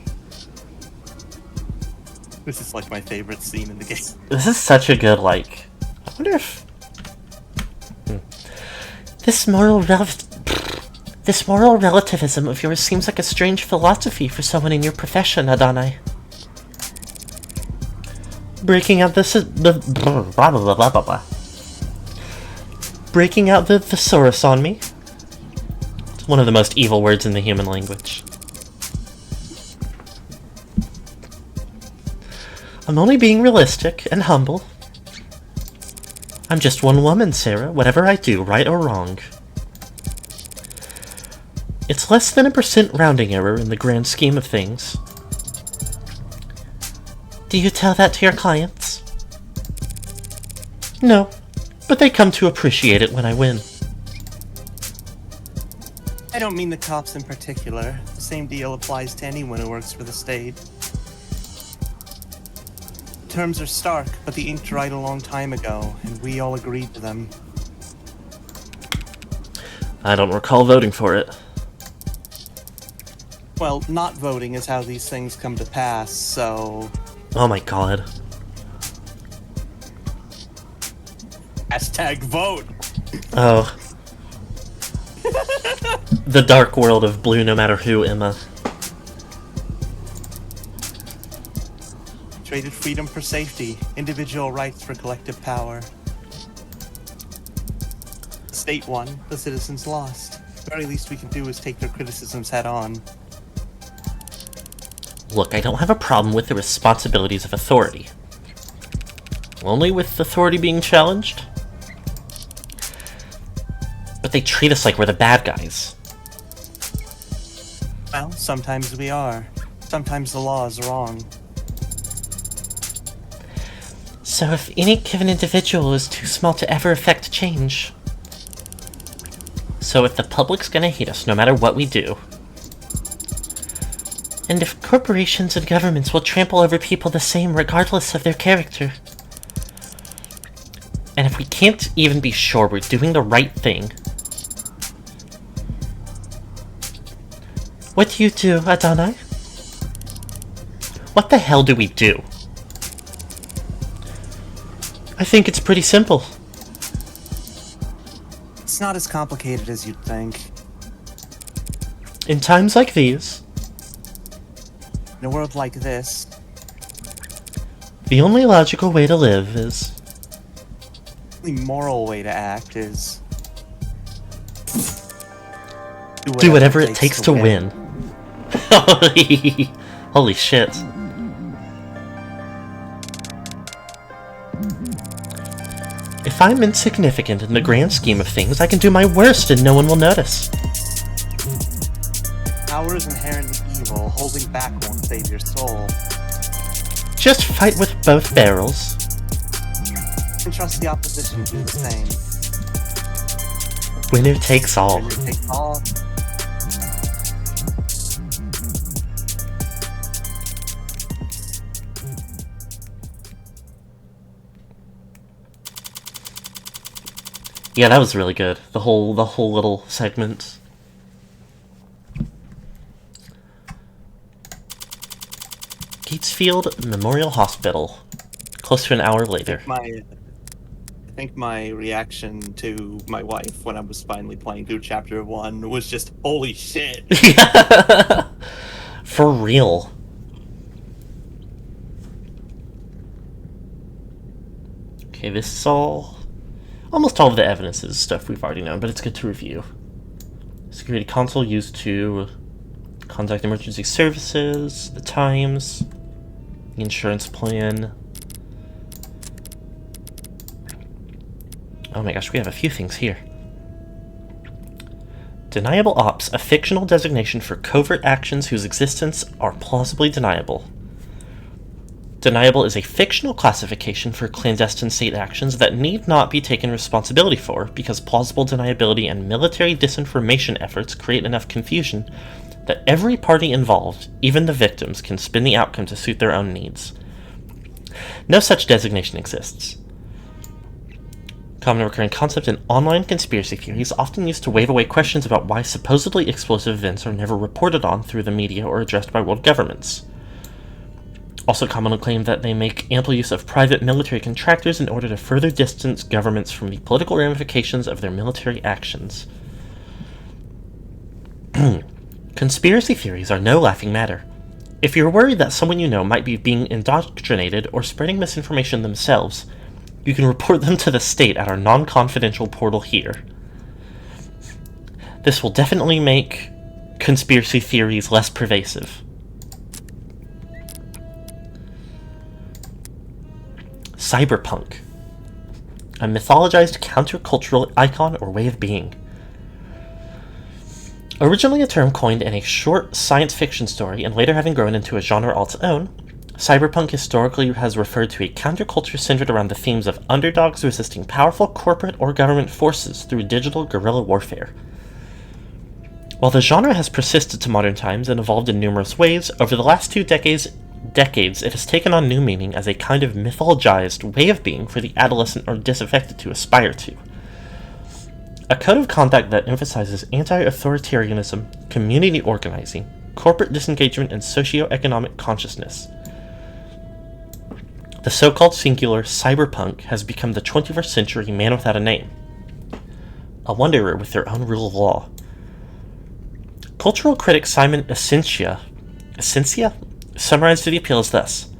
This is like my favorite scene in the game. This is such a good, like... I wonder if... This moral relativism of yours seems like a strange philosophy for someone in your profession, Adonai. Breaking out breaking out the thesaurus on me. It's one of the most evil words in the human language. I'm only being realistic and humble. I'm just one woman, Sarah, whatever I do, right or wrong. It's less than a % rounding error in the grand scheme of things. Do you tell that to your clients? No, but they come to appreciate it when I win. I don't mean the cops in particular. The same deal applies to anyone who works for the state. Terms are stark, but the ink dried a long time ago, and we all agreed to them. I don't recall voting for it. Well, not voting is how these things come to pass, so... Oh my god. Hashtag vote! Oh. The dark world of blue no matter who, Emma. Traded freedom for safety, individual rights for collective power. The state won, the citizens lost. The very least we can do is take their criticisms head on. Look, I don't have a problem with the responsibilities of authority. Only with authority being challenged. But they treat us like we're the bad guys. Well, sometimes we are. Sometimes the law is wrong. So if any given individual is too small to ever affect change... So if the public's gonna hate us no matter what we do... And if corporations and governments will trample over people the same regardless of their character... And if we can't even be sure we're doing the right thing... What do you do, Adonai? What the hell do we do? I think it's pretty simple. It's not as complicated as you'd think. In times like these, In a world like this, the only logical way to live is... the moral way to act is... do whatever it takes to win. Holy shit. If I'm insignificant in the grand scheme of things, I can do my worst and no one will notice. Power is inherently evil. Holding back won't save your soul. Just fight with both barrels. And trust the opposition to do the same. Winner takes all. Winner takes all. Yeah, that was really good. The whole little segment. Gatesfield Memorial Hospital. Close to an hour later. I think my reaction to my wife when I was finally playing through chapter 1 was just, holy shit! For real. Okay, this is almost all of the evidence is stuff we've already known, but it's good to review. Security console used to contact emergency services, the times, the insurance plan. Oh my gosh, we have a few things here. Deniable ops, a fictional designation for covert actions whose existence are plausibly deniable. Deniable is a fictional classification for clandestine state actions that need not be taken responsibility for because plausible deniability and military disinformation efforts create enough confusion that every party involved, even the victims, can spin the outcome to suit their own needs. No such designation exists. Common recurring concept in online conspiracy theories often used to wave away questions about why supposedly explosive events are never reported on through the media or addressed by world governments. Also commonly claim that they make ample use of private military contractors in order to further distance governments from the political ramifications of their military actions. Conspiracy theories are no laughing matter. If you're worried that someone you know might be being indoctrinated or spreading misinformation themselves, you can report them to the state at our non-confidential portal here. This will definitely make conspiracy theories less pervasive. Cyberpunk. A mythologized countercultural icon or way of being. Originally a term coined in a short science fiction story and later having grown into a genre all its own, cyberpunk historically has referred to a counterculture centered around the themes of underdogs resisting powerful corporate or government forces through digital guerrilla warfare. While the genre has persisted to modern times and evolved in numerous ways, over the last 2 decades, it has taken on new meaning as a kind of mythologized way of being for the adolescent or disaffected to aspire to. A code of conduct that emphasizes anti-authoritarianism, community organizing, corporate disengagement, and socio-economic consciousness. The so-called singular cyberpunk has become the 21st century man without a name, a wanderer with their own rule of law. Cultural critic Simon Essentia summarized the appeal as thus: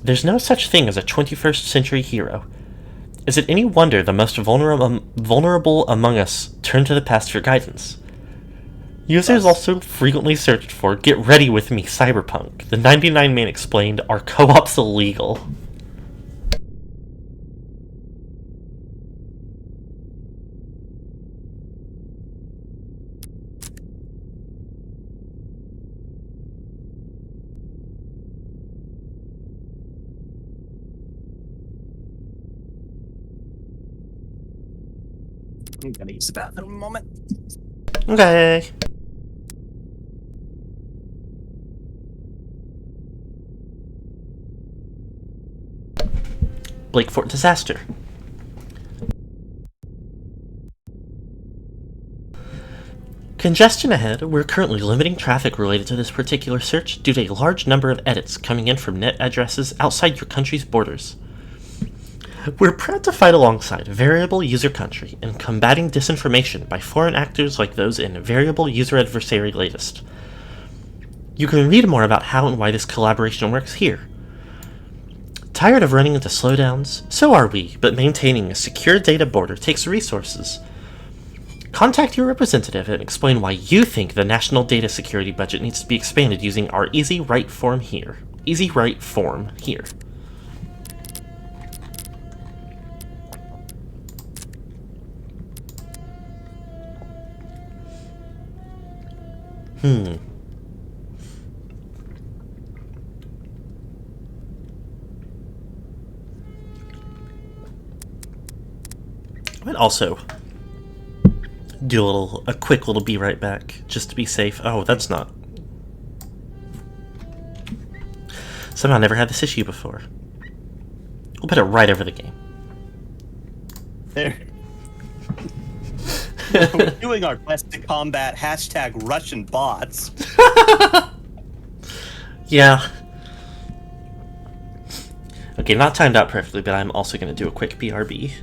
"There's no such thing as a 21st century hero. Is it any wonder the most vulnerable among us turn to the past for guidance?" Users also frequently searched for "Get ready with me, Cyberpunk." The 99 Man explained, "Are co-ops illegal?" I'm gonna use the bathroom a moment. Okay. Blakefort disaster. Congestion ahead. We're currently limiting traffic related to this particular search due to a large number of edits coming in from net addresses outside your country's borders. We're proud to fight alongside Variable User Country in combating disinformation by foreign actors like those in Variable User Adversary Latest. You can read more about how and why this collaboration works here. Tired of running into slowdowns? So are we, but maintaining a secure data border takes resources. Contact your representative and explain why you think the national data security budget needs to be expanded using our Easy Write form here. Easy Write form here. I might also do a quick little be right back, just to be safe. Oh, that's not. Somehow I never had this issue before. We'll put it right over the game. There. We're doing our best to combat #Russian bots. Yeah. Okay, not timed out perfectly, but I'm also going to do a quick BRB.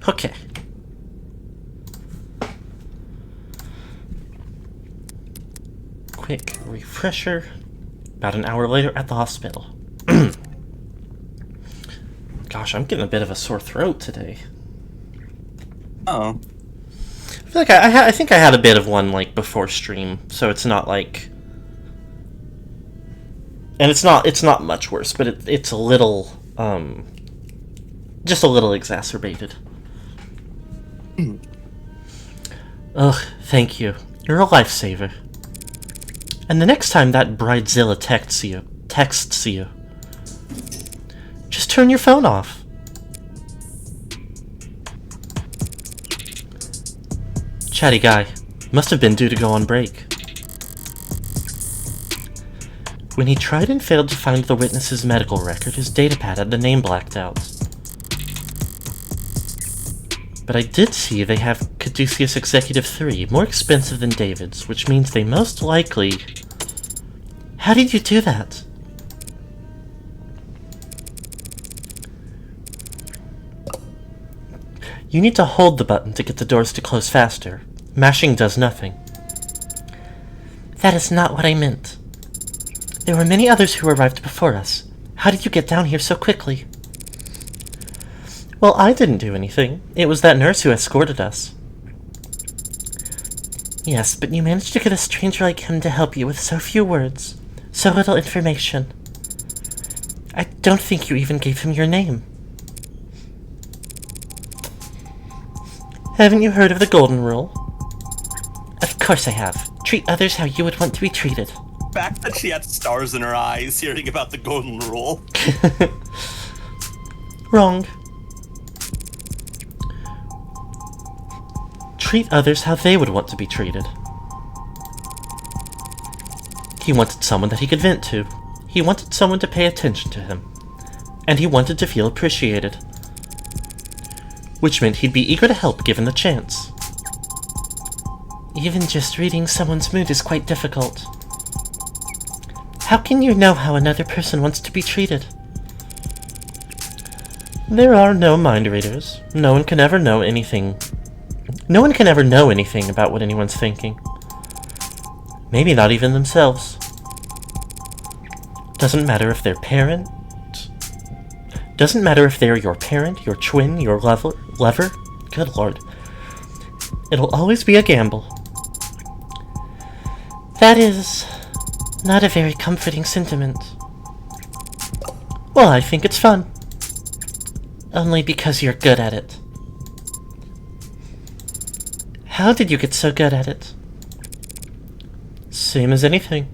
Okay. Quick refresher. About an hour later at the hospital. Gosh, I'm getting a bit of a sore throat today. Oh. I feel like I think I had a bit of one like before stream, so it's not like, and it's not much worse, but it's a little just a little exacerbated. Ugh, thank you. You're a lifesaver. And the next time that Bridezilla texts you, just turn your phone off. Chatty guy. Must have been due to go on break. When he tried and failed to find the witness's medical record, his datapad had the name blacked out. But I did see they have Caduceus Executive 3, more expensive than David's, which means they most likely... How did you do that? You need to hold the button to get the doors to close faster. Mashing does nothing. That is not what I meant. There were many others who arrived before us. How did you get down here so quickly? Well, I didn't do anything. It was that nurse who escorted us. Yes, but you managed to get a stranger like him to help you with so few words, so little information. I don't think you even gave him your name. Haven't you heard of the Golden Rule? Of course I have. Treat others how you would want to be treated. The fact that she had stars in her eyes hearing about the Golden Rule. Wrong. Treat others how they would want to be treated. He wanted someone that he could vent to. He wanted someone to pay attention to him. And he wanted to feel appreciated. Which meant he'd be eager to help given the chance. Even just reading someone's mood is quite difficult. How can you know how another person wants to be treated? There are no mind readers. No one can ever know anything. No one can ever know anything about what anyone's thinking. Maybe not even themselves. Doesn't matter if they're parent. Doesn't matter if they're your parent, your twin, your lover. Good lord. It'll always be a gamble. That is not a very comforting sentiment. Well, I think it's fun. Only because you're good at it. How did you get so good at it? Same as anything.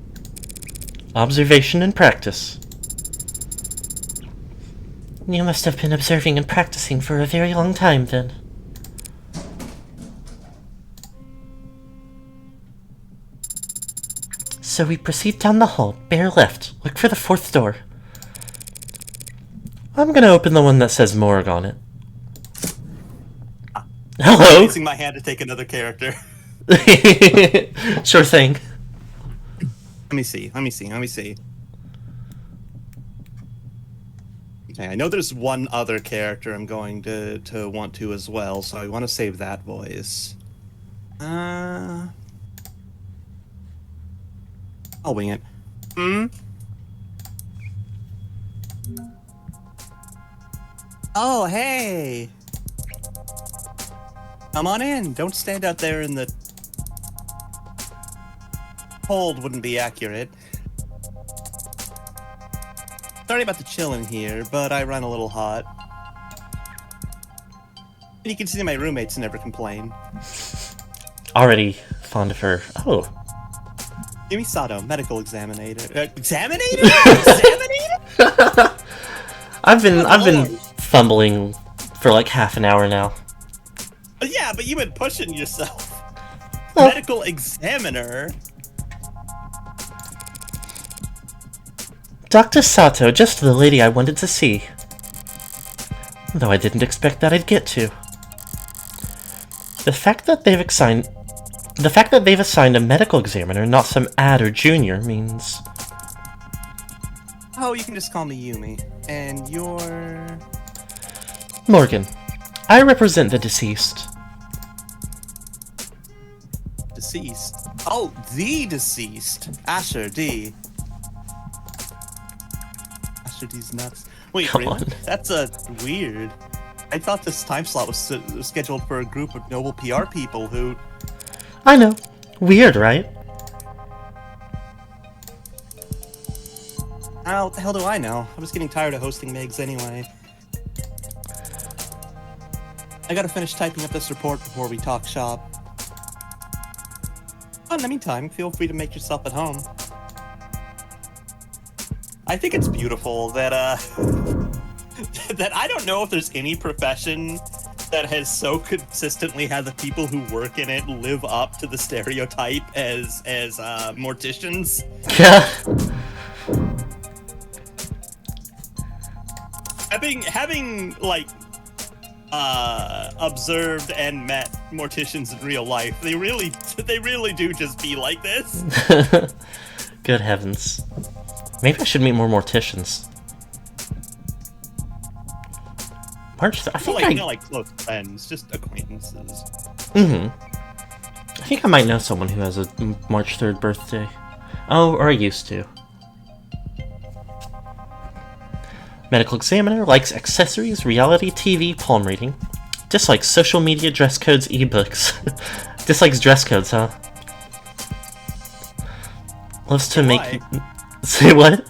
Observation and practice. You must have been observing and practicing for a very long time, then. So we proceed down the hall, bear left, look for the fourth door. I'm gonna open the one that says Morgue on it. Hello! I'm raising my hand to take another character. Sure thing. Let me see. Okay, I know there's one other character I'm going to want to as well, so I want to save that voice. I'll wing it. Oh, hey! Come on in. Don't stand out there in the cold. Wouldn't be accurate. Sorry about the chill in here, but I run a little hot. And you can see my roommates never complain. Already fond of her. Oh. Jimmy Sato, medical examinator. Examinator? Examinator? I've been fumbling for like half an hour now. Yeah, but you've been pushing yourself. Oh. Medical examiner? Dr. Sato, just the lady I wanted to see. Though I didn't expect that I'd get to. The fact that they've assigned a medical examiner, not some ad or junior, means... Oh, you can just call me Yumi. And you're... Morgan. I represent the deceased. Deceased? Oh, the deceased. Asher D. Asher D's nuts. Wait, Come really? on. That's weird. I thought this time slot was scheduled for a group of noble PR people who... I know. Weird, right? How the hell do I know? I was getting tired of hosting Megs anyway. I gotta finish typing up this report before we talk shop. Oh, in the meantime, feel free to make yourself at home. I think it's beautiful that, that I don't know if there's any profession that has so consistently had the people who work in it live up to the stereotype as morticians. Yeah. Having like observed and met morticians in real life, they really do just be like this. Good heavens. Maybe I should meet more morticians. March 3rd. I think not like close friends, just acquaintances. I think I might know someone who has a March 3rd birthday. Oh, or I used to. Medical examiner likes accessories, reality TV, palm reading. Dislikes social media, dress codes, ebooks. Dislikes dress codes, huh? Loves to make... Say what?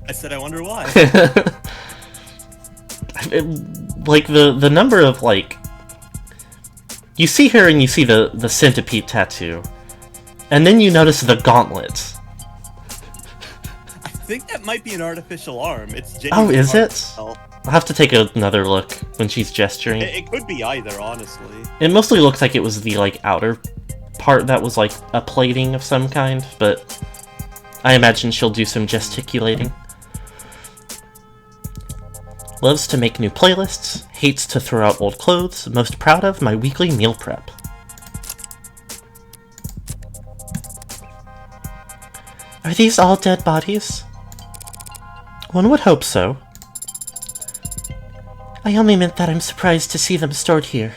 I said I wonder why. Like, the number of, like... You see her and you see the centipede tattoo. And then you notice the gauntlets. I think that might be an artificial arm. It's Oh, genuinely is hard it? to tell. I'll have to take another look when she's gesturing. It could be either, honestly. It mostly looks like it was the, like, outer part that was, like, a plating of some kind, but I imagine she'll do some gesticulating. Loves to make new playlists, hates to throw out old clothes, most proud of my weekly meal prep. Are these all dead bodies? One would hope so. I only meant that I'm surprised to see them stored here.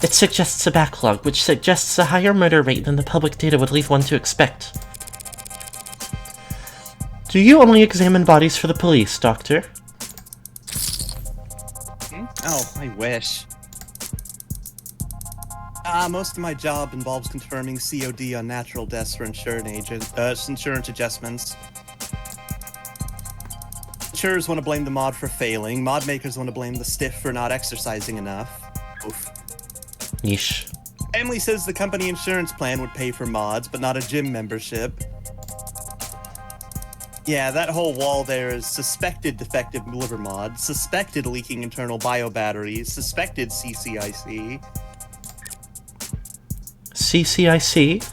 It suggests a backlog, which suggests a higher murder rate than the public data would leave one to expect. Do you only examine bodies for the police, Doctor? Oh, I wish. Most of my job involves confirming COD on natural deaths for insurance adjustments. Insurers want to blame the mod for failing. Mod makers want to blame the stiff for not exercising enough. Oof. Yeesh. Family says the company insurance plan would pay for mods, but not a gym membership. Yeah, that whole wall there is suspected defective liver mod, suspected leaking internal bio batteries, suspected CCIC. CCIC?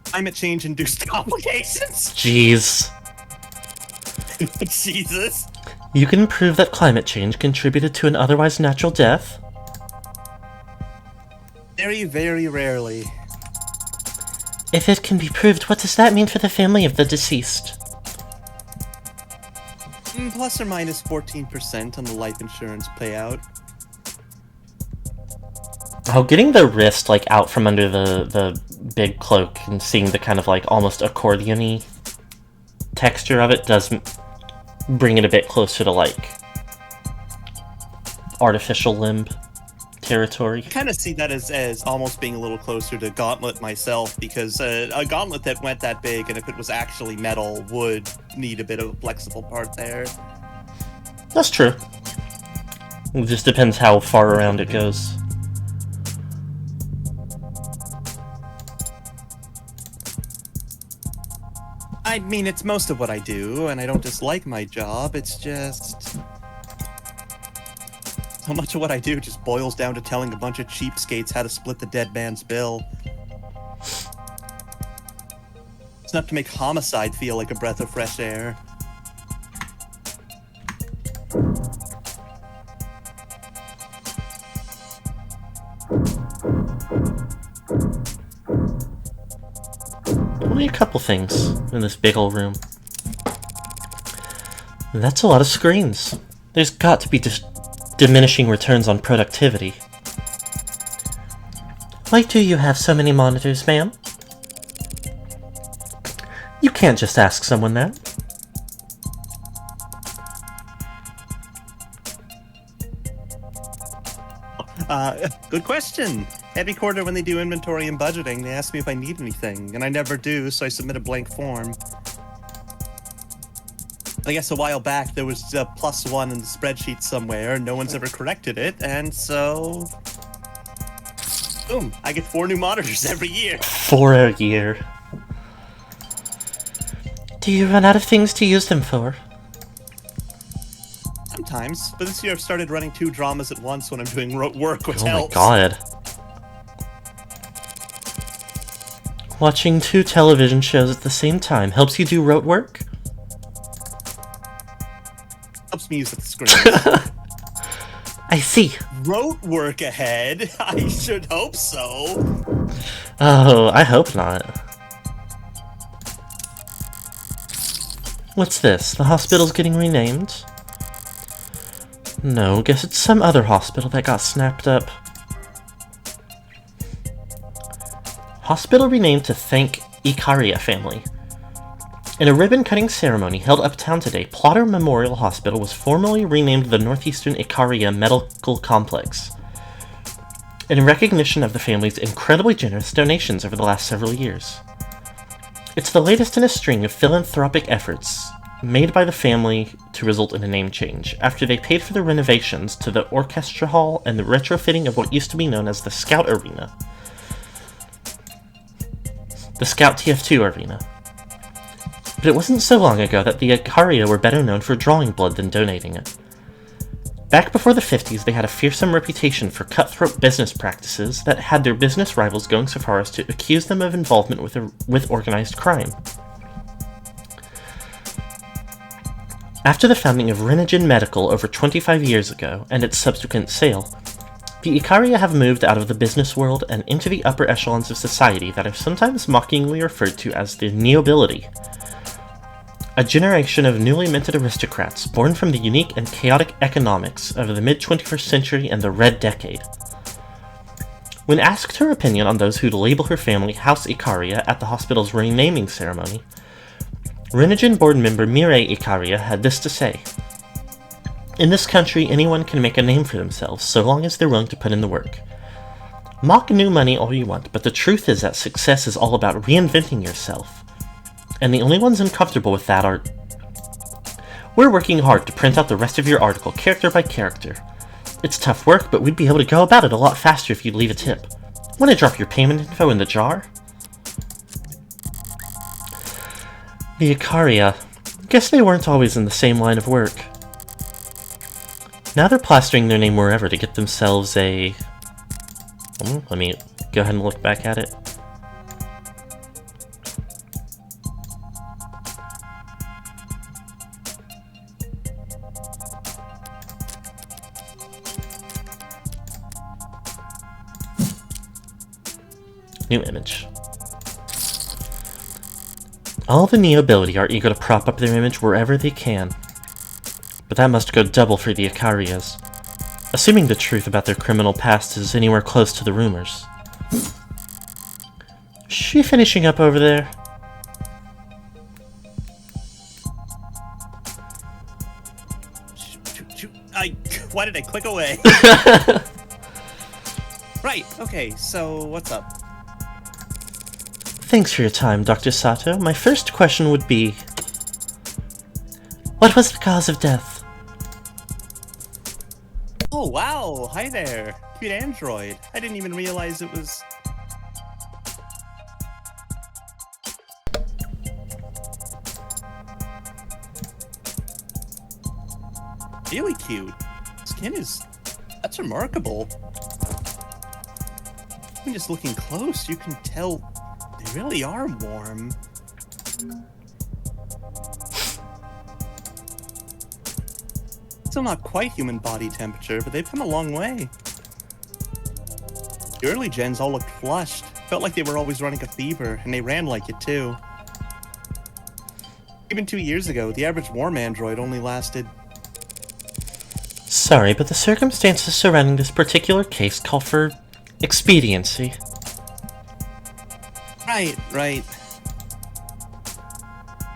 Climate change induced complications? Jeez. Jesus. You can prove that climate change contributed to an otherwise natural death? Very, very rarely. If it can be proved, what does that mean for the family of the deceased? Plus or minus 14% on the life insurance payout. Oh, getting the wrist, like, out from under the big cloak and seeing the kind of, like, almost accordion-y texture of it does bring it a bit closer to, like, artificial limb territory. I kind of see that as almost being a little closer to Gauntlet myself, because a Gauntlet that went that big, and if it was actually metal, would need a bit of a flexible part there. That's true. It just depends how far around it goes. I mean, it's most of what I do, and I don't dislike my job, it's just... so much of what I do just boils down to telling a bunch of cheapskates how to split the dead man's bill. It's enough to make homicide feel like a breath of fresh air. Only a couple things in this big old room. That's a lot of screens. There's got to be diminishing returns on productivity. Why do you have so many monitors, ma'am? You can't just ask someone that. Good question. Every quarter when they do inventory and budgeting, they ask me if I need anything, and I never do, so I submit a blank form. I guess a while back there was a +1 in the spreadsheet somewhere, and no one's ever corrected it, and so... boom, I get 4 new monitors every year. 4 a year. Do you run out of things to use them for? Sometimes, but this year I've started running 2 dramas at once when I'm doing work, which Oh helps. my god. Watching 2 television shows at the same time helps you do rote work? Helps me use the screen. I see. Rote work ahead? I should hope so. Oh, I hope not. What's this? The hospital's getting renamed? No, guess it's some other hospital that got snapped up. Hospital renamed to thank Ikaria family. In a ribbon-cutting ceremony held uptown today, Plotter Memorial Hospital was formally renamed the Northeastern Ikaria Medical Complex, in recognition of the family's incredibly generous donations over the last several years. It's the latest in a string of philanthropic efforts made by the family to result in a name change, after they paid for the renovations to the orchestra hall and the retrofitting of what used to be known as the Scout Arena. The Scout TF2 Arena. But it wasn't so long ago that the Ikaria were better known for drawing blood than donating it. Back before the 50s, they had a fearsome reputation for cutthroat business practices that had their business rivals going so far as to accuse them of involvement with organized crime. After the founding of Renogen Medical over 25 years ago, and its subsequent sale, the Ikaria have moved out of the business world and into the upper echelons of society that are sometimes mockingly referred to as the nobility. A generation of newly minted aristocrats born from the unique and chaotic economics of the mid-21st century and the Red Decade. When asked her opinion on those who'd label her family House Ikaria at the hospital's renaming ceremony, Renogen board member Mireille Ikaria had this to say: "In this country, anyone can make a name for themselves, so long as they're willing to put in the work. Mock new money all you want, but the truth is that success is all about reinventing yourself. And the only ones uncomfortable with that are... We're working hard to print out the rest of your article, character by character. It's tough work, but we'd be able to go about it a lot faster if you'd leave a tip. Want to drop your payment info in the jar?" The Ikaria. Guess they weren't always in the same line of work. Now they're plastering their name wherever to get themselves a... let me go ahead and look back at it. New image. All the nobility are eager to prop up their image wherever they can. But that must go double for the Ikarias, assuming the truth about their criminal past is anywhere close to the rumors. Is she finishing up over there? Why did I click away? Right, okay, so what's up? Thanks for your time, Dr. Sato. My first question would be... what was the cause of death? Oh, wow, hi there. Cute android. I didn't even realize it was... really cute. Skin is... that's remarkable. Even just looking close, you can tell they really are warm. Still not quite human body temperature, but they've come a long way. The early gens all looked flushed. Felt like they were always running a fever, and they ran like it too. Even 2 years ago, the average warm android only lasted... Sorry, but the circumstances surrounding this particular case call for expediency. Right.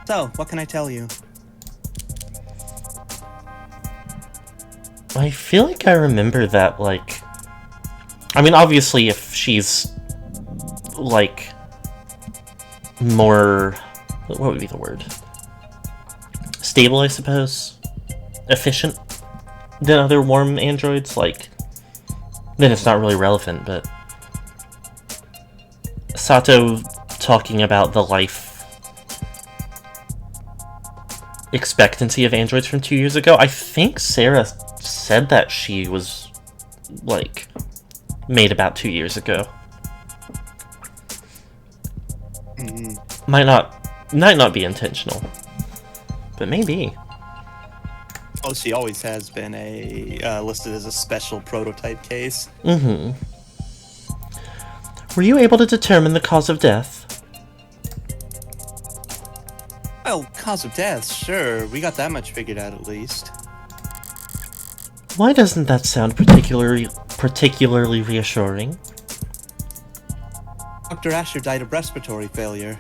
So, what can I tell you? I feel like I remember that, like, I mean, obviously, if she's, like, more... What would be the word? Stable, I suppose? Efficient than other warm androids, like... Then it's not really relevant, but... Sato talking about the life expectancy of androids from 2 years ago, I think Sarah said that she was, like, made about 2 years ago. Might not be intentional, but maybe. Well, she always has been listed as a special prototype case. Mm-hmm. Were you able to determine the cause of death? Well, cause of death, sure. We got that much figured out at least. Why doesn't that sound particularly reassuring? Dr. Asher died of respiratory failure.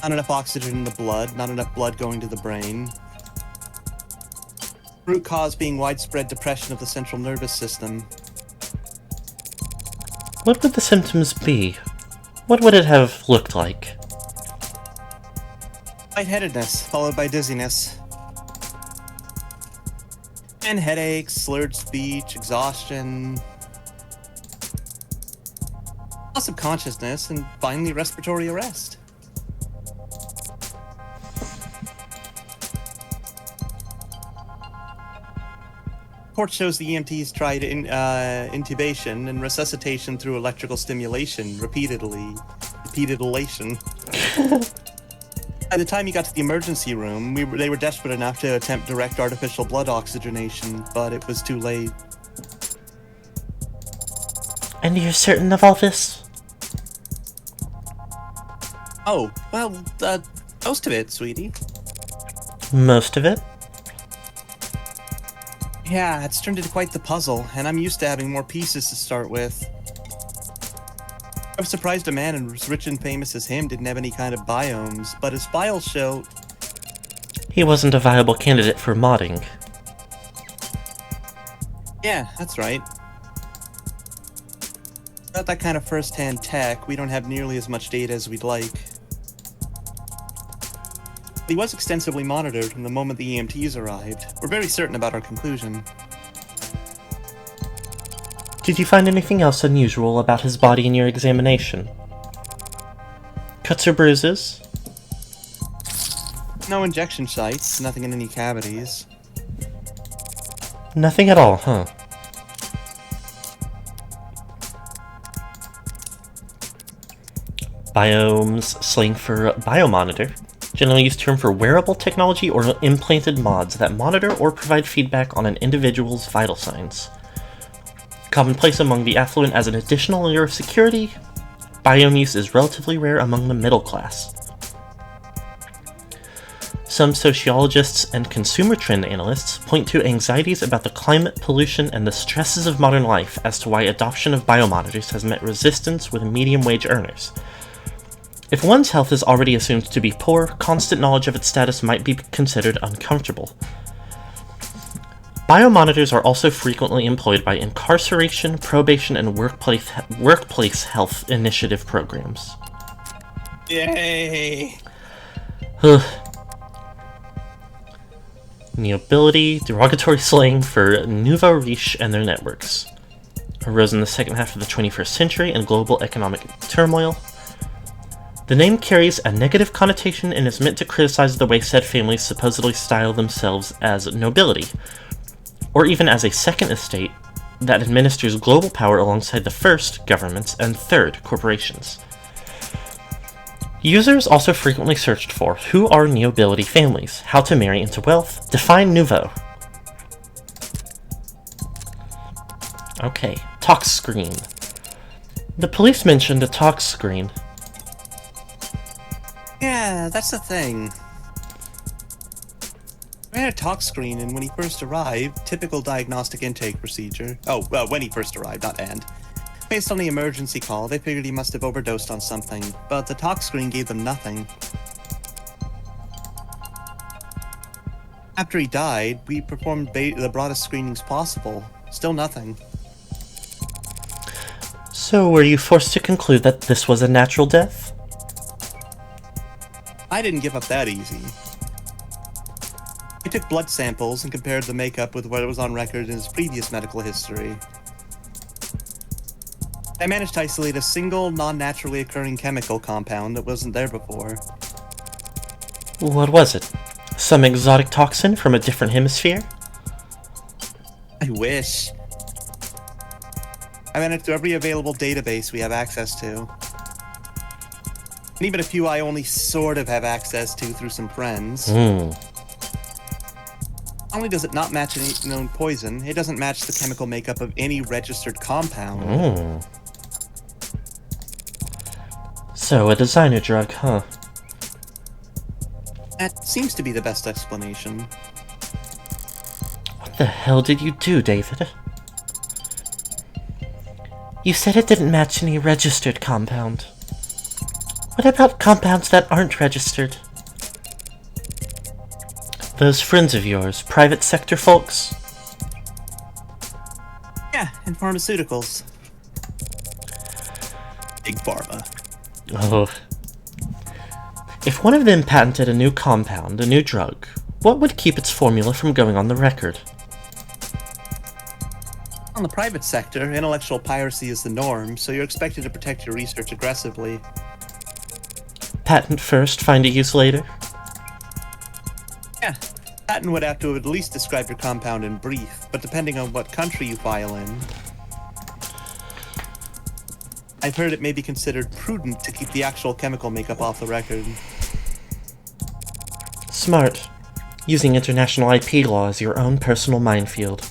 Not enough oxygen in the blood, not enough blood going to the brain. Root cause being widespread depression of the central nervous system. What would the symptoms be? What would it have looked like? Lightheadedness, followed by dizziness. And headaches, slurred speech, exhaustion. Loss of consciousness, and finally respiratory arrest. Report shows the EMTs tried intubation and resuscitation through electrical stimulation repeatedly. By the time you got to the emergency room, they were desperate enough to attempt direct artificial blood oxygenation, but it was too late. And you're certain of all this? Oh, well, most of it, sweetie. Most of it? Yeah, it's turned into quite the puzzle, and I'm used to having more pieces to start with. I was surprised a man as rich and famous as him didn't have any kind of biomes, but his files show... He wasn't a viable candidate for modding. Yeah, that's right. Without that kind of first-hand tech, we don't have nearly as much data as we'd like. He was extensively monitored from the moment the EMTs arrived. We're very certain about our conclusion. Did you find anything else unusual about his body in your examination? Cuts or bruises? No injection sites, nothing in any cavities. Nothing at all, huh? Biomes, slang for biomonitor. Generally used term for wearable technology or implanted mods that monitor or provide feedback on an individual's vital signs. Commonplace among the affluent as an additional layer of security, biome use is relatively rare among the middle class. Some sociologists and consumer trend analysts point to anxieties about the climate, pollution, and the stresses of modern life as to why adoption of biomonitors has met resistance with medium-wage earners. If one's health is already assumed to be poor, constant knowledge of its status might be considered uncomfortable. Biomonitors are also frequently employed by incarceration, probation, and workplace health initiative programs. Yay! Nobility, derogatory slang for nouveau riche and their networks. Arose in the second half of the 21st century in global economic turmoil. The name carries a negative connotation and is meant to criticize the way said families supposedly style themselves as nobility, or even as a second estate that administers global power alongside the first, governments, and third, corporations. Users also frequently searched for who are nobility families, how to marry into wealth, define nouveau. Okay, talk screen. The police mentioned a talk screen. Yeah, that's the thing. We had a talk screen, and when he first arrived, typical diagnostic intake procedure. Oh, well, when he first arrived, not and. Based on the emergency call, they figured he must have overdosed on something, but the talk screen gave them nothing. After he died, we performed the broadest screenings possible. Still nothing. So were you forced to conclude that this was a natural death? I didn't give up that easy. I took blood samples and compared the makeup with what was on record in his previous medical history. I managed to isolate a single non-naturally occurring chemical compound that wasn't there before. What was it? Some exotic toxin from a different hemisphere? I wish. I managed through every available database we have access to. And even a few I only sort of have access to through some friends. Not only does it not match any known poison, it doesn't match the chemical makeup of any registered compound. So, a designer drug, huh? That seems to be the best explanation. What the hell did you do, David? You said it didn't match any registered compound. What about compounds that aren't registered? Those friends of yours, private sector folks? Yeah, and pharmaceuticals. Big pharma. Oh. If one of them patented a new compound, a new drug, what would keep its formula from going on the record? On the private sector, intellectual piracy is the norm, so you're expected to protect your research aggressively. Patent first, find a use later? Yeah, patent would have to at least describe your compound in brief, but depending on what country you file in, I've heard it may be considered prudent to keep the actual chemical makeup off the record. Smart. Using international IP law as your own personal minefield.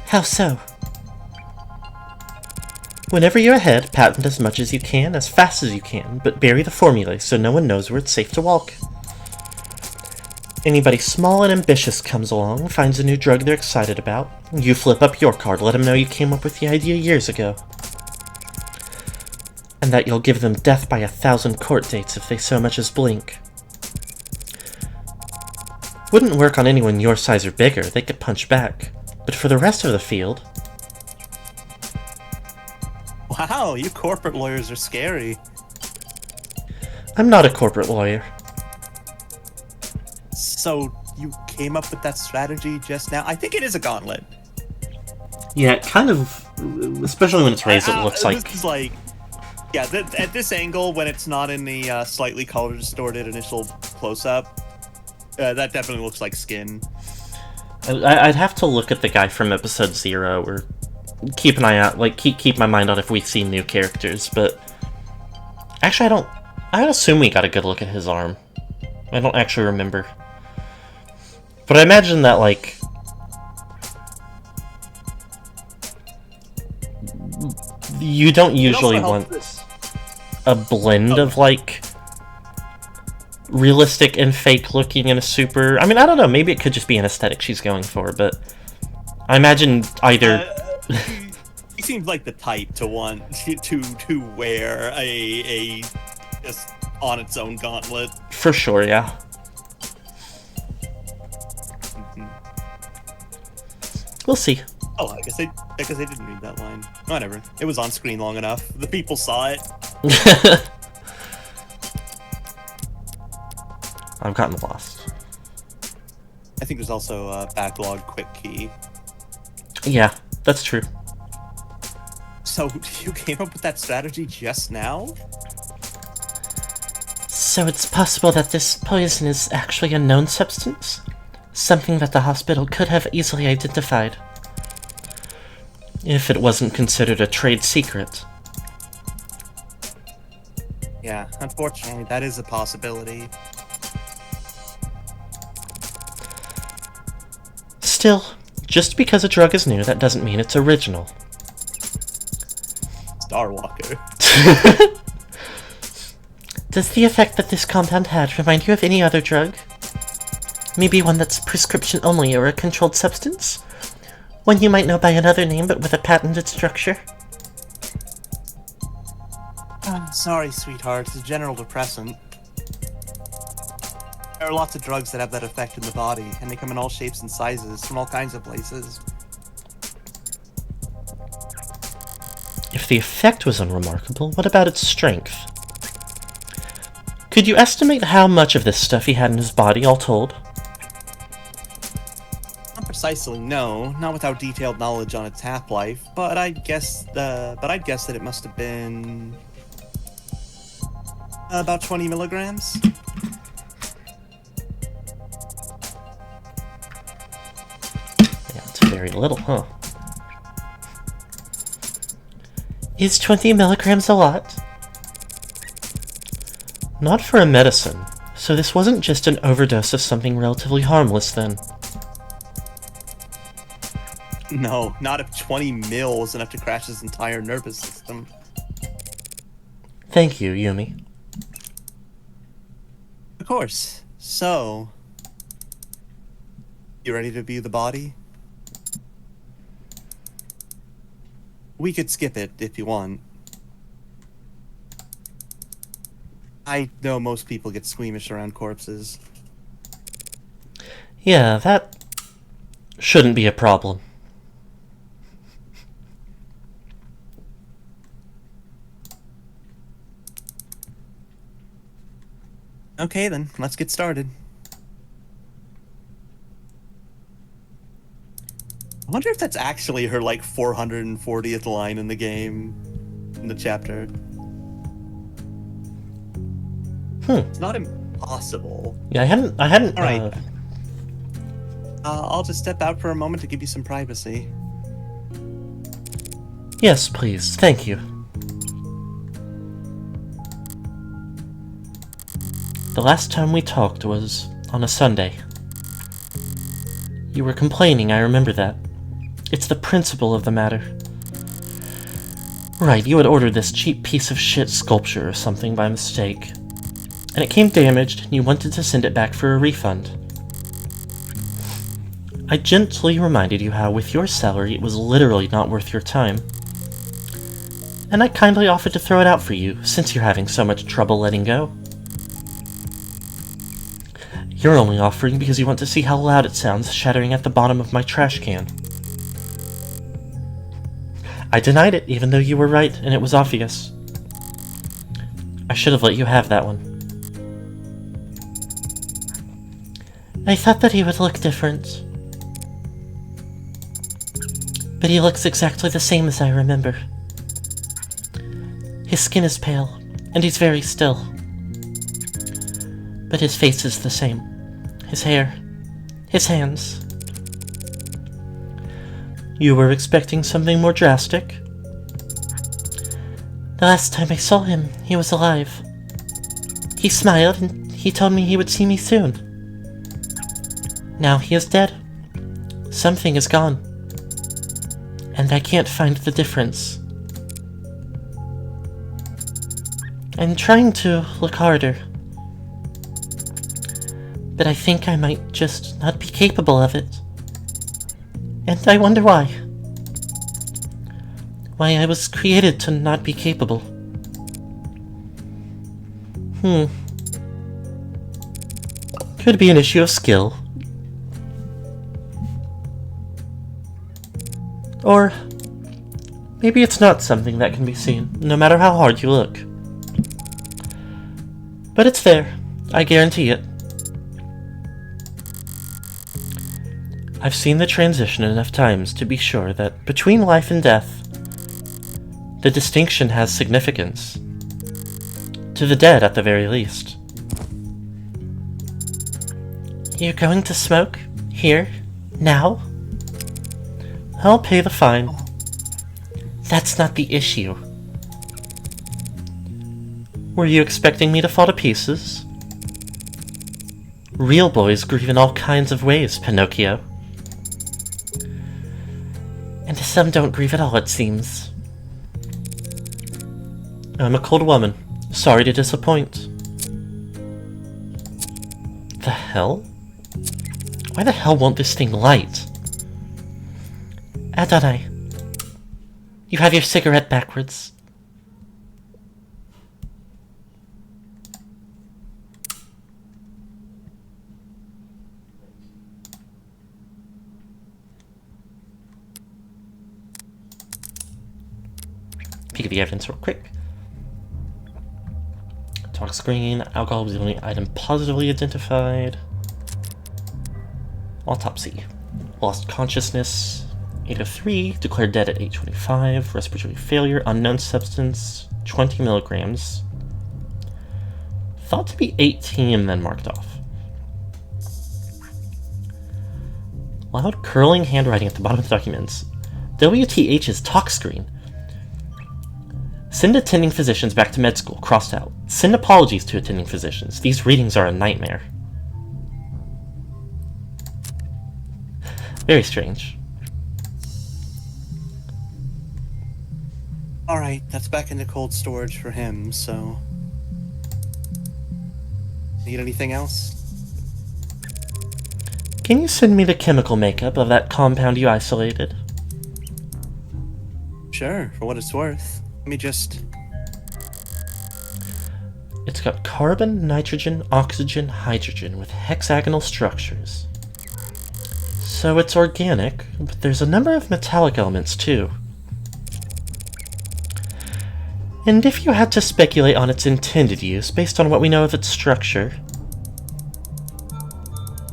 How so? Whenever you're ahead, patent as much as you can, as fast as you can, but bury the formulae so no one knows where it's safe to walk. Anybody small and ambitious comes along, finds a new drug they're excited about, you flip up your card, let them know you came up with the idea years ago. And that you'll give them death by 1,000 court dates if they so much as blink. Wouldn't work on anyone your size or bigger, they could punch back. But for the rest of the field... Wow, you corporate lawyers are scary. I'm not a corporate lawyer. So, you came up with that strategy just now? I think it is a gauntlet. Yeah, it kind of... Especially when it's raised, it looks like... This is like... Yeah, at this angle, when it's not in the slightly color-distorted initial close-up, that definitely looks like skin. I'd have to look at the guy from episode 0, or keep an eye out, like, keep my mind on if we see new characters, but... Actually, I assume we got a good look at his arm. I don't actually remember. But I imagine that, like... You don't usually want a blend of, like, realistic and fake looking in a super... I mean, I don't know, maybe it could just be an aesthetic she's going for, but I imagine either... He seems like the type to want to wear a just on its own gauntlet. For sure, yeah. We'll see. Oh, I guess they didn't read that line. Whatever. It was on screen long enough. The people saw it. I've gotten lost. I think there's also a backlog quick key. Yeah, that's true. So, you came up with that strategy just now? So it's possible that this poison is actually a known substance? Something that the hospital could have easily identified. If it wasn't considered a trade secret. Yeah, unfortunately, that is a possibility. Still, just because a drug is new, that doesn't mean it's original. Starwalker. Does the effect that this compound had remind you of any other drug? Maybe one that's prescription only or a controlled substance? One you might know by another name but with a patented structure? I'm sorry, sweetheart. It's a general depressant. There are lots of drugs that have that effect in the body, and they come in all shapes and sizes from all kinds of places. If the effect was unremarkable, what about its strength? Could you estimate how much of this stuff he had in his body, all told? Not precisely, no, not without detailed knowledge on its half-life, but I'd guess that it must have been about 20 milligrams. Yeah, it's very little, huh? Is 20 milligrams a lot? Not for a medicine, so this wasn't just an overdose of something relatively harmless then. No, not if 20 mil is enough to crash his entire nervous system. Thank you, Yumi. Of course. So, you ready to view the body? We could skip it if you want. I know most people get squeamish around corpses. Yeah, that shouldn't be a problem. Okay then, let's get started. I wonder if that's actually her, like, 440th line in the game, in the chapter. It's not impossible. Yeah, I hadn't, All right. I'll just step out for a moment to give you some privacy. Yes, please, thank you. The last time we talked was on a Sunday. You were complaining, I remember that. It's the principle of the matter. Right, you had ordered this cheap piece of shit sculpture or something by mistake. And it came damaged, and you wanted to send it back for a refund. I gently reminded you how, with your salary, it was literally not worth your time. And I kindly offered to throw it out for you, since you're having so much trouble letting go. You're only offering because you want to see how loud it sounds shattering at the bottom of my trash can. I denied it, even though you were right, and it was obvious. I should have let you have that one. I thought that he would look different. But he looks exactly the same as I remember. His skin is pale, and he's very still. But his face is the same. His hair. His hands. You were expecting something more drastic? The last time I saw him, he was alive. He smiled, and he told me he would see me soon. Now he is dead. Something is gone. And I can't find the difference. I'm trying to look harder. But I think I might just not be capable of it. And I wonder why. Why I was created to not be capable. Could be an issue of skill. Or maybe it's not something that can be seen, no matter how hard you look. But it's there, I guarantee it. I've seen the transition enough times to be sure that between life and death, the distinction has significance. To the dead, at the very least. You're going to smoke? Here? Now? I'll pay the fine. That's not the issue. Were you expecting me to fall to pieces? Real boys grieve in all kinds of ways, Pinocchio. And some don't grieve at all, it seems. I'm a cold woman. Sorry to disappoint. The hell? Why the hell won't this thing light? Adonai, you have your cigarette backwards. you the evidence real quick. Talk screen. Alcohol was the only item positively identified. Autopsy. Lost consciousness. 803. Declared dead at 825. Respiratory failure. Unknown substance. 20 milligrams. Thought to be 18, then marked off. Loud curling handwriting at the bottom of the documents. WTH's talk screen. Send attending physicians back to med school, crossed out. Send apologies to attending physicians. These readings are a nightmare. Very strange. Alright, that's back into cold storage for him, so... Need anything else? Can you send me the chemical makeup of that compound you isolated? Sure, for what it's worth. Let me just... It's got carbon, nitrogen, oxygen, hydrogen with hexagonal structures. So it's organic, but there's a number of metallic elements too. And if you had to speculate on its intended use based on what we know of its structure...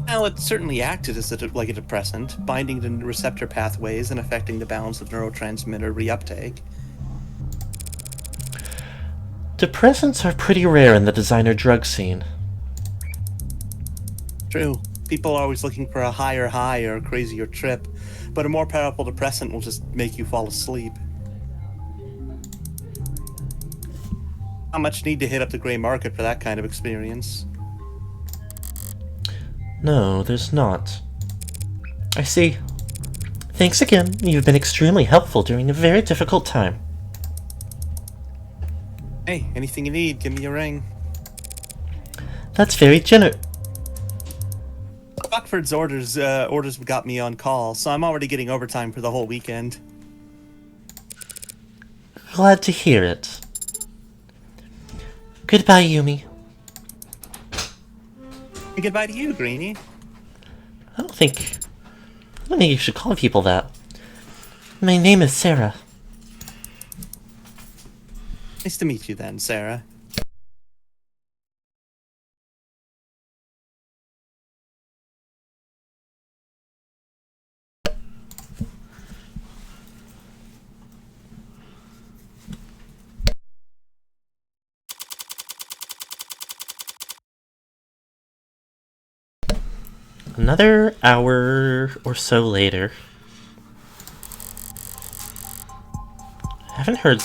Well, it certainly acted as like a depressant, binding to receptor pathways and affecting the balance of neurotransmitter reuptake. Depressants are pretty rare in the designer drug scene. True. People are always looking for a higher high or a crazier trip, but a more powerful depressant will just make you fall asleep. Not much need to hit up the gray market for that kind of experience. No, there's not. I see. Thanks again. You've been extremely helpful during a very difficult time. Hey, anything you need, give me a ring. That's very generous. Buckford's orders got me on call, so I'm already getting overtime for the whole weekend. Glad to hear it. Goodbye, Yumi. And goodbye to you, Greenie. I don't think you should call people that. My name is Sarah. Nice to meet you then, Sarah. Another hour or so later. I haven't heard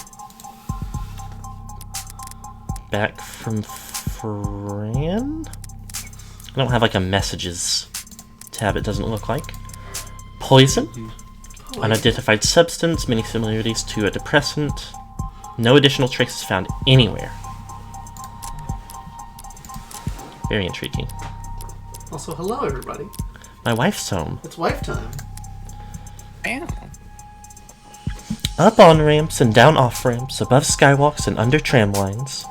back from Fran? I don't have like a messages tab, it doesn't look like. Poison? Unidentified substance, many similarities to a depressant. No additional traces found anywhere. Very intriguing. Also, hello everybody. My wife's home. It's wife time. Damn. Up on ramps and down off ramps, above skywalks and under tram lines.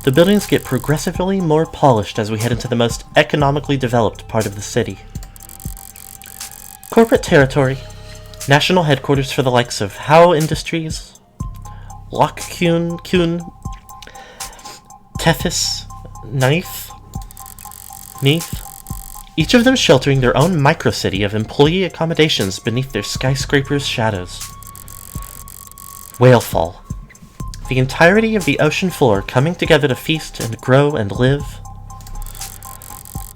The buildings get progressively more polished as we head into the most economically developed part of the city. Corporate territory, national headquarters for the likes of Howe Industries, Lockkuhn, Tethys, Neath, each of them sheltering their own microcity of employee accommodations beneath their skyscrapers' shadows. Whalefall. The entirety of the ocean floor coming together to feast and grow and live.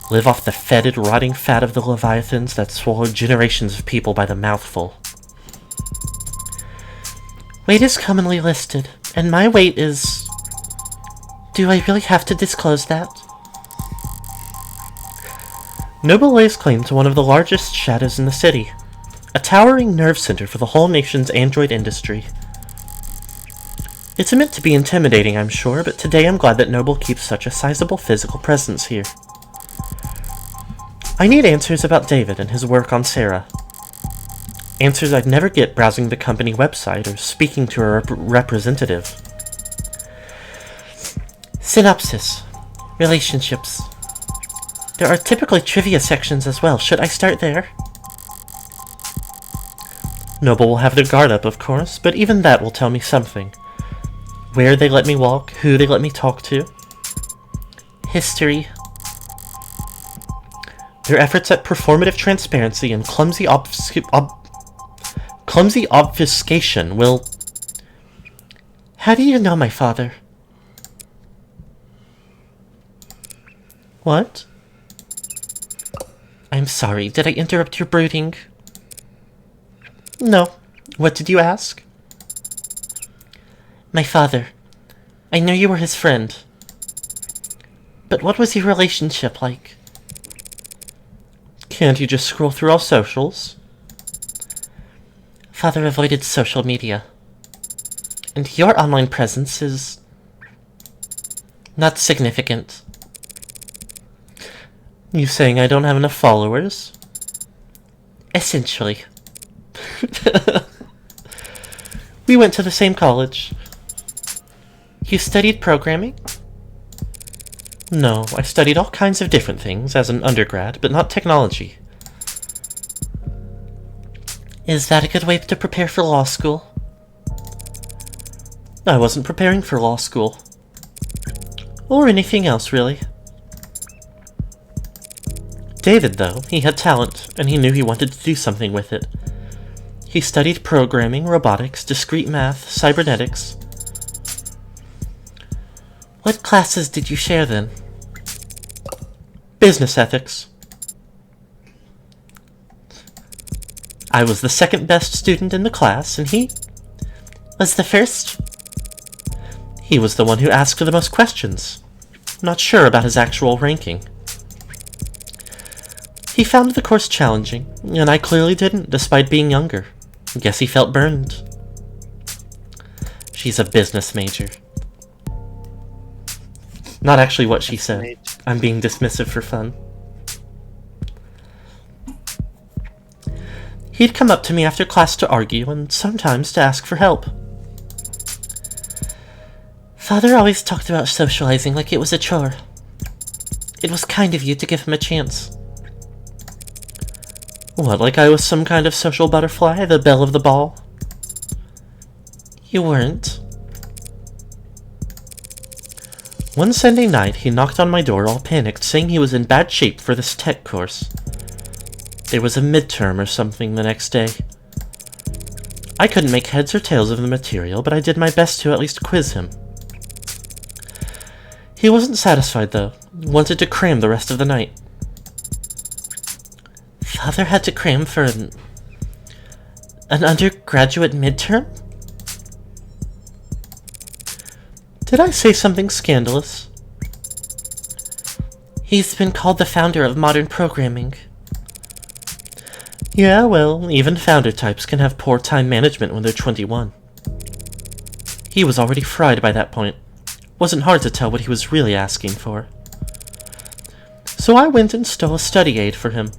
Live off the fetid, rotting fat of the leviathans that swallowed generations of people by the mouthful. Weight is commonly listed, and my weight is... Do I really have to disclose that? Noble lays claim to one of the largest shadows in the city, a towering nerve center for the whole nation's android industry. It's meant to be intimidating, I'm sure, but today I'm glad that Noble keeps such a sizable physical presence here. I need answers about David and his work on Sarah. Answers I'd never get browsing the company website or speaking to a representative. Synopsis. Relationships. There are typically trivia sections as well. Should I start there? Noble will have their guard up, of course, but even that will tell me something. Where they let me walk, who they let me talk to. History. Their efforts at performative transparency and clumsy obfuscation will... How do you know my father? What? I'm sorry, did I interrupt your brooding? No. What did you ask? My father. I knew you were his friend. But what was your relationship like? Can't you just scroll through all socials? Father avoided social media. And your online presence is... not significant. You saying I don't have enough followers? Essentially. We went to the same college. You studied programming? No, I studied all kinds of different things as an undergrad, but not technology. Is that a good way to prepare for law school? I wasn't preparing for law school. Or anything else, really. David, though, he had talent, and he knew he wanted to do something with it. He studied programming, robotics, discrete math, cybernetics. What classes did you share then? Business ethics. I was the second best student in the class, and he was the first. He was the one who asked the most questions. Not sure about his actual ranking. He found the course challenging, and I clearly didn't, despite being younger. Guess he felt burned. She's a business major. Not actually what she said. I'm being dismissive for fun. He'd come up to me after class to argue, and sometimes to ask for help. Father always talked about socializing like it was a chore. It was kind of you to give him a chance. What, like I was some kind of social butterfly, the belle of the ball? You weren't. One Sunday night, he knocked on my door all panicked, saying he was in bad shape for this tech course. There was a midterm or something the next day. I couldn't make heads or tails of the material, but I did my best to at least quiz him. He wasn't satisfied, though. Wanted to cram the rest of the night. Father had to cram for an undergraduate midterm? Did I say something scandalous? He's been called the founder of modern programming. Yeah, well, even founder types can have poor time management when they're 21. He was already fried by that point. Wasn't hard to tell what he was really asking for. So I went and stole a study aid for him.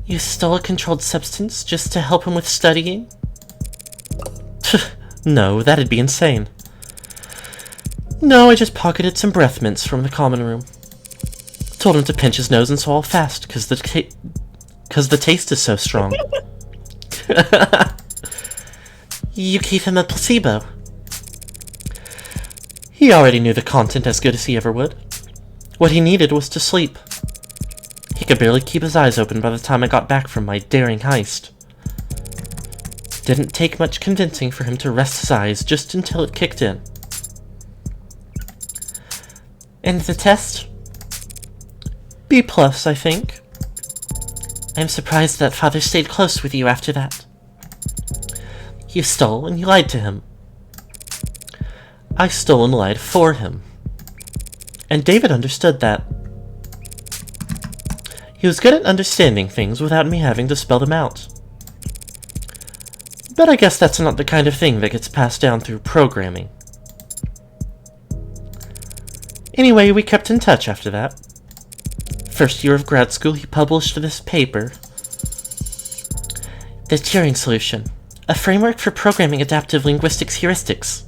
You stole a controlled substance just to help him with studying? No, that'd be insane. No, I just pocketed some breath mints from the common room. Told him to pinch his nose and swallow fast, cause the taste is so strong. You gave him a placebo. He already knew the content as good as he ever would. What he needed was to sleep. He could barely keep his eyes open by the time I got back from my daring heist. Didn't take much convincing for him to rest his eyes just until it kicked in. And the test? B+, I think. I'm surprised that Father stayed close with you after that. You stole and you lied to him. I stole and lied for him. And David understood that. He was good at understanding things without me having to spell them out. But I guess that's not the kind of thing that gets passed down through programming. Anyway, we kept in touch after that. First year of grad school, he published this paper. The Turing Solution, a framework for programming adaptive linguistics heuristics.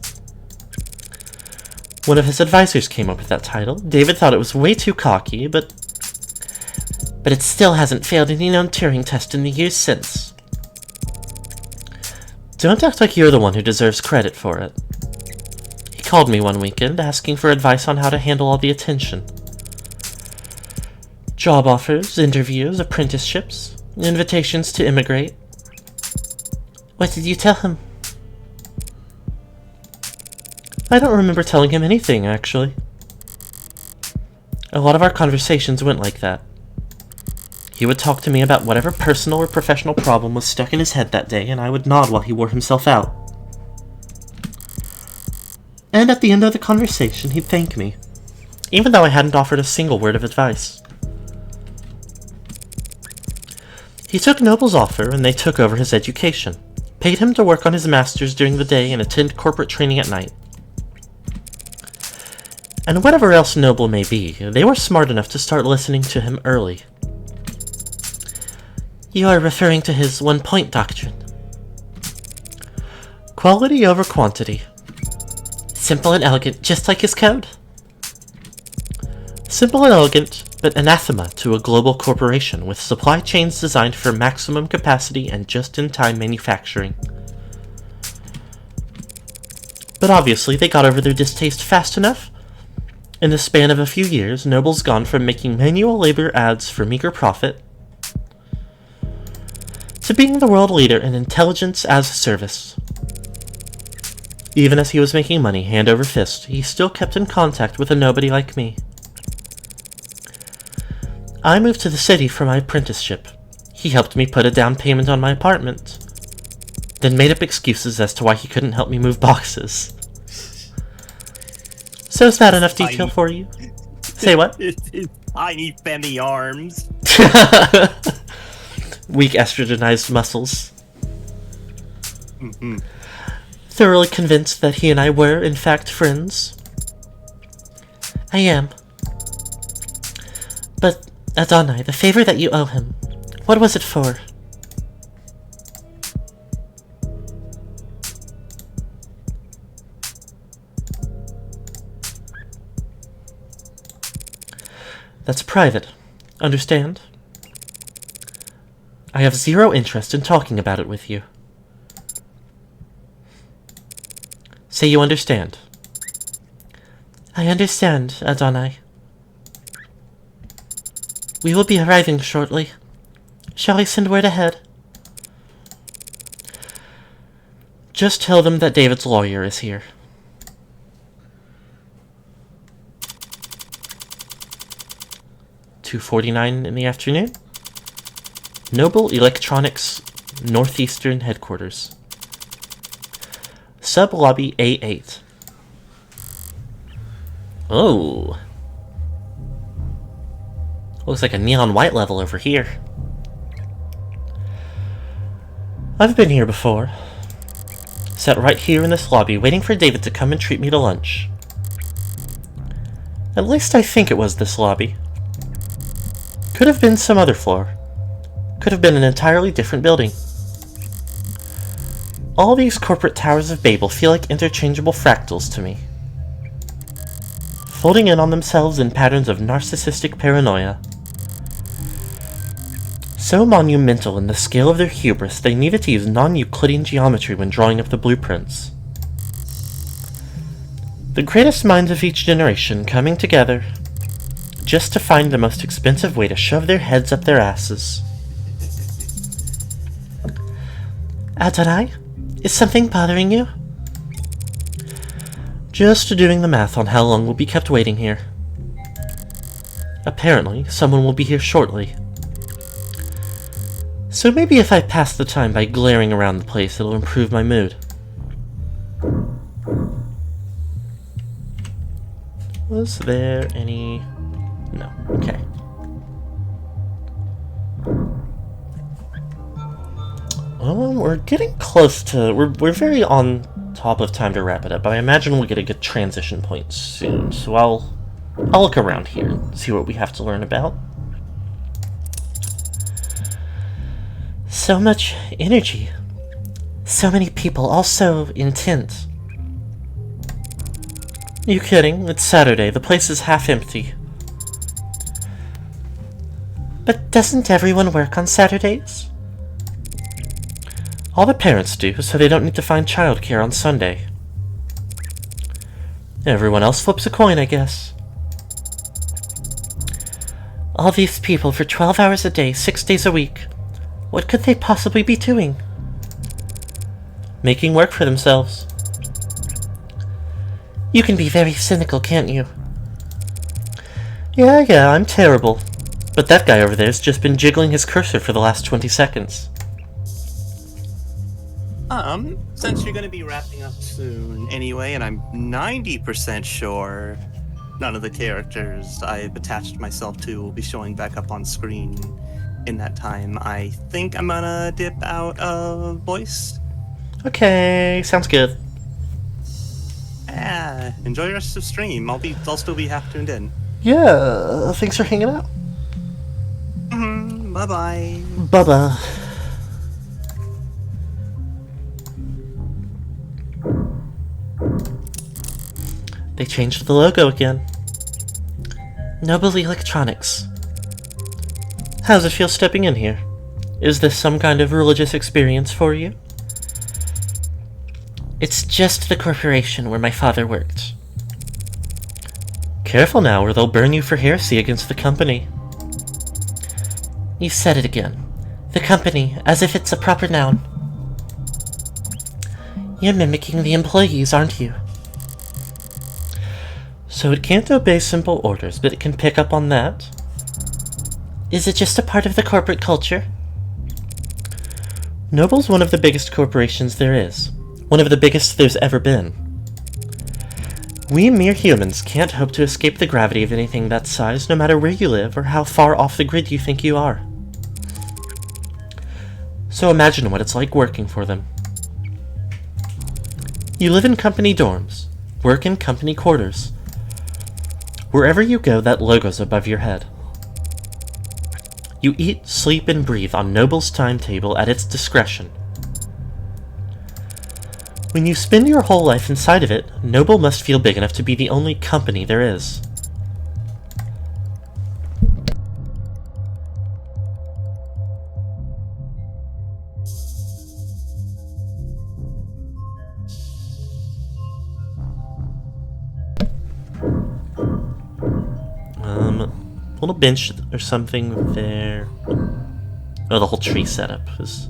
One of his advisors came up with that title. David thought it was way too cocky, but but it still hasn't failed any known Turing test in the years since. Don't act like you're the one who deserves credit for it. He called me one weekend asking for advice on how to handle all the attention. Job offers, interviews, apprenticeships, invitations to immigrate. What did you tell him? I don't remember telling him anything, actually. A lot of our conversations went like that. He would talk to me about whatever personal or professional problem was stuck in his head that day, and I would nod while he wore himself out. And at the end of the conversation, he'd thank me, even though I hadn't offered a single word of advice. He took Noble's offer, and they took over his education, paid him to work on his master's during the day and attend corporate training at night. And whatever else Noble may be, they were smart enough to start listening to him early. You are referring to his one-point doctrine. Quality over quantity. Simple and elegant, just like his code. Simple and elegant, but anathema to a global corporation with supply chains designed for maximum capacity and just-in-time manufacturing. But obviously, they got over their distaste fast enough. In the span of a few years, Noble's gone from making manual labor ads for meager profit to being the world leader in intelligence as a service. Even as he was making money hand over fist, he still kept in contact with a nobody like me. I moved to the city for my apprenticeship. He helped me put a down payment on my apartment, then made up excuses as to why he couldn't help me move boxes. So is that enough detail for you? Say what? Tiny Femi arms. Weak estrogenized muscles. Mm-hmm. Thoroughly convinced that he and I were, in fact, friends. I am. But, Adonai, the favor that you owe him, what was it for? That's private. Understand? I have zero interest in talking about it with you. Say you understand. I understand, Adonai. We will be arriving shortly. Shall I send word ahead? Just tell them that David's lawyer is here. $2:49 in the afternoon. Noble Electronics Northeastern Headquarters. Sub-lobby A8. Oh. Looks like a neon white level over here. I've been here before. Sat right here in this lobby waiting for David to come and treat me to lunch. At least I think it was this lobby. Could have been some other floor. Could have been an entirely different building. All these corporate towers of Babel feel like interchangeable fractals to me, folding in on themselves in patterns of narcissistic paranoia. So monumental in the scale of their hubris, they needed to use non-Euclidean geometry when drawing up the blueprints. The greatest minds of each generation coming together just to find the most expensive way to shove their heads up their asses. Adonai? Is something bothering you? Just doing the math on how long we'll be kept waiting here. Apparently, someone will be here shortly. So maybe if I pass the time by glaring around the place, it'll improve my mood. Was there any... No. Okay. We're getting close to... We're very on top of time to wrap it up, but I imagine we'll get a good transition point soon. So I'll look around here and see what we have to learn about. So much energy. So many people, all so intent. You kidding? It's Saturday. The place is half empty. But doesn't everyone work on Saturdays? All the parents do, so they don't need to find childcare on Sunday. Everyone else flips a coin, I guess. All these people for 12 hours a day, 6 days a week. What could they possibly be doing? Making work for themselves. You can be very cynical, can't you? Yeah, I'm terrible. But that guy over there's just been jiggling his cursor for the last 20 seconds. Since you're gonna be wrapping up soon anyway, and I'm 90% sure none of the characters I've attached myself to will be showing back up on screen in that time, I think I'm gonna dip out of voice. Okay, sounds good. Yeah, enjoy the rest of the stream. I'll still be half tuned in. Yeah, thanks for hanging out. Bye-bye. Bye-bye. They changed the logo again. Noble Electronics. How's it feel stepping in here? Is this some kind of religious experience for you? It's just the corporation where my father worked. Careful now, or they'll burn you for heresy against the company. You said it again. The company, as if it's a proper noun. You're mimicking the employees, aren't you? So it can't obey simple orders, but it can pick up on that? Is it just a part of the corporate culture? Noble's one of the biggest corporations there is. One of the biggest there's ever been. We mere humans can't hope to escape the gravity of anything that size, no matter where you live or how far off the grid you think you are. So imagine what it's like working for them. You live in company dorms, work in company quarters. Wherever you go, that logo's above your head. You eat, sleep, and breathe on Noble's timetable at its discretion. When you spend your whole life inside of it, Noble must feel big enough to be the only company there is. Little bench or something there. Oh, the whole tree setup is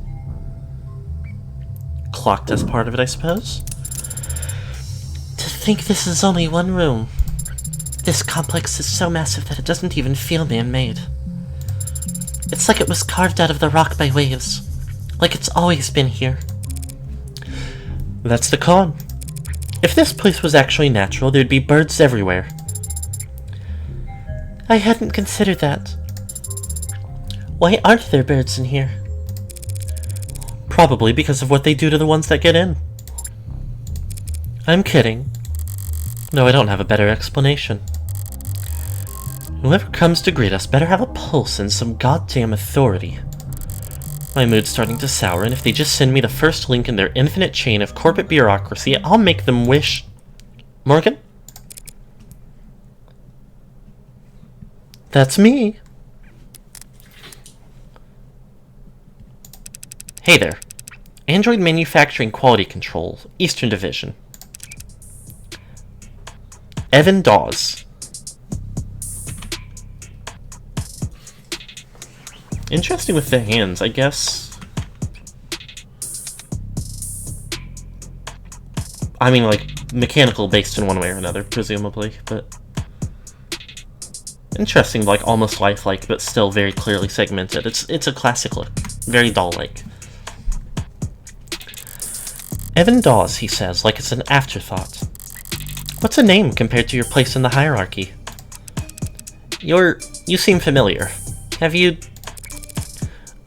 clocked as part of it, I suppose. To think this is only one room. This complex is so massive that it doesn't even feel man-made. It's like it was carved out of the rock by waves. Like it's always been here. That's the con. If this place was actually natural, there'd be birds everywhere. I hadn't considered that. Why aren't there birds in here? Probably because of what they do to the ones that get in. I'm kidding. No, I don't have a better explanation. Whoever comes to greet us better have a pulse and some goddamn authority. My mood's starting to sour, and if they just send me the first link in their infinite chain of corporate bureaucracy, I'll make them wish... Morgan? That's me. Hey there. Android Manufacturing Quality Control, Eastern Division. Evan Dawes. Interesting with the hands, I guess. I mean, like, mechanical based in one way or another, presumably, but... Interesting, like, almost lifelike, but still very clearly segmented. It's a classic look. Very doll-like. Evan Dawes, he says, like it's an afterthought. What's a name compared to your place in the hierarchy? You seem familiar. Have you...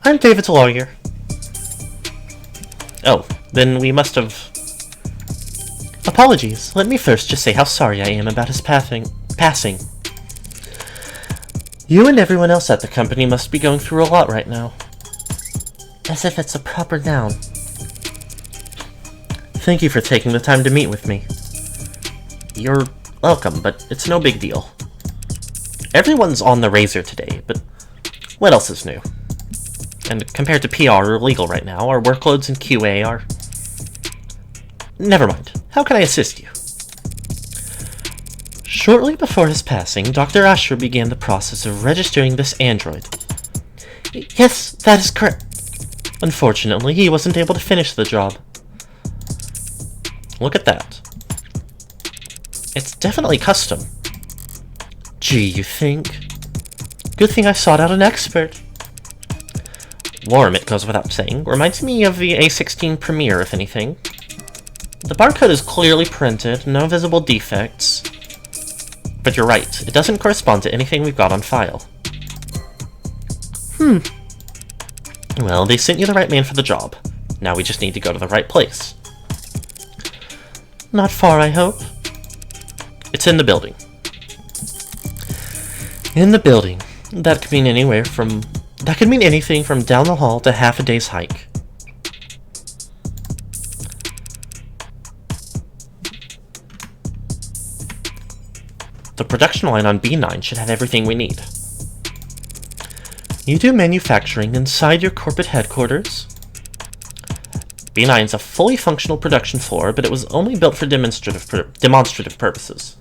I'm David's lawyer. Oh, then we must have... Apologies. Let me first just say how sorry I am about his passing. You and everyone else at the company must be going through a lot right now. As if it's a proper noun. Thank you for taking the time to meet with me. You're welcome, but it's no big deal. Everyone's on the razor today, but What else is new? And compared to PR or legal right now, our workloads in QA are... Never mind. How can I assist you? Shortly before his passing, Dr. Asher began the process of registering this android. Yes, that is correct. Unfortunately, he wasn't able to finish the job. Look at that. It's definitely custom. Gee, you think? Good thing I sought out an expert. Warm, it goes without saying. Reminds me of the A16 Premiere, if anything. The barcode is clearly printed, no visible defects. But you're right, it doesn't correspond to anything we've got on file. Well, they sent you the right man for the job. Now we just need to go to the right place. Not far, I hope. It's in the building. In the building. That could mean anything from down the hall to half a day's hike. The production line on B9 should have everything we need. You do manufacturing inside your corporate headquarters? B9's a fully functional production floor, but it was only built for demonstrative purposes.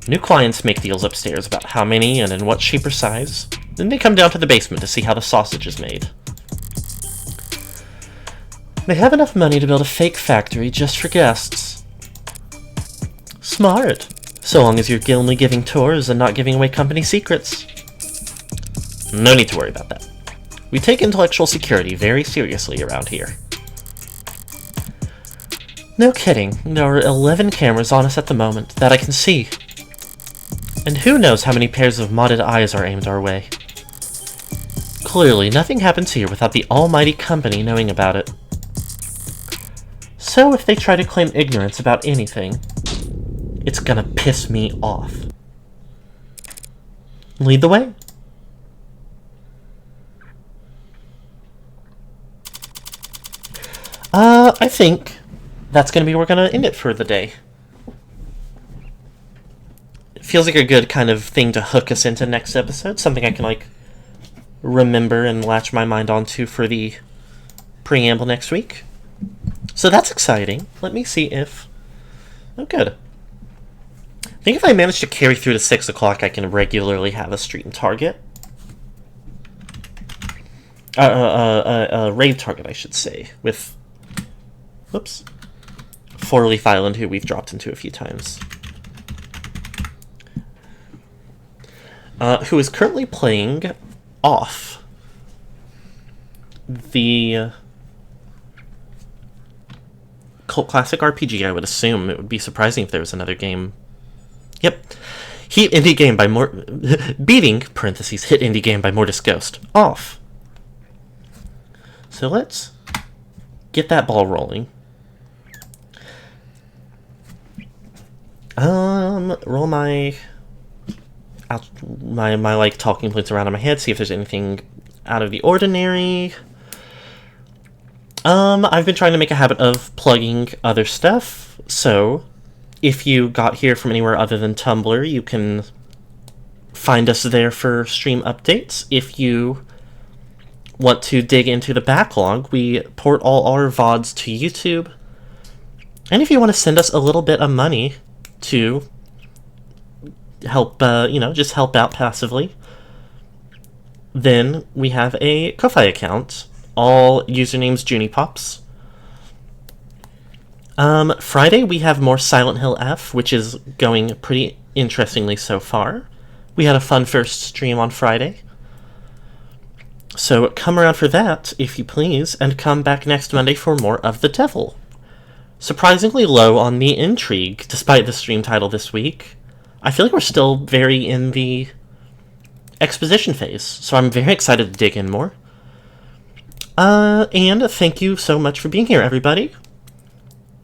New clients make deals upstairs about how many and in what shape or size. Then they come down to the basement to see how the sausage is made. They have enough money to build a fake factory just for guests. Smart. So long as you're only giving tours and not giving away company secrets. No need to worry about that. We take intellectual security very seriously around here. No kidding, there are 11 cameras on us at the moment, that I can see. And who knows how many pairs of modded eyes are aimed our way. Clearly, nothing happens here without the almighty company knowing about it. So if they try to claim ignorance about anything, it's gonna piss me off. Lead the way. I think that's gonna be where we're gonna end it for the day. It feels like a good kind of thing to hook us into next episode, something I can, like, remember and latch my mind onto for the preamble next week. So that's exciting. Let me see if... Oh, good. I think if I manage to carry through to 6 o'clock, I can regularly have a stream target. Raid target, I should say, with... Whoops. Four Leaf Island, who we've dropped into a few times. Who is currently playing off the cult classic RPG, I would assume. It would be surprising if there was another game. Yep. Hit indie game by beating, parentheses, hit indie game by Mortis Ghost. Off. So let's get that ball rolling. Roll my like talking points around in my head, see if there's anything out of the ordinary. I've been trying to make a habit of plugging other stuff, so if you got here from anywhere other than Tumblr, you can find us there for stream updates. If you want to dig into the backlog, we port all our VODs to YouTube. And if you want to send us a little bit of money to help, just help out passively, then we have a Ko-Fi account. All usernames Junipops. Friday we have more Silent Hill F, which is going pretty interestingly so far. We had a fun first stream on Friday. So come around for that, if you please, and come back next Monday for more of The Devil. Surprisingly low on the intrigue, despite the stream title this week. I feel like we're still very in the exposition phase, so I'm very excited to dig in more. And thank you so much for being here, everybody.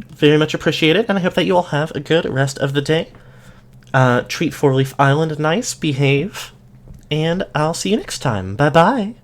Very much appreciated, and I hope that you all have a good rest of the day. Treat Four Leaf Island nice, behave, and I'll see you next time. Bye-bye.